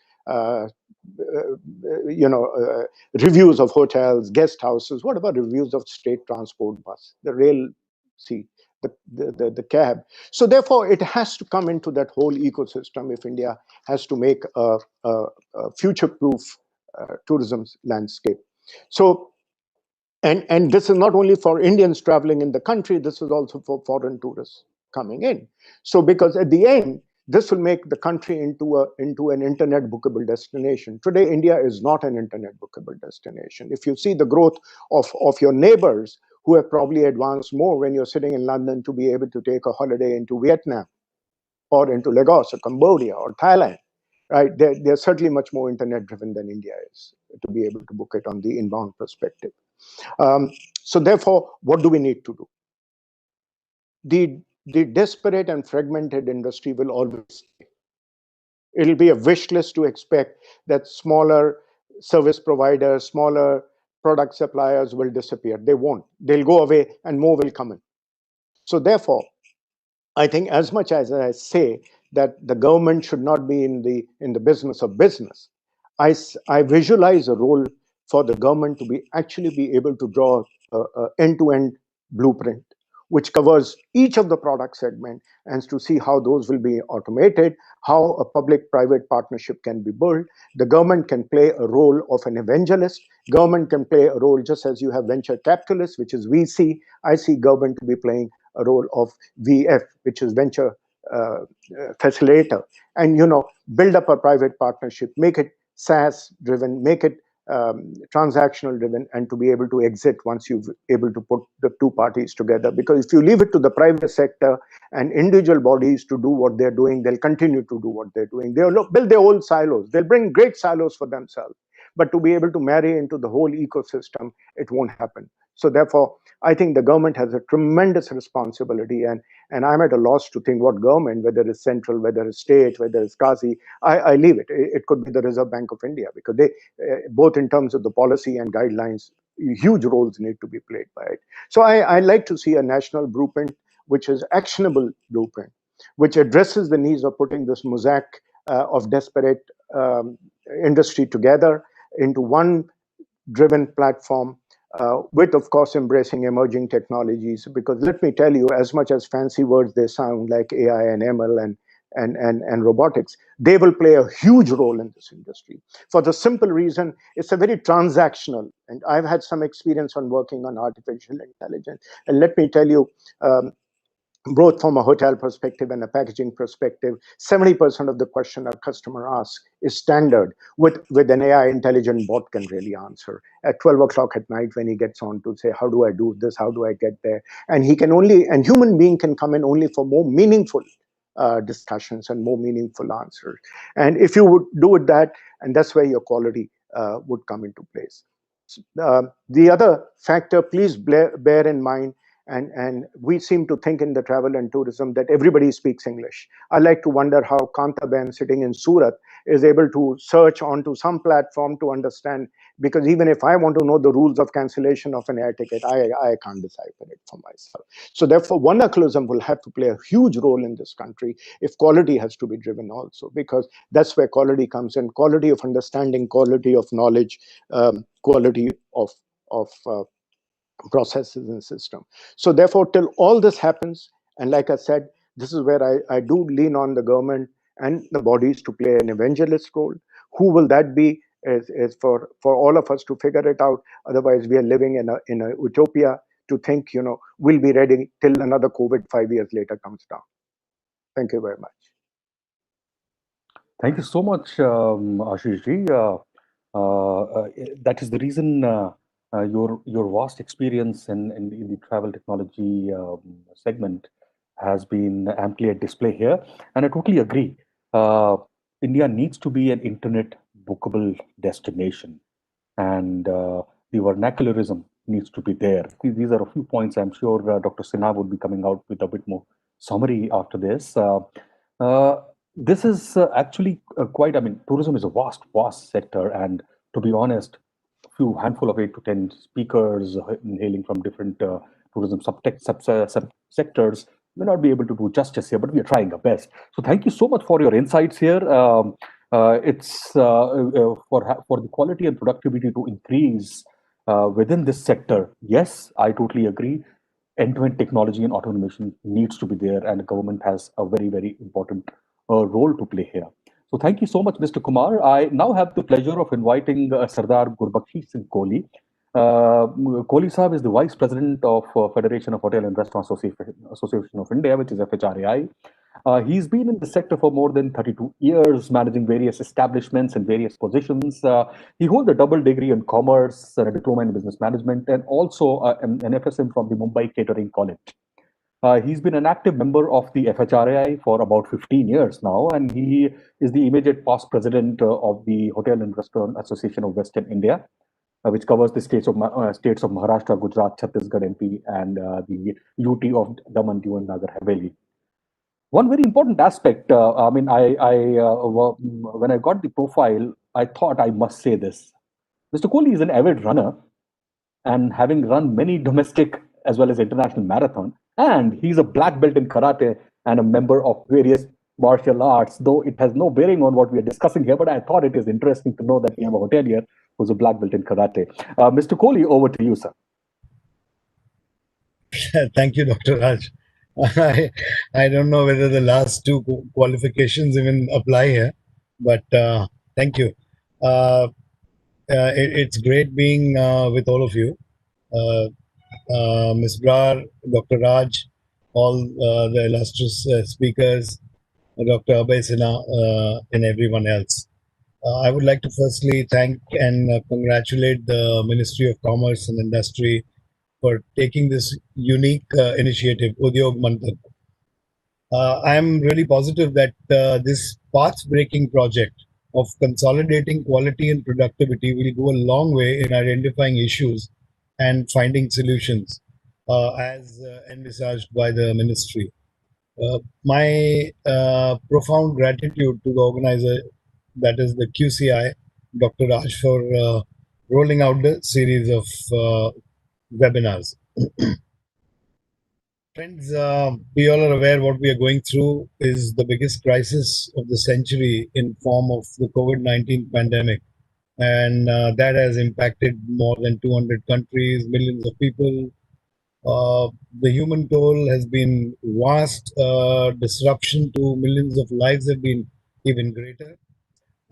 reviews of hotels, guest houses. What about reviews of state transport bus, the rail seat, the cab? So therefore, it has to come into that whole ecosystem if India has to make a future-proof tourism landscape. So, and this is not only for Indians traveling in the country, this is also for foreign tourists coming in. So because at the end, this will make the country into an internet bookable destination. Today, India is not an internet bookable destination. If you see the growth of your neighbors who have probably advanced more when you're sitting in London to be able to take a holiday into Vietnam or into Lagos or Cambodia or Thailand, right? They're certainly much more internet driven than India is to be able to book it on the inbound perspective. So therefore, what do we need to do? The disparate and fragmented industry will always stay. It'll be a wish list to expect that smaller service providers, smaller product suppliers will disappear. They won't. They'll go away and more will come in. So therefore, I think as much as I say that the government should not be in the business of business, I visualize a role for the government to actually be able to draw a end-to-end blueprint which covers each of the product segment and to see how those will be automated, how a public-private partnership can be built. The government can play a role of an evangelist. Government can play a role just as you have venture capitalists, which is VC. I see government to be playing a role of VF, which is venture facilitator, and build up a private partnership, make it SaaS driven, make it transactional driven, and to be able to exit once you've able to put the two parties together. Because if you leave it to the private sector and individual bodies to do what they're doing, they'll continue to do what they're doing. They'll build their own silos. They'll bring great silos for themselves. But to be able to marry into the whole ecosystem, it won't happen. So therefore, I think the government has a tremendous responsibility, and I'm at a loss to think what government, whether it's central, whether it's state, whether it's Qazi, I leave it. It could be the Reserve Bank of India, because they, both in terms of the policy and guidelines, huge roles need to be played by it. So I like to see a national blueprint, which is actionable blueprint, which addresses the needs of putting this mosaic of disparate industry together into one driven platform, with, of course, embracing emerging technologies. Because let me tell you, as much as fancy words they sound, like AI and ML and robotics, they will play a huge role in this industry. For the simple reason, it's a very transactional, and I've had some experience on working on artificial intelligence. And let me tell you, both from a hotel perspective and a packaging perspective, 70% of the question a customer asks is standard, with an AI intelligent bot can really answer. At 12 o'clock at night, when he gets on to say, how do I do this? How do I get there? And human being can come in only for more meaningful discussions and more meaningful answers. And if you would do it that, and that's where your quality would come into place. The other factor, please bear in mind, And we seem to think in the travel and tourism that everybody speaks English. I like to wonder how Kanta Ben sitting in Surat is able to search onto some platform to understand, because even if I want to know the rules of cancellation of an air ticket, I can't decipher it for myself. So therefore, vernaculism will have to play a huge role in this country if quality has to be driven also, because that's where quality comes in: quality of understanding, quality of knowledge, quality of processes and system. So therefore, till all this happens, and like I said, this is where I do lean on the government and the bodies to play an evangelist role. Who will that be? Is for all of us to figure it out. Otherwise, we are living in a utopia to think, we'll be ready till another COVID 5 years later comes down. Thank you very much. Thank you so much, Ashish ji. That is the reason your vast experience in the travel technology segment has been amply at display here, and I totally agree. India needs to be an internet bookable destination, and the vernacularism needs to be there. These are a few points. I'm sure Dr. Sinha would be coming out with a bit more summary after this. Uh, this is actually quite, I mean, tourism is a vast sector. And to be honest, a few handful of 8 to 10 speakers hailing from different tourism sectors may not be able to do justice here, but we are trying our best. So thank you so much for your insights here. It's for the quality and productivity to increase within this sector. Yes, I totally agree. End-to-end technology and automation needs to be there, and the government has a very important role to play here. So thank you so much, Mr. Kumar. I now have the pleasure of inviting Sardar Gurbakshi Singh Kohli. Kohli Saab is the Vice President of Federation of Hotel and Restaurant Association of India, which is FHRAI. He's been in the sector for more than 32 years, managing various establishments in various positions. He holds a double degree in commerce and a diploma in business management, and also an FSM from the Mumbai Catering College. He's been an active member of the FHRAI for about 15 years now, and he is the immediate past president of the Hotel and Restaurant Association of Western India, which covers the states of Maharashtra, Gujarat, Chhattisgarh, MP, and the UT of Daman, Diu, and Nagar Haveli. One very important aspect, when I got the profile, I thought I must say this. Mr. Kohli is an avid runner, and having run many domestic as well as international marathon, and he's a black belt in karate and a member of various martial arts, though it has no bearing on what we are discussing here, but I thought it is interesting to know that we have a hotelier who's a black belt in karate. Mr. Kohli, over to you, sir. Thank you, Dr. Raj. I don't know whether the last two qualifications even apply here, but thank you. It's great being with all of you. Ms. Brar, Dr. Raj, all the illustrious speakers, Dr. Abhay Sinha, and everyone else. I would like to firstly thank and congratulate the Ministry of Commerce and Industry for taking this unique initiative, Udyog Manthan. I am really positive that this path-breaking project of consolidating quality and productivity will go a long way in identifying issues and finding solutions as envisaged by the ministry. My profound gratitude to the organizer, that is the QCI, Dr. Raj, for rolling out the series of webinars. Friends, we all are aware what we are going through is the biggest crisis of the century in form of the COVID-19 pandemic. And that has impacted more than 200 countries, millions of people. The human toll has been vast. Disruption to millions of lives have been even greater.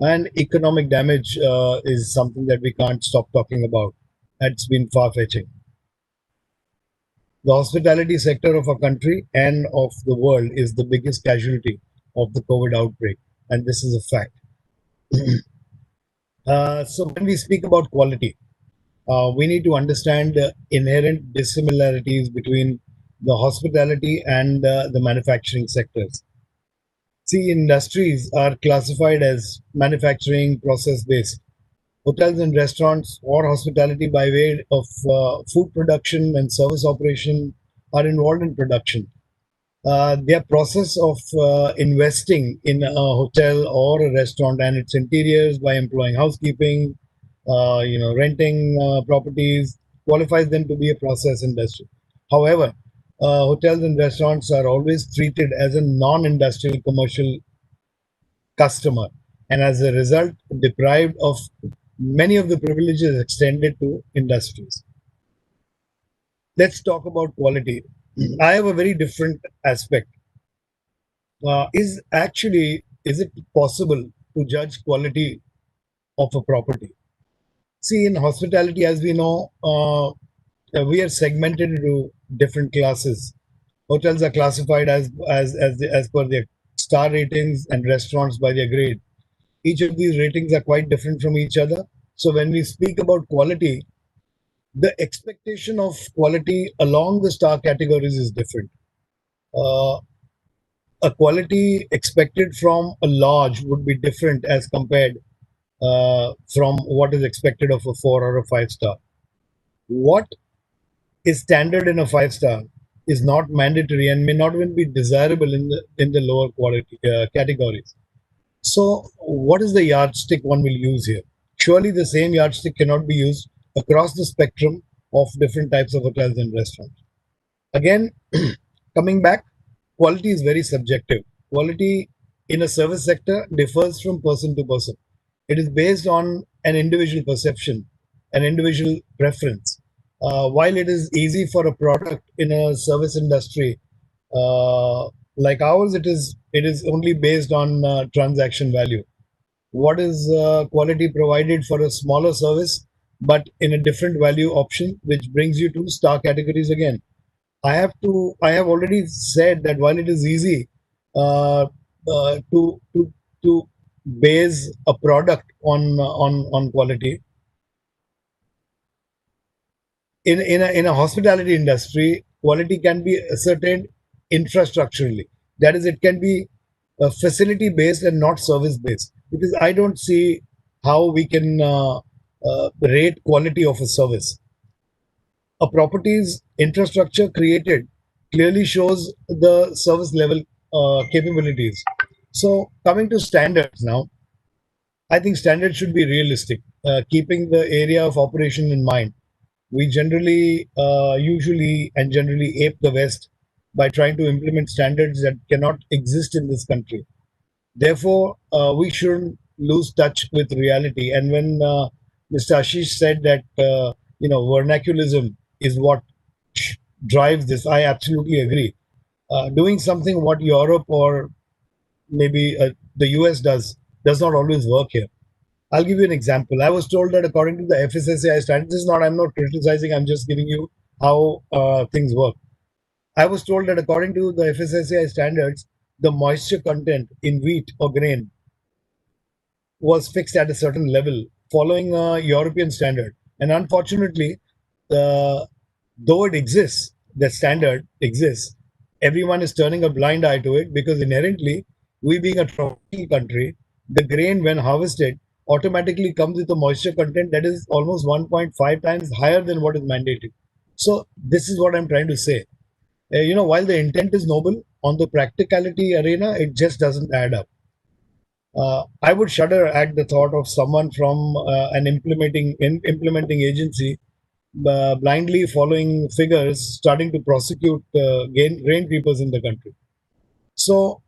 And economic damage is something that we can't stop talking about. That's been far-fetching. The hospitality sector of our country and of the world is the biggest casualty of the COVID outbreak, and this is a fact. So when we speak about quality, we need to understand the inherent dissimilarities between the hospitality and the manufacturing sectors. See, industries are classified as manufacturing, process-based. Hotels and restaurants or hospitality by way of food production and service operation are involved in production. Their process of investing in a hotel or a restaurant and its interiors by employing housekeeping, renting properties qualifies them to be a process industry. However, hotels and restaurants are always treated as a non-industrial commercial customer, and as a result, deprived of many of the privileges extended to industries. Let's talk about quality. I have a very different aspect. Is it possible to judge quality of a property? See, in hospitality, as we know, we are segmented into different classes. Hotels are classified as per their star ratings, and restaurants by their grade. Each of these ratings are quite different from each other. So when we speak about quality, the expectation of quality along the star categories is different. A quality expected from a lodge would be different as compared from what is expected of a 4 or a 5 star. What is standard in a 5 star is not mandatory and may not even be desirable in the lower quality categories. So, what is the yardstick one will use here? Surely the same yardstick cannot be used across the spectrum of different types of hotels and restaurants. Again, coming back, quality is very subjective. Quality in a service sector differs from person to person. It is based on an individual perception, an individual preference. While it is easy for a product in a service industry like ours, it is only based on transaction value. What is quality provided for a smaller service, but in a different value option, which brings you to star categories again. I have already said that while it is easy to base a product on quality, in a hospitality industry, quality can be ascertained infrastructurally. That is, it can be facility based and not service based, because I don't see how we can rate quality of a service. A property's infrastructure created clearly shows the service level capabilities. So coming to standards now, I think standards should be realistic, keeping the area of operation in mind. We usually ape the West by trying to implement standards that cannot exist in this country. Therefore, we shouldn't lose touch with reality. And when Mr. Ashish said that vernaculism is what drives this, I absolutely agree. Doing something what Europe or maybe the US does not always work here. I'll give you an example. I was told that according to the FSSAI standards, I'm not criticizing, I'm just giving you how things work. I was told that according to the FSSAI standards, the moisture content in wheat or grain was fixed at a certain level following a European standard. And unfortunately, though it exists, the standard exists, everyone is turning a blind eye to it because inherently, we being a tropical country, the grain when harvested automatically comes with a moisture content that is almost 1.5 times higher than what is mandated. So this is what I'm trying to say. While the intent is noble, on the practicality arena, it just doesn't add up. I would shudder at the thought of someone from an implementing agency blindly following figures, starting to prosecute grain reapers in the country. So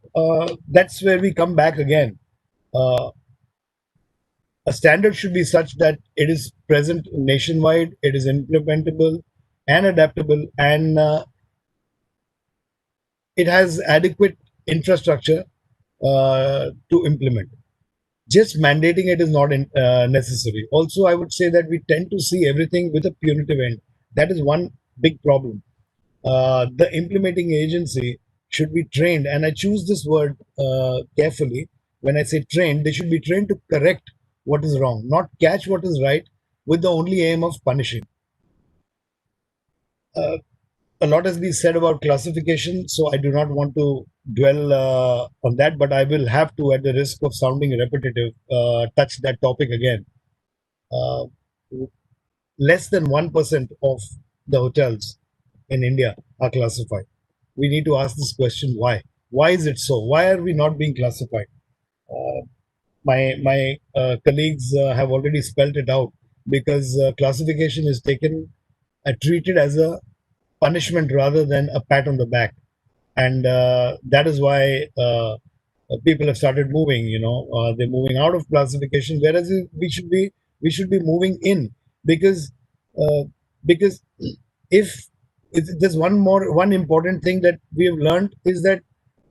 that's where we come back again. A standard should be such that it is present nationwide, it is implementable and adaptable, and it has adequate infrastructure to implement. Just mandating it is not necessary. Also, I would say that we tend to see everything with a punitive end. That is one big problem. The implementing agency should be trained, and I choose this word carefully. When I say trained, they should be trained to correct what is wrong, not catch what is right with the only aim of punishing. A lot has been said about classification, so I do not want to dwell on that, but I will have to, at the risk of sounding repetitive, touch that topic again. Less than 1% of the hotels in India are classified. We need to ask this question: why? Why is it so? Why are we not being classified? My colleagues have already spelled it out, because classification is taken treated as a punishment rather than a pat on the back, and that is why people have started moving. They're moving out of classification, whereas we should be moving in, because uh, because if there's one important thing that we have learned is that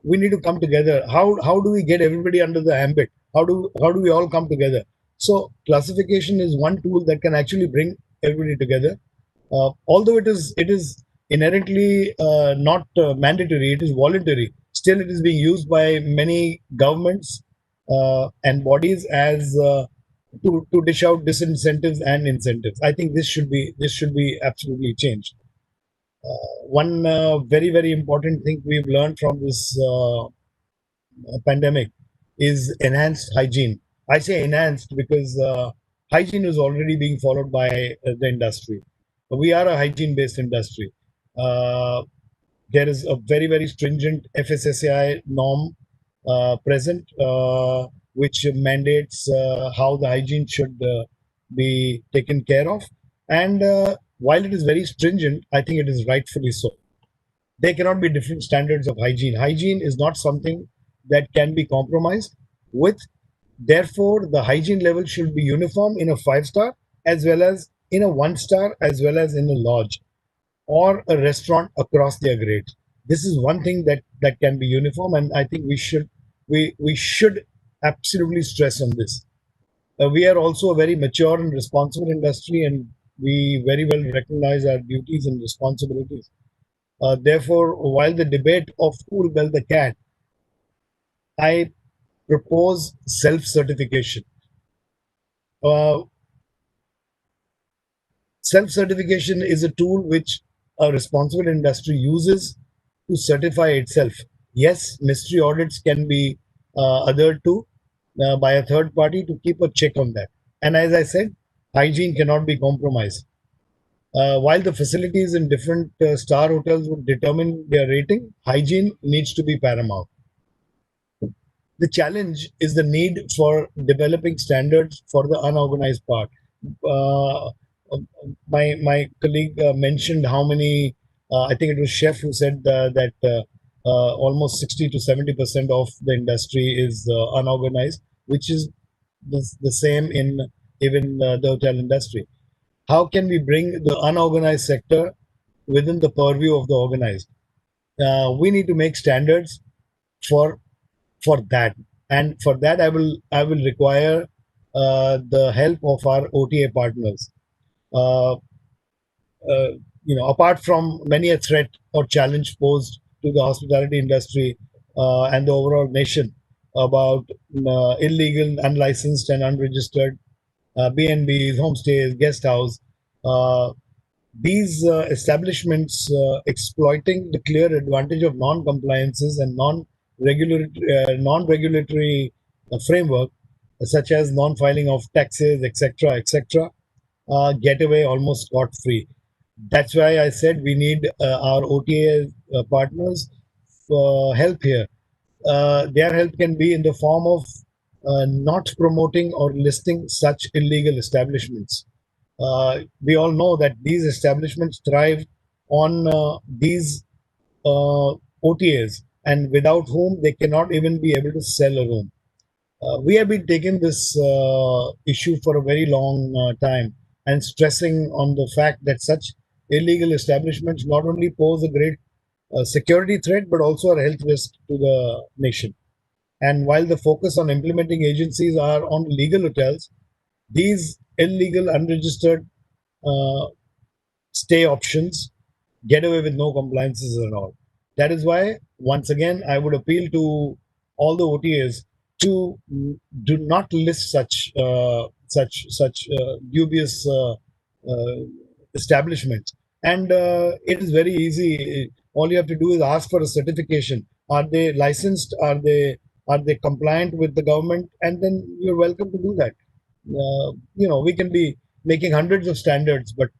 we need to come together. How do we get everybody under the ambit? How do we all come together? So classification is one tool that can actually bring everybody together. Although it is inherently not mandatory, it is voluntary. Still, it is being used by many governments and bodies as to dish out disincentives and incentives. I think this should be absolutely changed. One very very important thing we've learned from this pandemic is enhanced hygiene. I say enhanced because hygiene is already being followed by the industry. We are a hygiene based industry. Uh, there is a very very stringent FSSAI norm present, which mandates how the hygiene should be taken care of. And while it is very stringent, I think it is rightfully so. There cannot be different standards of hygiene. Hygiene is not something that can be compromised with. Therefore, the hygiene level should be uniform in a 5-star as well as in a 1-star as well as in a lodge or a restaurant across their grades. This is one thing that can be uniform, and I think we should absolutely stress on this. We are also a very mature and responsible industry, and we very well recognize our duties and responsibilities. Therefore, while the debate of who will bell the cat, I propose self-certification. Uh, Self-certification is a tool which a responsible industry uses to certify itself. Yes, mystery audits can be adhered to by a third party to keep a check on that. And as I said, hygiene cannot be compromised. While the facilities in different star hotels would determine their rating, hygiene needs to be paramount. The challenge is the need for developing standards for the unorganized part. Uh, my colleague mentioned how many. I think it was Chef who said that almost 60 to 70% of the industry is unorganized, which is the same in even the hotel industry. How can we bring the unorganized sector within the purview of the organized? We need to make standards for that, and for that I will require the help of our OTA partners. Uh, Apart from many a threat or challenge posed to the hospitality industry and the overall nation about illegal, unlicensed, and unregistered B&Bs, homestays, guest house. These establishments exploiting the clear advantage of non-compliances and non-regulatory framework, such as non-filing of taxes, etc., etc., get away almost scot-free. That's why I said we need our OTA partners help here. Their help can be in the form of not promoting or listing such illegal establishments. We all know that these establishments thrive on these OTAs, and without whom they cannot even be able to sell a room. We have been taking this issue for a very long time and stressing on the fact that such illegal establishments not only pose a great security threat but also a health risk to the nation. And while the focus on implementing agencies are on legal hotels, these illegal, unregistered stay options get away with no compliances at all. That is why, once again, I would appeal to all the OTAs to do not list such dubious establishments. And it is very easy. All you have to do is ask for a certification. Are they licensed? Are they compliant with the government? And then you're welcome to do that. We can be making hundreds of standards, but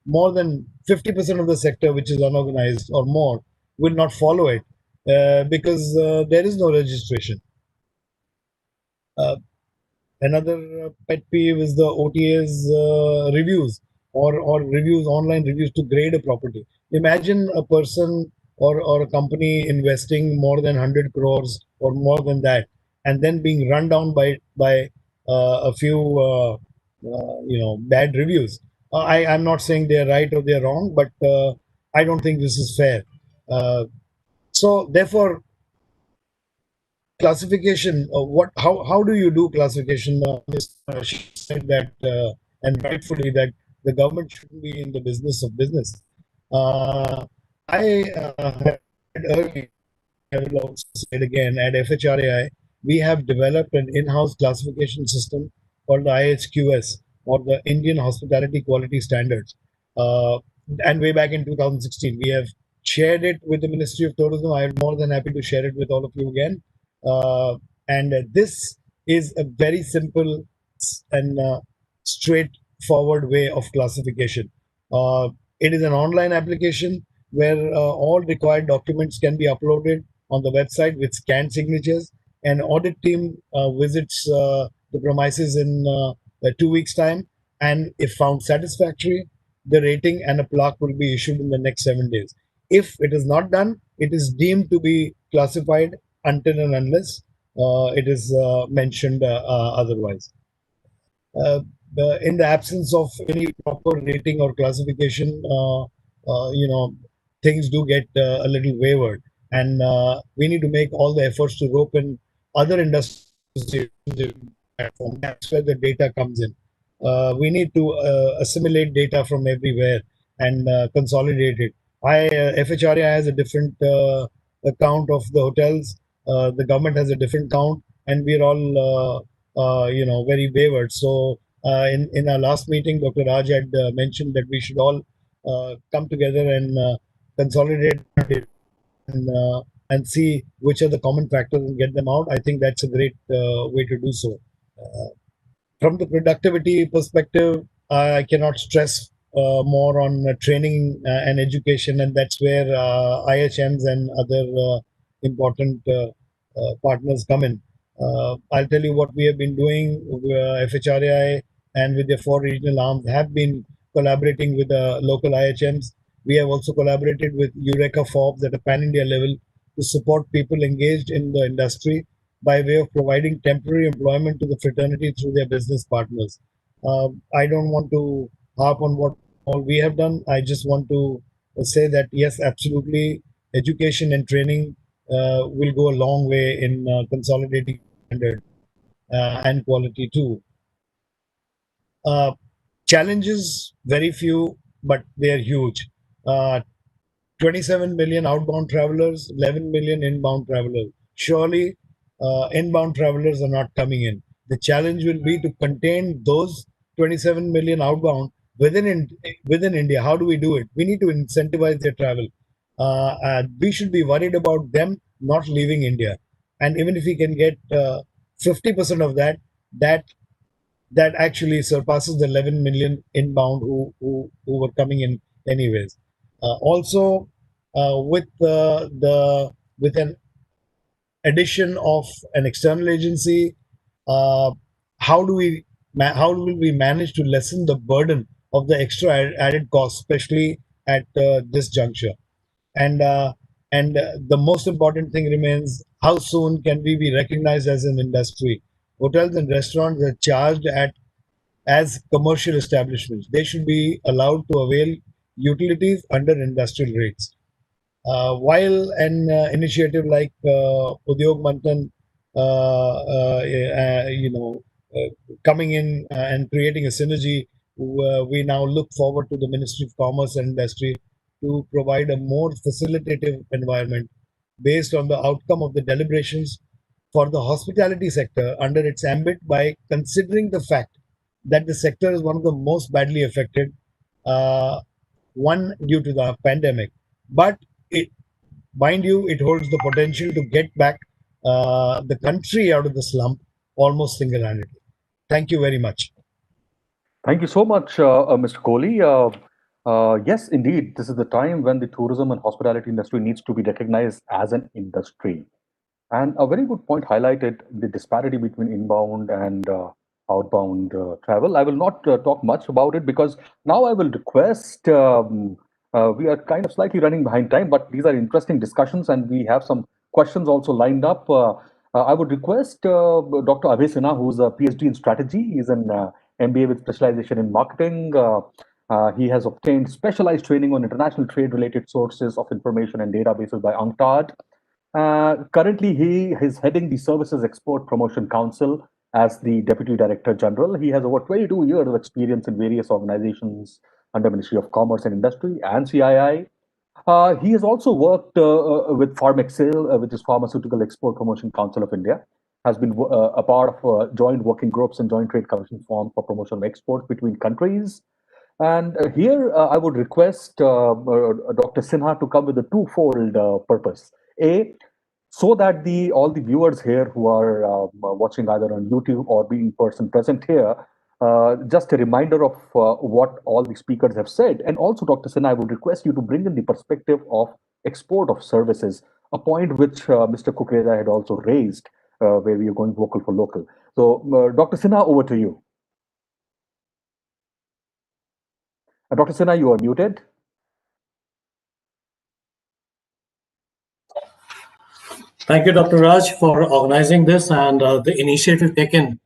more than 50% of the sector, which is unorganized or more, will not follow it because there is no registration. Another pet peeve is the OTA's reviews or reviews, online reviews to grade a property. Imagine a person or a company investing more than 100 crores or more than that, and then being run down by a few bad reviews. I'm not saying they're right or they're wrong, but I don't think this is fair. So therefore, classification, how do you do classification? She said that, and rightfully, that the government shouldn't be in the business of business. I had earlier, I will also say it again, at FHRAI, we have developed an in-house classification system called the IHQS, or the Indian Hospitality Quality Standards. And way back in 2016, we have shared it with the Ministry of Tourism. I'm more than happy to share it with all of you again. And this is a very simple and straightforward way of classification. It is an online application where all required documents can be uploaded on the website with scanned signatures. An audit team visits the premises in 2 weeks' time, and if found satisfactory, the rating and a plaque will be issued in the next 7 days. If it is not done, it is deemed to be classified until and unless it is mentioned otherwise. In the absence of any proper rating or classification, things do get a little wayward, and we need to make all the efforts to rope in other industries. That's where the data comes in. We need to assimilate data from everywhere and consolidate it. FHRA has a different account of the hotels. The government has a different count, and we're all very wayward. So in our last meeting, Dr. Raj had mentioned that we should all come together and consolidate and see which are the common factors and get them out. I think that's a great way to do so. From the productivity perspective, I cannot stress more on training and education, and that's where IHMs and other important partners come in. I'll tell you what we have been doing. FHRAI and with their 4 regional arms have been collaborating with the local IHMs. We have also collaborated with Eureka Forbes at a pan-India level to support people engaged in the industry by way of providing temporary employment to the fraternity through their business partners. I don't want to harp on what all we have done. I just want to say that, yes, absolutely, education and training will go a long way in consolidating standard and quality too. Challenges, very few, but they're huge. 27 million outbound travelers, 11 million inbound travelers. Surely, inbound travelers are not coming in. The challenge will be to contain those 27 million outbound within India. How do we do it? We need to incentivize their travel. We should be worried about them not leaving India. And even if we can get 50% of that actually surpasses the 11 million inbound who were coming in anyways. Also, with an addition of an external agency, how will we manage to lessen the burden of the extra added cost, especially at this juncture? And the most important thing remains: how soon can we be recognized as an industry? Hotels and restaurants are charged as commercial establishments. They should be allowed to avail utilities under industrial rates. While an initiative like Udyog Manthan, coming in and creating a synergy, we now look forward to the Ministry of Commerce and Industry to provide a more facilitative environment based on the outcome of the deliberations for the hospitality sector under its ambit, by considering the fact that the sector is one of the most badly affected, one due to the pandemic, but mind you, it holds the potential to get back the country out of the slump almost single-handedly. Thank you very much. Thank you so much, Mr. Kohli. Yes, indeed. This is the time when the tourism and hospitality industry needs to be recognized as an industry. And a very good point highlighted the disparity between inbound and outbound travel. I will not talk much about it because now I will request. We are kind of slightly running behind time, but these are interesting discussions, and we have some questions also lined up. I would request Dr. Abhay Sinha, who's a PhD in strategy. He's an MBA with specialization in marketing. He has obtained specialized training on international trade-related sources of information and databases by UNCTAD. Currently, he is heading the Services Export Promotion Council as the Deputy Director General. He has over 22 years of experience in various organizations under Ministry of Commerce and Industry and CII. He has also worked with PharmExcel, which is Pharmaceutical Export Promotion Council of India, has been a part of joint working groups and joint trade commission formed for promotion of exports between countries. And here I would request Dr. Sinha to come with a twofold purpose. A, so that all the viewers here who are watching either on YouTube or being person present here, just a reminder of what all the speakers have said. And also, Dr. Sinha, I would request you to bring in the perspective of export of services, a point which Mr. Kukreda had also raised, where we are going vocal for local. So, Dr. Sinha, over to you. Dr. Sinha, you are muted. Thank you, Dr. Raj, for organizing this and the initiative taken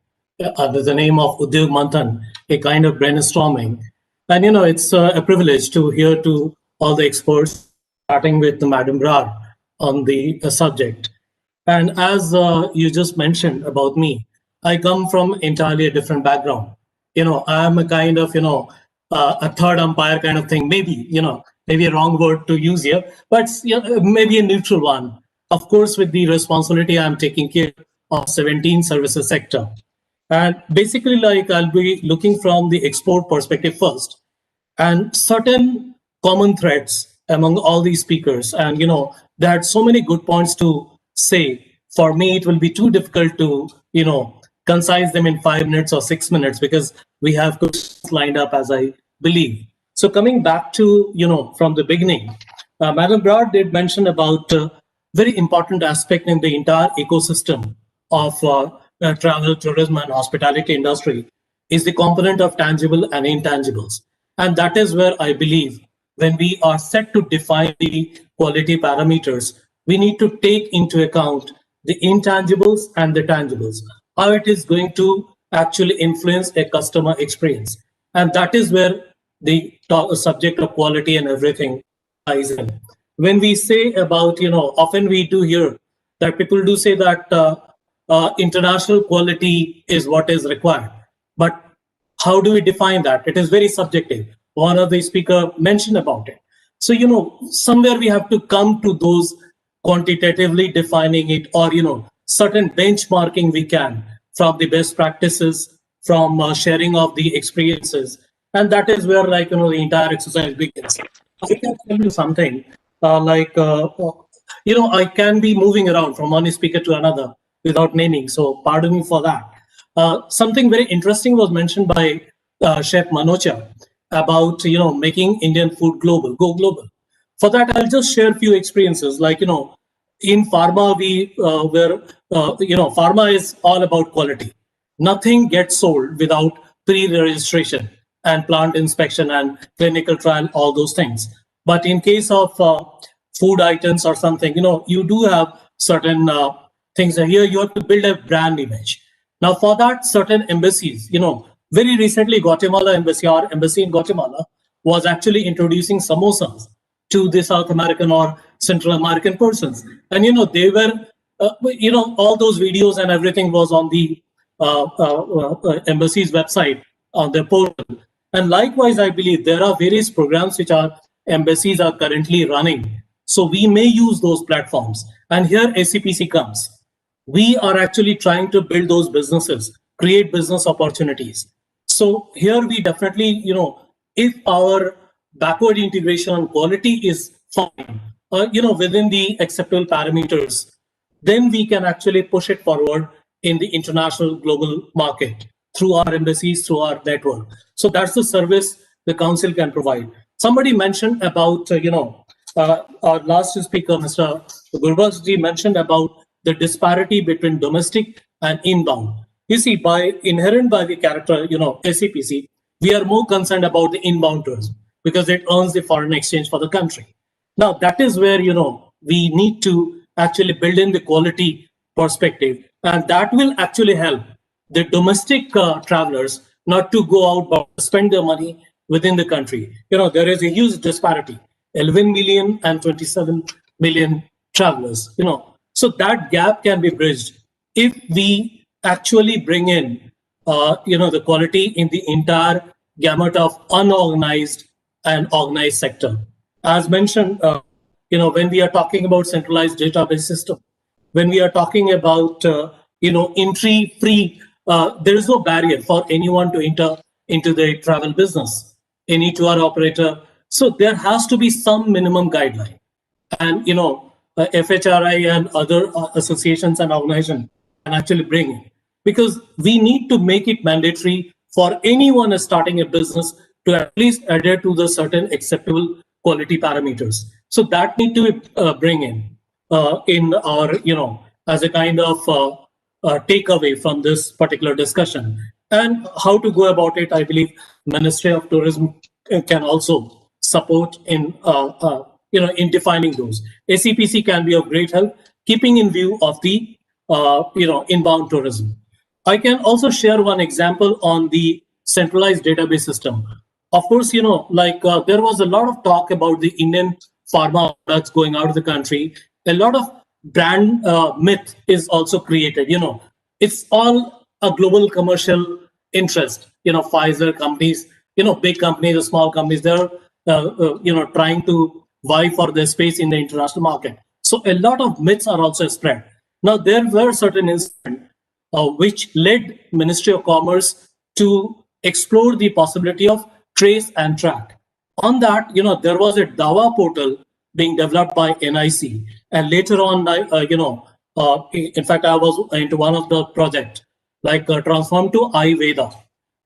under the name of Udyog Manthan, a kind of brainstorming. And, it's a privilege to hear to all the experts, starting with Madam Brar on the subject. And as you just mentioned about me, I come from entirely a different background. I am a kind of, a third umpire kind of thing, maybe a wrong word to use here, but maybe a neutral one. Of course, with the responsibility I'm taking care of 17 services sector. And basically, I'll be looking from the export perspective first, and certain common threads among all these speakers. And, there are so many good points to say. For me, it will be too difficult to, concise them in 5 minutes or 6 minutes because we have questions lined up, as I believe. So coming back to, from the beginning, Madam Broad did mention about very important aspect in the entire ecosystem of travel, tourism, and hospitality industry is the component of tangible and intangibles. And that is where I believe when we are set to define the quality parameters, we need to take into account the intangibles and the tangibles, how it is going to actually influence a customer experience. And that is where the subject of quality and everything ties in. When we say about, often we do hear that people do say that international quality is what is required. But how do we define that? It is very subjective. One of the speaker mentioned about it. So, somewhere we have to come to those quantitatively defining it, or, certain benchmarking we can from the best practices, from sharing of the experiences. And that is where, the entire exercise begins. I can tell you something. I can be moving around from one speaker to another without naming, so pardon me for that. Something very interesting was mentioned by Chef Manocha about making Indian food go global. For that, I'll just share a few experiences. In pharma, pharma is all about quality. Nothing gets sold without pre-registration and plant inspection and clinical trial, all those things. But in case of food items or something, you do have certain things. Here you have to build a brand image. Now for that, certain embassies, very recently Guatemala embassy, our embassy in Guatemala, was actually introducing samosas to the South American or Central American persons. And, they were, all those videos and everything was on the embassy's website, on their portal. And likewise, I believe there are various programs which our embassies are currently running. So we may use those platforms. And here ACPC comes. We are actually trying to build those businesses, create business opportunities. So here we definitely, if our backward integration on quality is fine, within the acceptable parameters, then we can actually push it forward in the international global market through our embassies, through our network. So that's the service the council can provide. Somebody mentioned about, our last speaker, Mr. Gurbazji, mentioned about the disparity between domestic and inbound. You see, by the character, SCPC, we are more concerned about the inbound tourism because it earns the foreign exchange for the country. Now, that is where, we need to actually build in the quality perspective, and that will actually help the domestic travelers not to go out but spend their money within the country. There is a huge disparity, 11 million and 27 million travelers, So that gap can be bridged if we actually bring in, the quality in the entire gamut of unorganized and organized sector. As mentioned, when we are talking about centralized database system, when we are talking about, entry free, there is no barrier for anyone to enter into the travel business, any tour operator. So there has to be some minimum guideline. And, FHRI and other associations and organizations can actually bring in. Because we need to make it mandatory for anyone starting a business to at least adhere to the certain acceptable quality parameters. So that need to be bring in our, as a kind of takeaway from this particular discussion. And how to go about it, I believe Ministry of Tourism can also support in, in defining those. ACPC can be of great help, keeping in view of the, inbound tourism. I can also share one example on the centralized database system. Of course, there was a lot of talk about the Indian pharma products going out of the country. A lot of brand myth is also created. It's all a global commercial interest. Pfizer companies, big companies, or small companies, they're trying to vie for their space in the international market. So a lot of myths are also spread. Now there were certain incidents which led Ministry of Commerce to explore the possibility of trace and track. On that, there was a Dawa portal being developed by NIC, and later on, in fact, I was into one of the project, transformed to iVeda,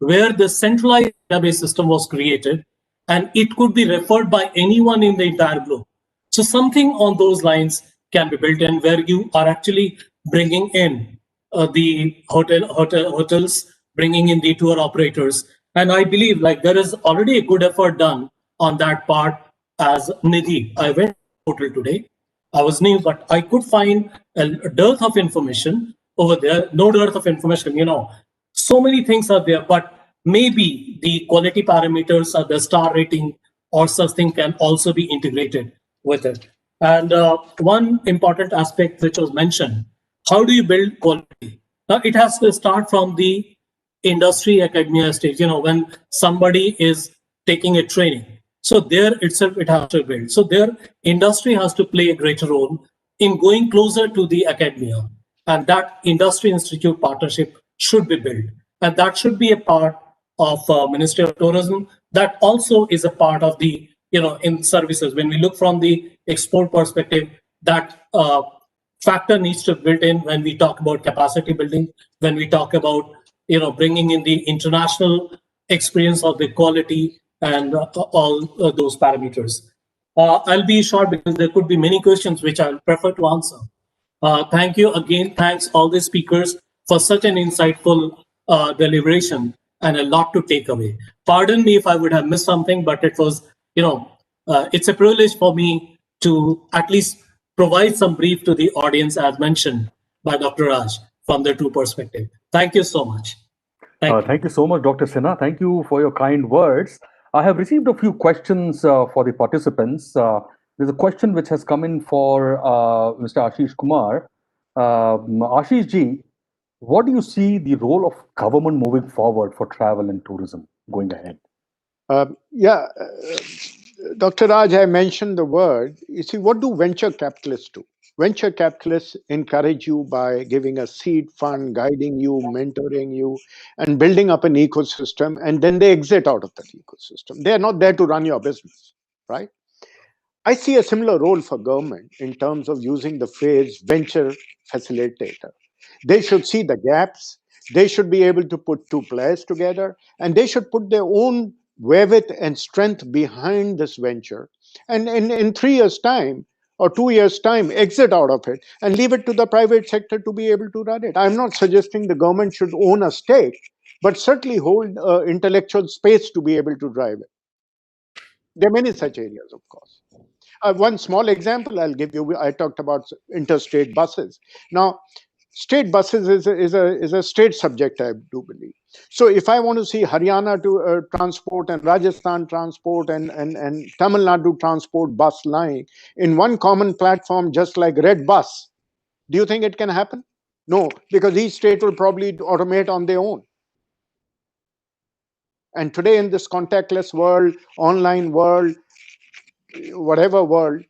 where the centralized database system was created, and it could be referred by anyone in the entire globe. So something on those lines can be built in, where you are actually bringing in the hotels, bringing in the tour operators. And I believe there is already a good effort done on that part as Nidhi. I went to the hotel today. I was new, but I could find a dearth of information over there. No dearth of information, So many things are there, but maybe the quality parameters or the star rating or such thing can also be integrated with it. And one important aspect which was mentioned, how do you build quality? Now, it has to start from the industry academia stage, when somebody is taking a training. So there itself, it has to build. So their industry has to play a greater role in going closer to the academia. And that industry institute partnership should be built. And that should be a part of Ministry of Tourism. That also is a part of the, in services. When we look from the export perspective, that factor needs to be built in when we talk about capacity building, when we talk about, bringing in the international experience of the quality and all those parameters. I'll be short because there could be many questions which I'll prefer to answer. Thank you again. Thanks all the speakers for such an insightful deliberation and a lot to take away. Pardon me if I would have missed something, but it was, it's a privilege for me to at least provide some brief to the audience as mentioned by Dr. Raj from the two perspective. Thank you so much. Thank you so much, Dr. Sinha. Thank you for your kind words. I have received a few questions for the participants. There's a question which has come in for Mr. Ashish Kumar. Ashish ji, what do you see the role of government moving forward for travel and tourism going ahead? Dr. Raj, I mentioned the word. You see, what do venture capitalists do? Venture capitalists encourage you by giving a seed fund, guiding you, mentoring you, and building up an ecosystem, and then they exit out of that ecosystem. They are not there to run your business, right? I see a similar role for government in terms of using the phrase venture facilitator. They should see the gaps. They should be able to put two players together, and they should put their own wherewith and strength behind this venture, and in 3 years' time or 2 years' time, exit out of it and leave it to the private sector to be able to run it. I'm not suggesting the government should own a stake, but certainly hold intellectual space to be able to drive it. There are many such areas, of course. One small example I'll give you, I talked about interstate buses. Now, state buses is a state subject, I do believe. So if I want to see Haryana to transport and Rajasthan transport and Tamil Nadu transport bus line in one common platform, just like Red Bus, do you think it can happen? No, because each state will probably automate on their own. And today in this contactless world, online world, whatever world,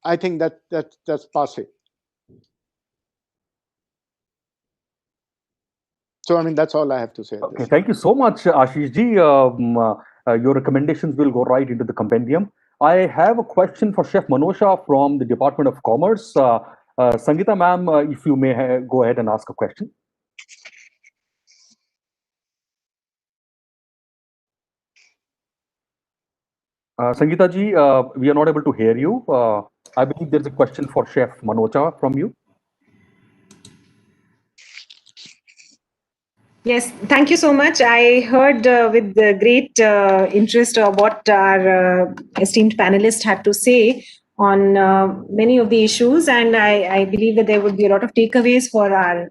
I think that's passé. So, I mean, that's all I have to say. Okay, thank you so much, Ashish ji. Your recommendations will go right into the compendium. I have a question for Chef Manosha from the Department of Commerce. Sangeeta ma'am, if you may go ahead and ask a question. Sangeeta ji, we are not able to hear you. I believe there's a question for Chef Manosha from you. Yes, thank you so much. I heard with great interest what our esteemed panelists had to say on many of the issues, and I believe that there would be a lot of takeaways for our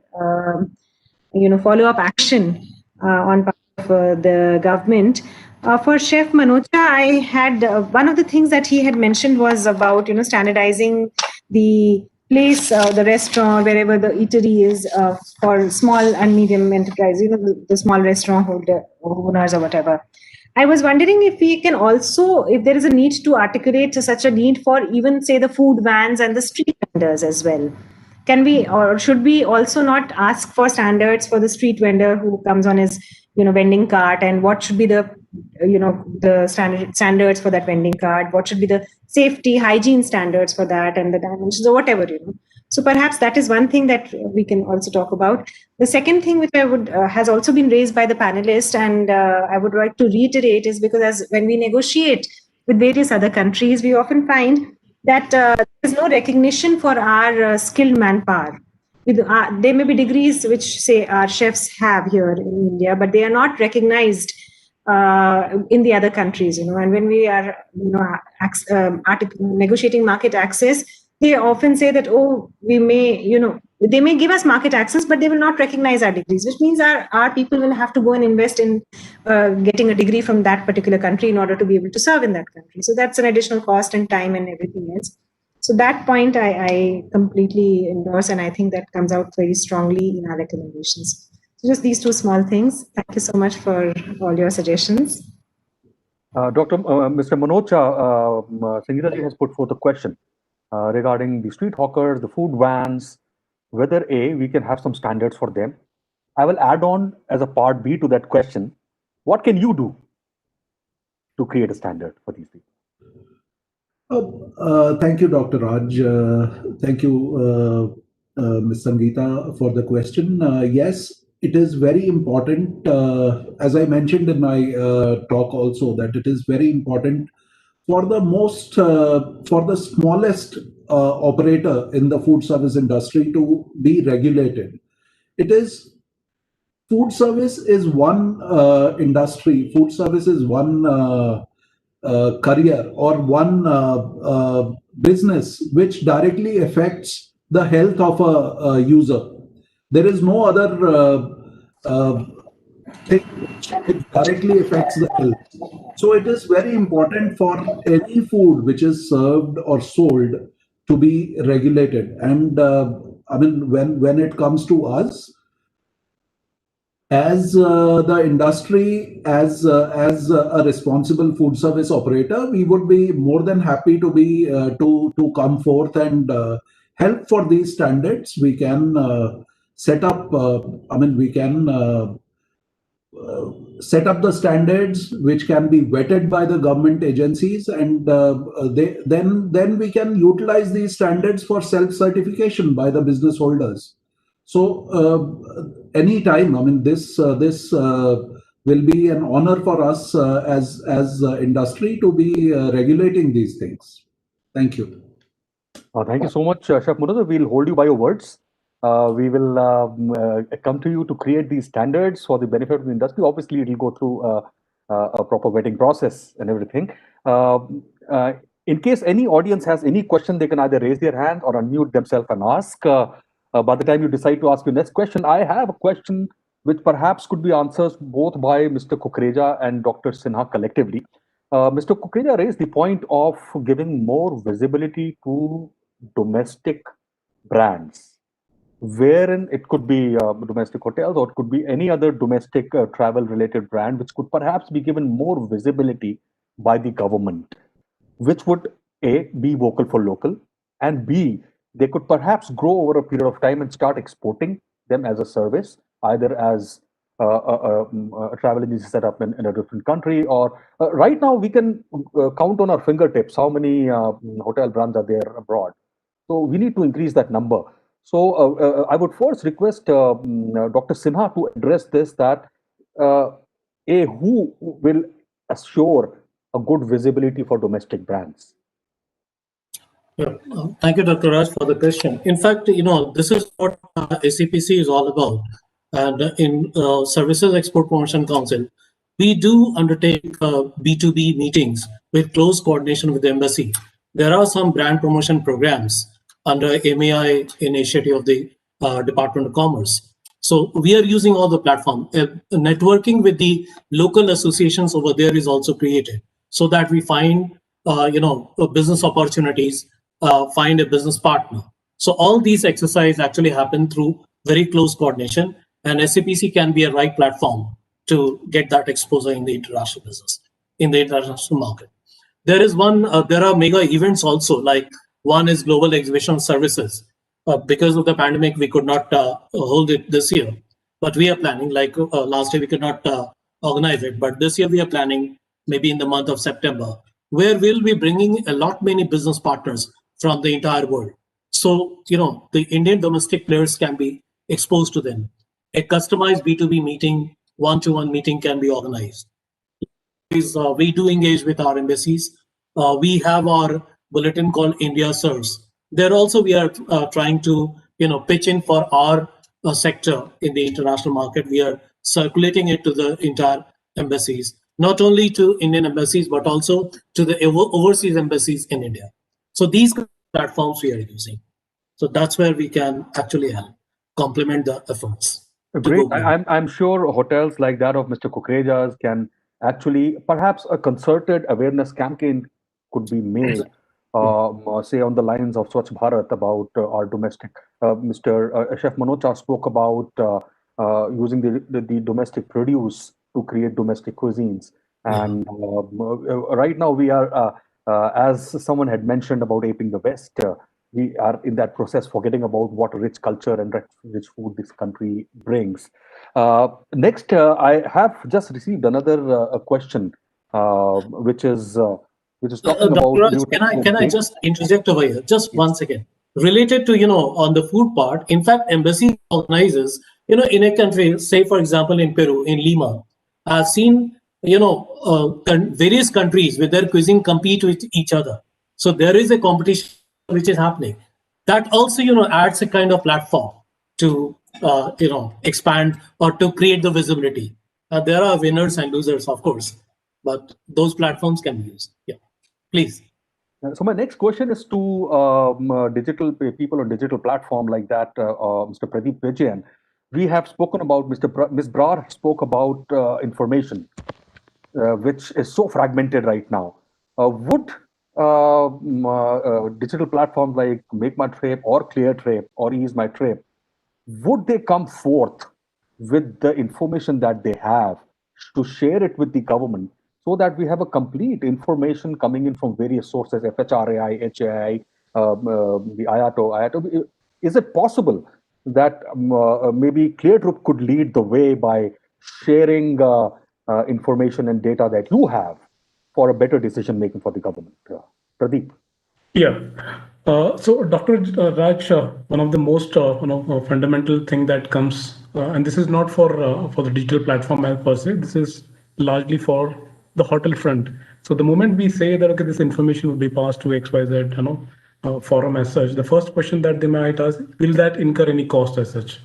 follow-up action on part of the government. For Chef Manocha, I had one of the things that he had mentioned was about standardizing the place, the restaurant, wherever the eatery is for small and medium enterprise, the small restaurant owners or whatever. I was wondering if we can also, if there is a need to articulate such a need for even, say, the food vans and the street vendors as well. Can we, or should we also not ask for standards for the street vendor who comes on his vending cart, and what should be the the standards for that vending cart, what should be the safety hygiene standards for that, and the dimensions or whatever, so perhaps that is one thing that we can also talk about. The second thing which I would has also been raised by the panelists, and I would like to reiterate, is because when we negotiate with various other countries, we often find that there is no recognition for our skilled manpower. There may be degrees which, say, our chefs have here in India, but they are not recognized in the other countries. And when we are negotiating market access, they often say that, oh, we may, they may give us market access, but they will not recognize our degrees, which means our people will have to go and invest in getting a degree from that particular country in order to be able to serve in that country. So that's an additional cost and time and everything else. So that point I completely endorse, and I think that comes out very strongly in our recommendations. So just these two small things. Thank you so much for all your suggestions. Mr. Manocha, Sangeeta ji has put forth a question regarding the street hawkers, the food vans, whether we can have some standards for them. I will add on as a part B to that question, what can you do to create a standard for these people? Thank you, Dr. Raj. Thank you, Ms. Sangeeta, for the question. Yes, it is very important, as I mentioned in my talk also, that it is very important for the smallest operator in the food service industry to be regulated. Food service is one industry, food service is one career or one business which directly affects the health of a user. There is no other thing which directly affects the health. So it is very important for any food which is served or sold to be regulated. And I mean, when it comes to us, as the industry, as a responsible food service operator, we would be more than happy to be to come forth and help for these standards. We can set up. We can set up the standards which can be vetted by the government agencies, and then we can utilize these standards for self-certification by the business holders. So anytime, I mean, this will be an honor for us as industry to be regulating these things. Thank you. Thank you so much, Chef Murad. We'll hold you by your words. We will come to you to create these standards for the benefit of the industry. Obviously, it will go through a proper vetting process and everything. In case any audience has any question, they can either raise their hand or unmute themselves and ask. By the time you decide to ask your next question, I have a question which perhaps could be answered both by Mr. Kukreja and Dr. Sinha collectively. Mr. Kukreja raised the point of giving more visibility to domestic brands, wherein it could be domestic hotels or it could be any other domestic travel related brand, which could perhaps be given more visibility by the government, which would A, be vocal for local, and B, they could perhaps grow over a period of time and start exporting them as a service, either as a travel agency set up in a different country, or right now we can count on our fingertips how many hotel brands are there abroad. So we need to increase that number. So I would first request Dr. Sinha to address this, that who will assure a good visibility for domestic brands? Yeah. Thank you, Dr. Raj, for the question. In fact, this is what SCPC is all about. And in Services Export Promotion Council, we do undertake B2B meetings with close coordination with the embassy. There are some brand promotion programs under MAI initiative of the Department of Commerce. So we are using all the platform. Networking with the local associations over there is also created so that we find business opportunities, find a business partner. So all these exercises actually happen through very close coordination, and SCPC can be a right platform to get that exposure in the international business, in the international market. There is there are mega events also, like one is Global Exhibition Services. Because of the pandemic, we could not hold it this year, but we are planning, like last year we could not organize it, but this year we are planning maybe in the month of September, where we'll be bringing many business partners from the entire world. So, the Indian domestic players can be exposed to them. A customized B2B meeting, one-to-one meeting can be organized. We do engage with our embassies. We have our bulletin called India Serves. There also we are trying to pitch in for our sector in the international market. We are circulating it to the entire embassies, not only to Indian embassies, but also to the overseas embassies in India. So these platforms we are using. So that's where we can actually help complement the efforts. Great. I'm sure hotels like that of Mr. Kukreja's can actually, perhaps a concerted awareness campaign could be made, say on the lines of Swachh Bharat about our domestic. Mr. Chef Manocha spoke about using the domestic produce to create domestic cuisines. And right now we are, as someone had mentioned about aping the West, we are in that process forgetting about what rich culture and rich food this country brings. Next, I have just received another question, which is talking about. Raj, can I just interject over here? Just 1 second. Related to on the food part, in fact, embassy organizes in a country, say for example in Peru, in Lima, I've seen various countries with their cuisine compete with each other. So there is a competition which is happening. That also adds a kind of platform to expand or to create the visibility. There are winners and losers, of course, but those platforms can be used. Yeah, please. So my next question is to digital people on digital platform like that, Mr. Pradeep Vijayan. We have spoken about, Ms. Brar spoke about information, which is so fragmented right now. Would digital platforms like Make My Trip or Clear Trip or Ease My Trip, would they come forth with the information that they have to share it with the government so that we have a complete information coming in from various sources, FHRAI, HAI, the IATO? Is it possible that maybe Clear Trip could lead the way by sharing information and data that you have for a better decision making for the government? Pradeep. Yeah. So, Dr. Raj, one of the most fundamental thing that comes, and this is not for the digital platform per se. This is largely for the hotel front. So, the moment we say that okay, this information will be passed to XYZ, forum as such, the first question that they might ask: will that incur any cost as such?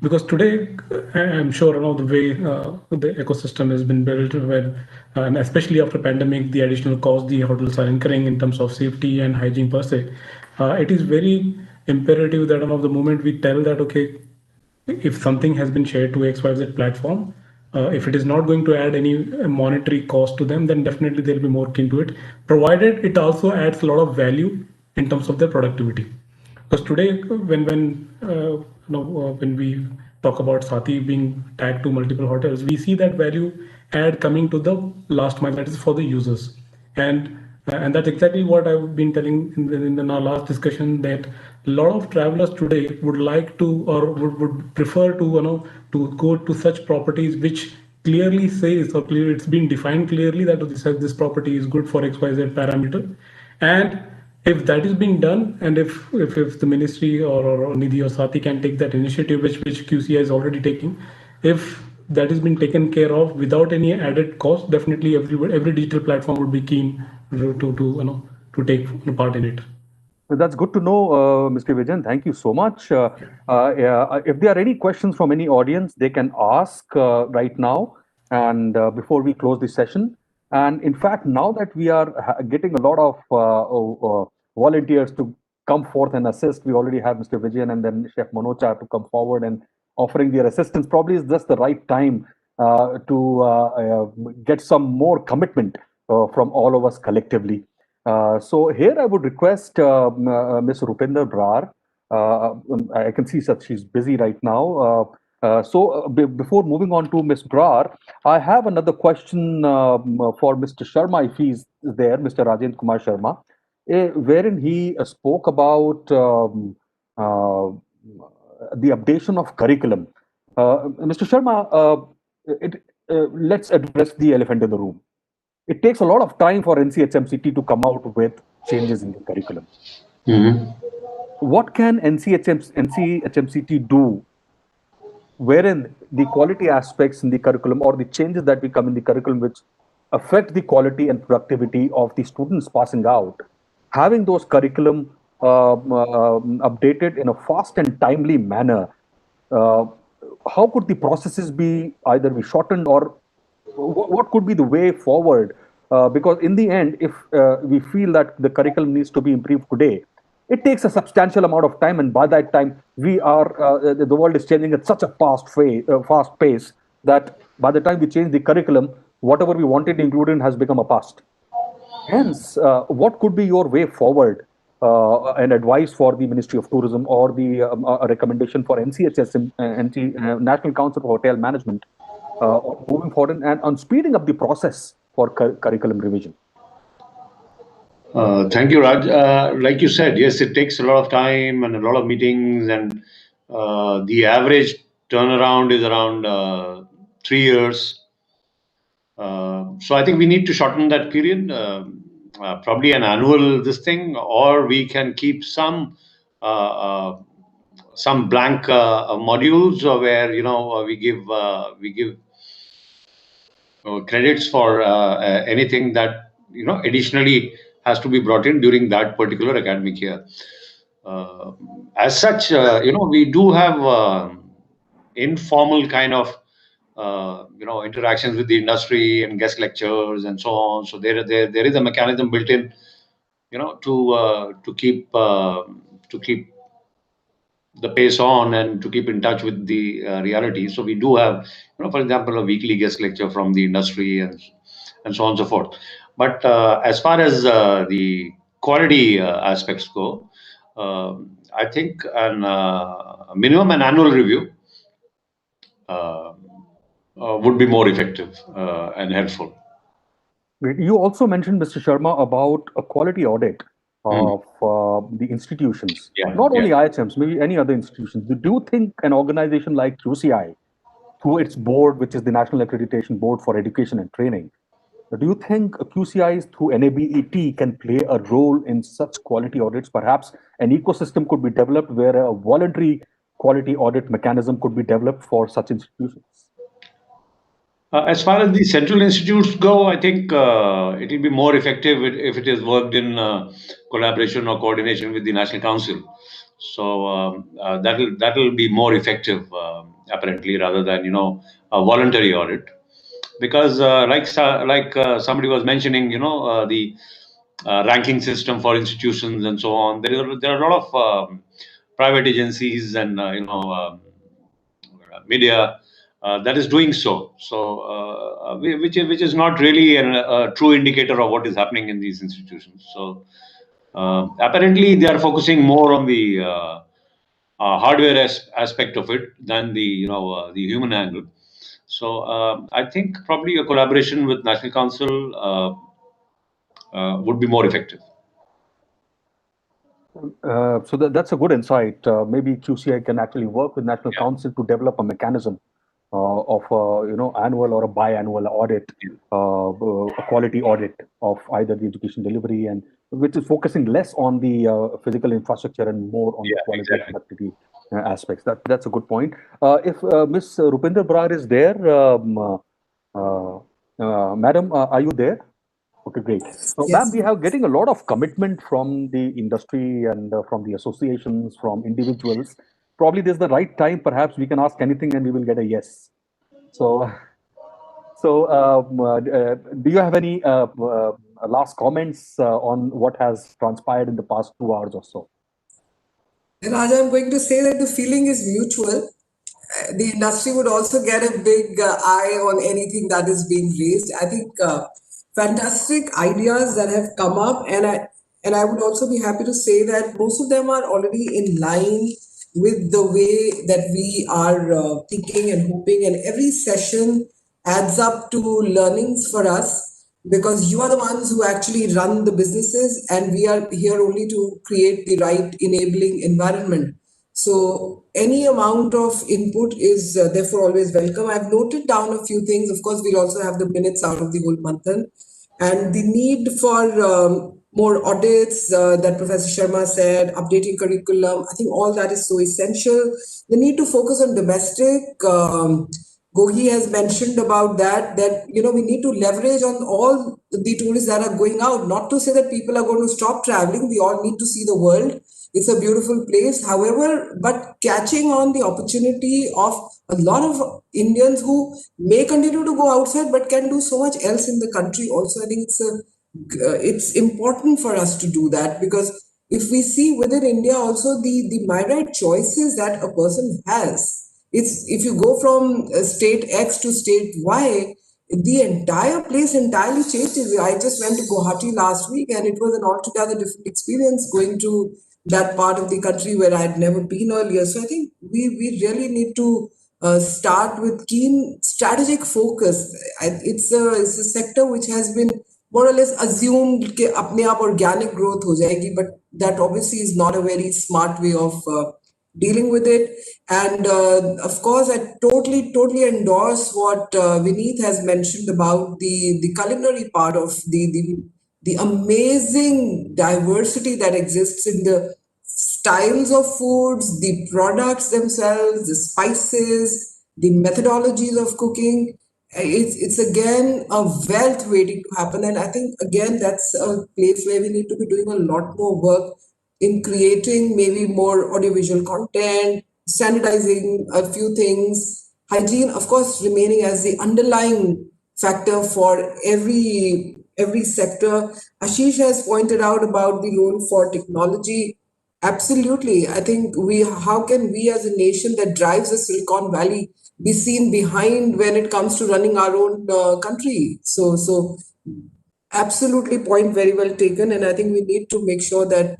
Because today I'm sure the way the ecosystem has been built, where and especially after pandemic, the additional cost the hotels are incurring in terms of safety and hygiene per se, it is very imperative that the moment we tell that okay, if something has been shared to XYZ platform, if it is not going to add any monetary cost to them, then definitely they'll be more keen to it, provided it also adds a lot of value in terms of their productivity. Because today, when we talk about Sati being tagged to multiple hotels, we see that value add coming to the last mile, that is for the users, and that's exactly what I've been telling in our last discussion, that a lot of travelers today would like to or would prefer to to go to such properties which clearly says or clearly it's been defined clearly that this property is good for XYZ parameter. And if that is being done, and if the ministry or Nidhi or Sati can take that initiative, which QCI is already taking, if that has been taken care of without any added cost, definitely every digital platform would be keen to take part in it. That's good to know, Mr. Vijayan. Thank you so much. If there are any questions from any audience, they can ask right now, and before we close this session. And in fact, now that we are getting a lot of volunteers to come forth and assist, we already have Mr. Vijayan and then Chef Manocha to come forward and offering their assistance. Probably is just the right time to get some more commitment from all of us collectively. So here I would request Ms. Rupinder Brar. I can see that she's busy right now. Before moving on to Ms. Brar, I have another question for Mr. Sharma, if he's there, Mr. Rajendra Kumar Sharma, wherein he spoke about the updation of curriculum. Mr. Sharma, let's address the elephant in the room. It takes a lot of time for NCHMCT to come out with changes in the curriculum. What can NCHMCT do wherein the quality aspects in the curriculum or the changes that become in the curriculum which affect the quality and productivity of the students passing out, having those curriculum updated in a fast and timely manner, how could the processes be either be shortened, or what could be the way forward? Because in the end, if we feel that the curriculum needs to be improved today, it takes a substantial amount of time, and by that time, we are the world is changing at such a fast pace that by the time we change the curriculum, whatever we wanted included has become a past. Hence, what could be your way forward and advice for the Ministry of Tourism, or the recommendation for NCHS, National Council for Hotel Management, moving forward and on speeding up the process for curriculum revision? Thank you, Raj. Like you said, yes, it takes a lot of time and a lot of meetings, and the average turnaround is around 3 years. So I think we need to shorten that period, probably an annual this thing, or we can keep some blank modules where we give credits for anything that additionally has to be brought in during that particular academic year. As such, we do have informal kind of interactions with the industry and guest lectures and so on. So there is a mechanism built in, to keep the pace on and to keep in touch with the reality. So we do have, for example, a weekly guest lecture from the industry and so on and so forth. But as far as the quality aspects go, I think a minimum an annual review would be more effective and helpful. You also mentioned, Mr. Sharma, about a quality audit of the institutions, not only IHMs, maybe any other institutions. Do you think an organization like QCI, through its board, which is the National Accreditation Board for Education and Training, Do you think QCIs through NABET can play a role in such quality audits? Perhaps an ecosystem could be developed where a voluntary quality audit mechanism could be developed for such institutions. As far as the central institutes go, I think it will be more effective if it is worked in collaboration or coordination with the National Council. So that'll be more effective, apparently, rather than a voluntary audit. Because somebody was mentioning, the ranking system for institutions and so on. There are a lot of private agencies and media that is doing so. So which is not really a true indicator of what is happening in these institutions. So apparently they are focusing more on the hardware aspect of it than the the human angle. So I think probably a collaboration with National Council would be more effective. So that's a good insight. Maybe QCI can actually work with National Council to develop a mechanism of annual or a biannual audit, a quality audit of either the education delivery, and which is focusing less on the physical infrastructure and more on the quality and productivity aspects. That's a good point. If Ms. Rupinder Brar is there, Madam, are you there? Okay, great. So, Yes. ma'am, we have getting a lot of commitment from the industry and from the associations, from individuals. Probably this is the right time. Perhaps we can ask anything and we will get a yes. So, do you have any last comments on what has transpired in the past 2 hours or so? Raja, I'm going to say that the feeling is mutual. The industry would also get a big eye on anything that is being raised. I think fantastic ideas that have come up, and I would also be happy to say that most of them are already in line with the way that we are thinking and hoping, and every session adds up to learnings for us, because you are the ones who actually run the businesses, and we are here only to create the right enabling environment. So any amount of input is therefore always welcome. I've noted down a few things. Of course, we'll also have the minutes out of the whole Manthan, and the need for more audits that Professor Sharma said, updating curriculum. I think all that is so essential. The need to focus on domestic. Gogi has mentioned about that we need to leverage on all the tourists that are going out. Not to say that people are going to stop traveling. We all need to see the world. It's a beautiful place. However, but catching on the opportunity of a lot of Indians who may continue to go outside but can do so much else in the country also. I think it's important for us to do that, because if we see within India also the myriad choices that a person has, it's if you go from state X to state Y, the entire place entirely changes. I just went to Guwahati last week, and it was an altogether different experience going to that part of the country where I had never been earlier. So I think we really need to start with keen strategic focus. It's a sector which has been more or less assumed that apne aap organic growth ho jayegi, but that obviously is not a very smart way of dealing with it. And of course, I totally endorse what Vineet has mentioned about the culinary part of the amazing diversity that exists in the styles of foods, the products themselves, the spices, the methodologies of cooking. It's again a wealth waiting to happen. And I think, again, that's a place where we need to be doing a lot more work in creating maybe more audiovisual content, standardizing a few things, hygiene, of course, remaining as the underlying factor for every sector. Ashish has pointed out about the role for technology. Absolutely. I think how can we as a nation that drives the Silicon Valley be seen behind when it comes to running our own country? So absolutely, point very well taken. And I think we need to make sure that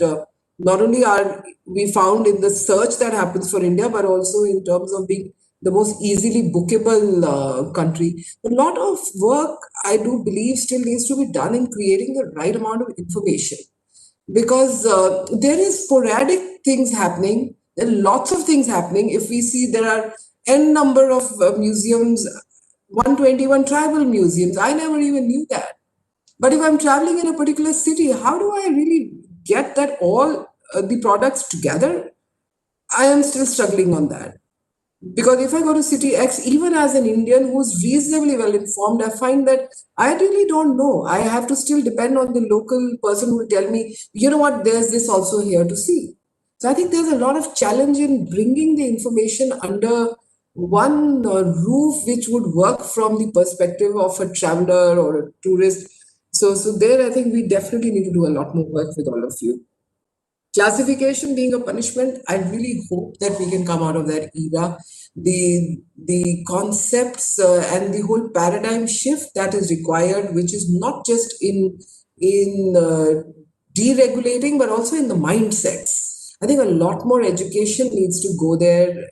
not only are we found in the search that happens for India, but also in terms of being the most easily bookable country. A lot of work, I do believe, still needs to be done in creating the right amount of information, because there is sporadic things happening. There are lots of things happening. If we see there are n number of museums, 121 tribal museums. I never even knew that. But if I'm traveling in a particular city, how do I really get that all the products together? I am still struggling on that. Because if I go to city X, even as an Indian who's reasonably well informed, I find that I really don't know. I have to still depend on the local person who will tell me, you know what, there's this also here to see. So I think there's a lot of challenge in bringing the information under one roof, which would work from the perspective of a traveler or a tourist. So there, I think we definitely need to do a lot more work with all of you. Classification being a punishment, I really hope that we can come out of that era. The concepts and the whole paradigm shift that is required, which is not just in deregulating, but also in the mindsets. I think a lot more education needs to go there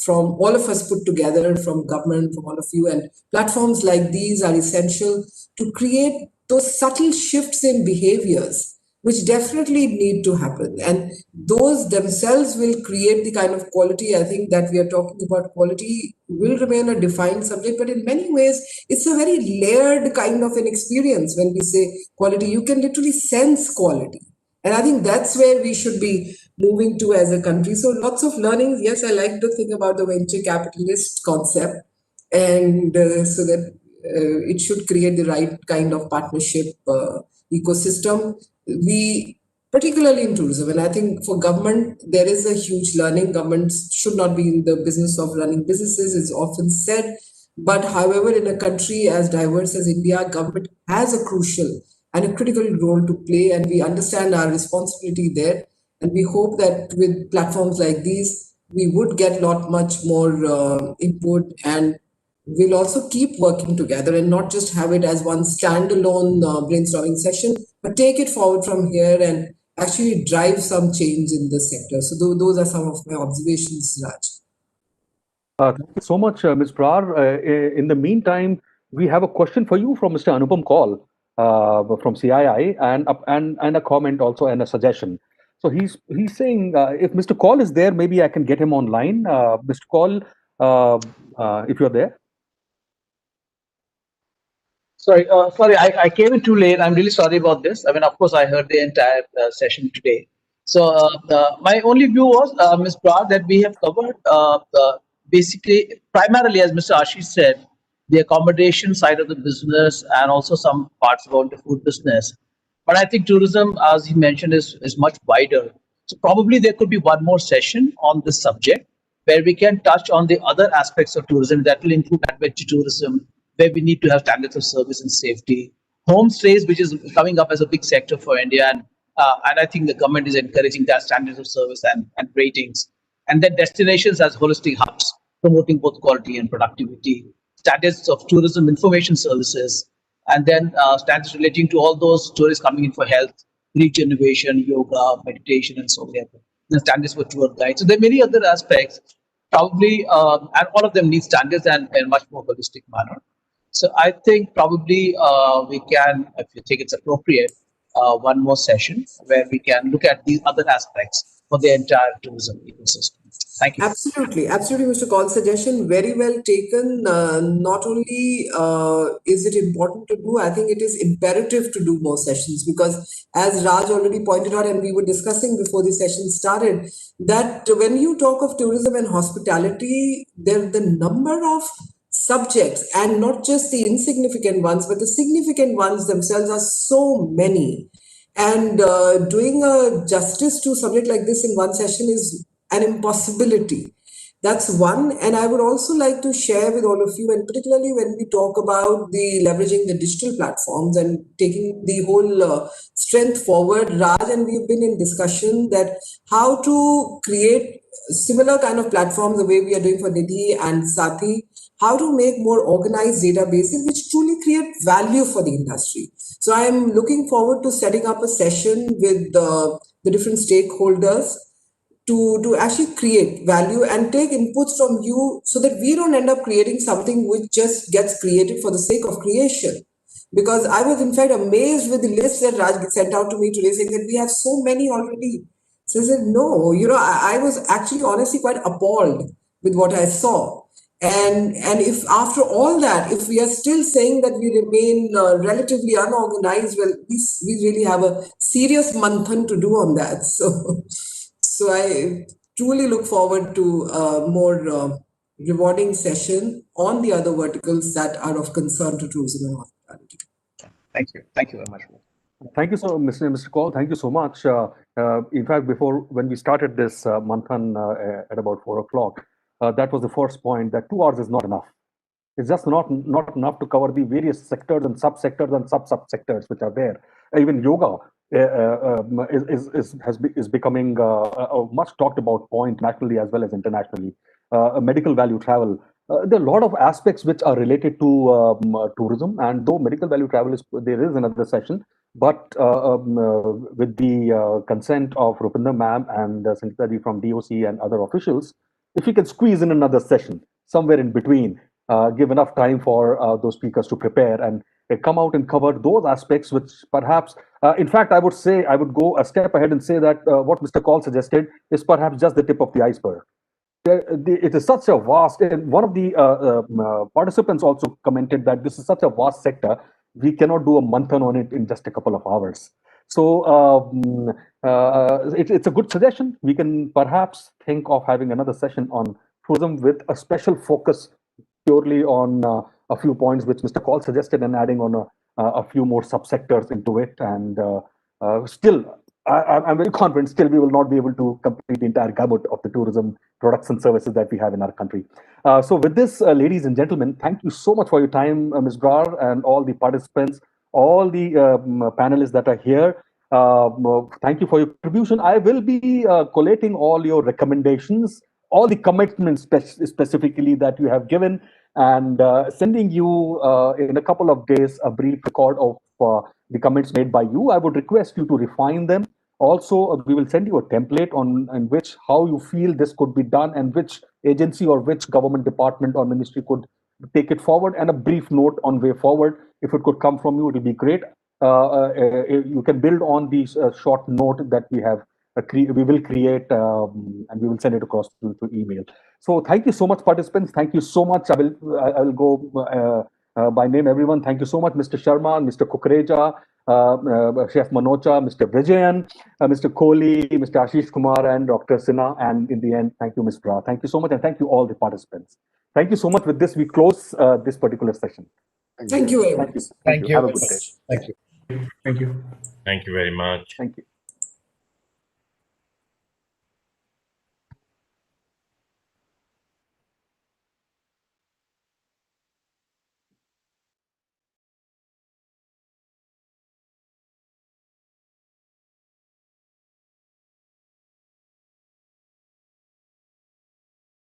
from all of us put together, from government, from all of you, and platforms like these are essential to create those subtle shifts in behaviors which definitely need to happen. And those themselves will create the kind of quality. I think that we are talking about quality will remain a defined subject, but in many ways, it's a very layered kind of an experience when we say quality. You can literally sense quality. And I think that's where we should be moving to as a country. So lots of learnings. Yes, I like to think about the venture capitalist concept, and so that it should create the right kind of partnership ecosystem. We, particularly in tourism, and I think for government, there is a huge learning. Governments should not be in the business of running businesses, is often said. But however, in a country as diverse as India, government has a crucial and a critical role to play, and we understand our responsibility there. And we hope that with platforms like these, we would get a lot much more input, and we'll also keep working together and not just have it as one standalone brainstorming session, but take it forward from here and actually drive some change in the sector. So those are some of my observations, Raj. Thank you so much, Ms. Brar. In the meantime, we have a question for you from Mr. Anupam Kaul from CII, and a comment also and a suggestion. So he's saying if Mr. Kaul is there, maybe I can get him online. Mr. Kaul, if you're there. Sorry, I came in too late. I'm really sorry about this. I mean, of course, I heard the entire session today. So my only view was, Ms. Brad, that we have covered basically, primarily, as Mr. Ashish said, the accommodation side of the business and also some parts about the food business. But I think tourism, as he mentioned, is much wider. So probably there could be one more session on this subject where we can touch on the other aspects of tourism that will include adventure tourism, where we need to have standards of service and safety, homestays, which is coming up as a big sector for India, and I think the government is encouraging that standards of service and ratings, and then destinations as holistic hubs, promoting both quality and productivity, standards of tourism information services, and then standards relating to all those tourists coming in for health, regeneration, yoga, meditation, and so on. The standards for tour guides. So there are many other aspects, probably, and all of them need standards and in a much more holistic manner. So I think probably we can, if you think it's appropriate, one more session where we can look at these other aspects for the entire tourism ecosystem. Thank you. Absolutely, Mr. Kaul's suggestion, very well taken. Not only is it important to do, I think it is imperative to do more sessions, because as Raj already pointed out, and we were discussing before the session started, that when you talk of tourism and hospitality, the number of subjects, and not just the insignificant ones, but the significant ones themselves, are so many. And doing a justice to subject like this in one session is an impossibility. That's one. And I would also like to share with all of you, and particularly when we talk about the leveraging the digital platforms and taking the whole strength forward, Raj and we've been in discussion that how to create similar kind of platforms the way we are doing for Nidhi and Sathi, how to make more organized databases which truly create value for the industry. So I am looking forward to setting up a session with the different stakeholders to actually create value and take inputs from you, so that we don't end up creating something which just gets created for the sake of creation. Because I was in fact amazed with the list that Raj sent out to me today, saying that we have so many already. So I said, no, I was actually honestly quite appalled with what I saw. And if after all that, if we are still saying that we remain relatively unorganized, well, we really have a serious manthan to do on that. So I truly look forward to a more rewarding session on the other verticals that are of concern to tourism and hospitality. Thank you. Thank you very much. Thank you so, Mr. Kaul. Thank you so much. In fact, when we started this manthan at about 4 o'clock, that was the first point, that 2 hours is not enough. It's just not enough to cover the various sectors and subsectors and sub-subsectors which are there. Even yoga is becoming a much talked about point nationally as well as internationally. Medical value travel. There are a lot of aspects which are related to tourism, and though medical value travel there is another session, but with the consent of Rupinder ma'am and Sangeeta from DOC and other officials, if we can squeeze in another session somewhere in between, give enough time for those speakers to prepare and come out and cover those aspects which perhaps, in fact, I would go a step ahead and say that what Mr. Kaul suggested is perhaps just the tip of the iceberg. It is such a vast, and one of the participants also commented that this is such a vast sector, we cannot do a manthan on it in just a couple of hours. So it's a good suggestion. We can perhaps think of having another session on tourism with a special focus purely on a few points which Mr. Kaul suggested, and adding on a few more subsectors into it. And still, I'm very confident still we will not be able to complete the entire gamut of the tourism products and services that we have in our country. So with this, ladies and gentlemen, thank you so much for your time, Ms. Brar, and all the participants, all the panelists that are here. Thank you for your contribution. I will be collating all your recommendations, all the commitments specifically that you have given, and sending you in a couple of days a brief record of the comments made by you. I would request you to refine them. Also, we will send you a template on how you feel this could be done, and which agency or which government department or ministry could take it forward, and a brief note on way forward. If it could come from you, it would be great. You can build on these short note that we have. We will create and we will send it across to email. So thank you so much, participants. Thank you so much. I will go by name, everyone. Thank you so much, Mr. Sharma, Mr. Kukreja, Chef Manocha, Mr. Vijayan, Mr. Kohli, Mr. Ashish Kumar, and Dr. Sinha. And in the end, thank you, Ms. Bra. Thank you so much, and thank you all the participants. Thank you so much. With this, we close this particular session. Thank you very much. Thank you. Have a good day. Thank you. Thank you. Thank you very much. Thank you.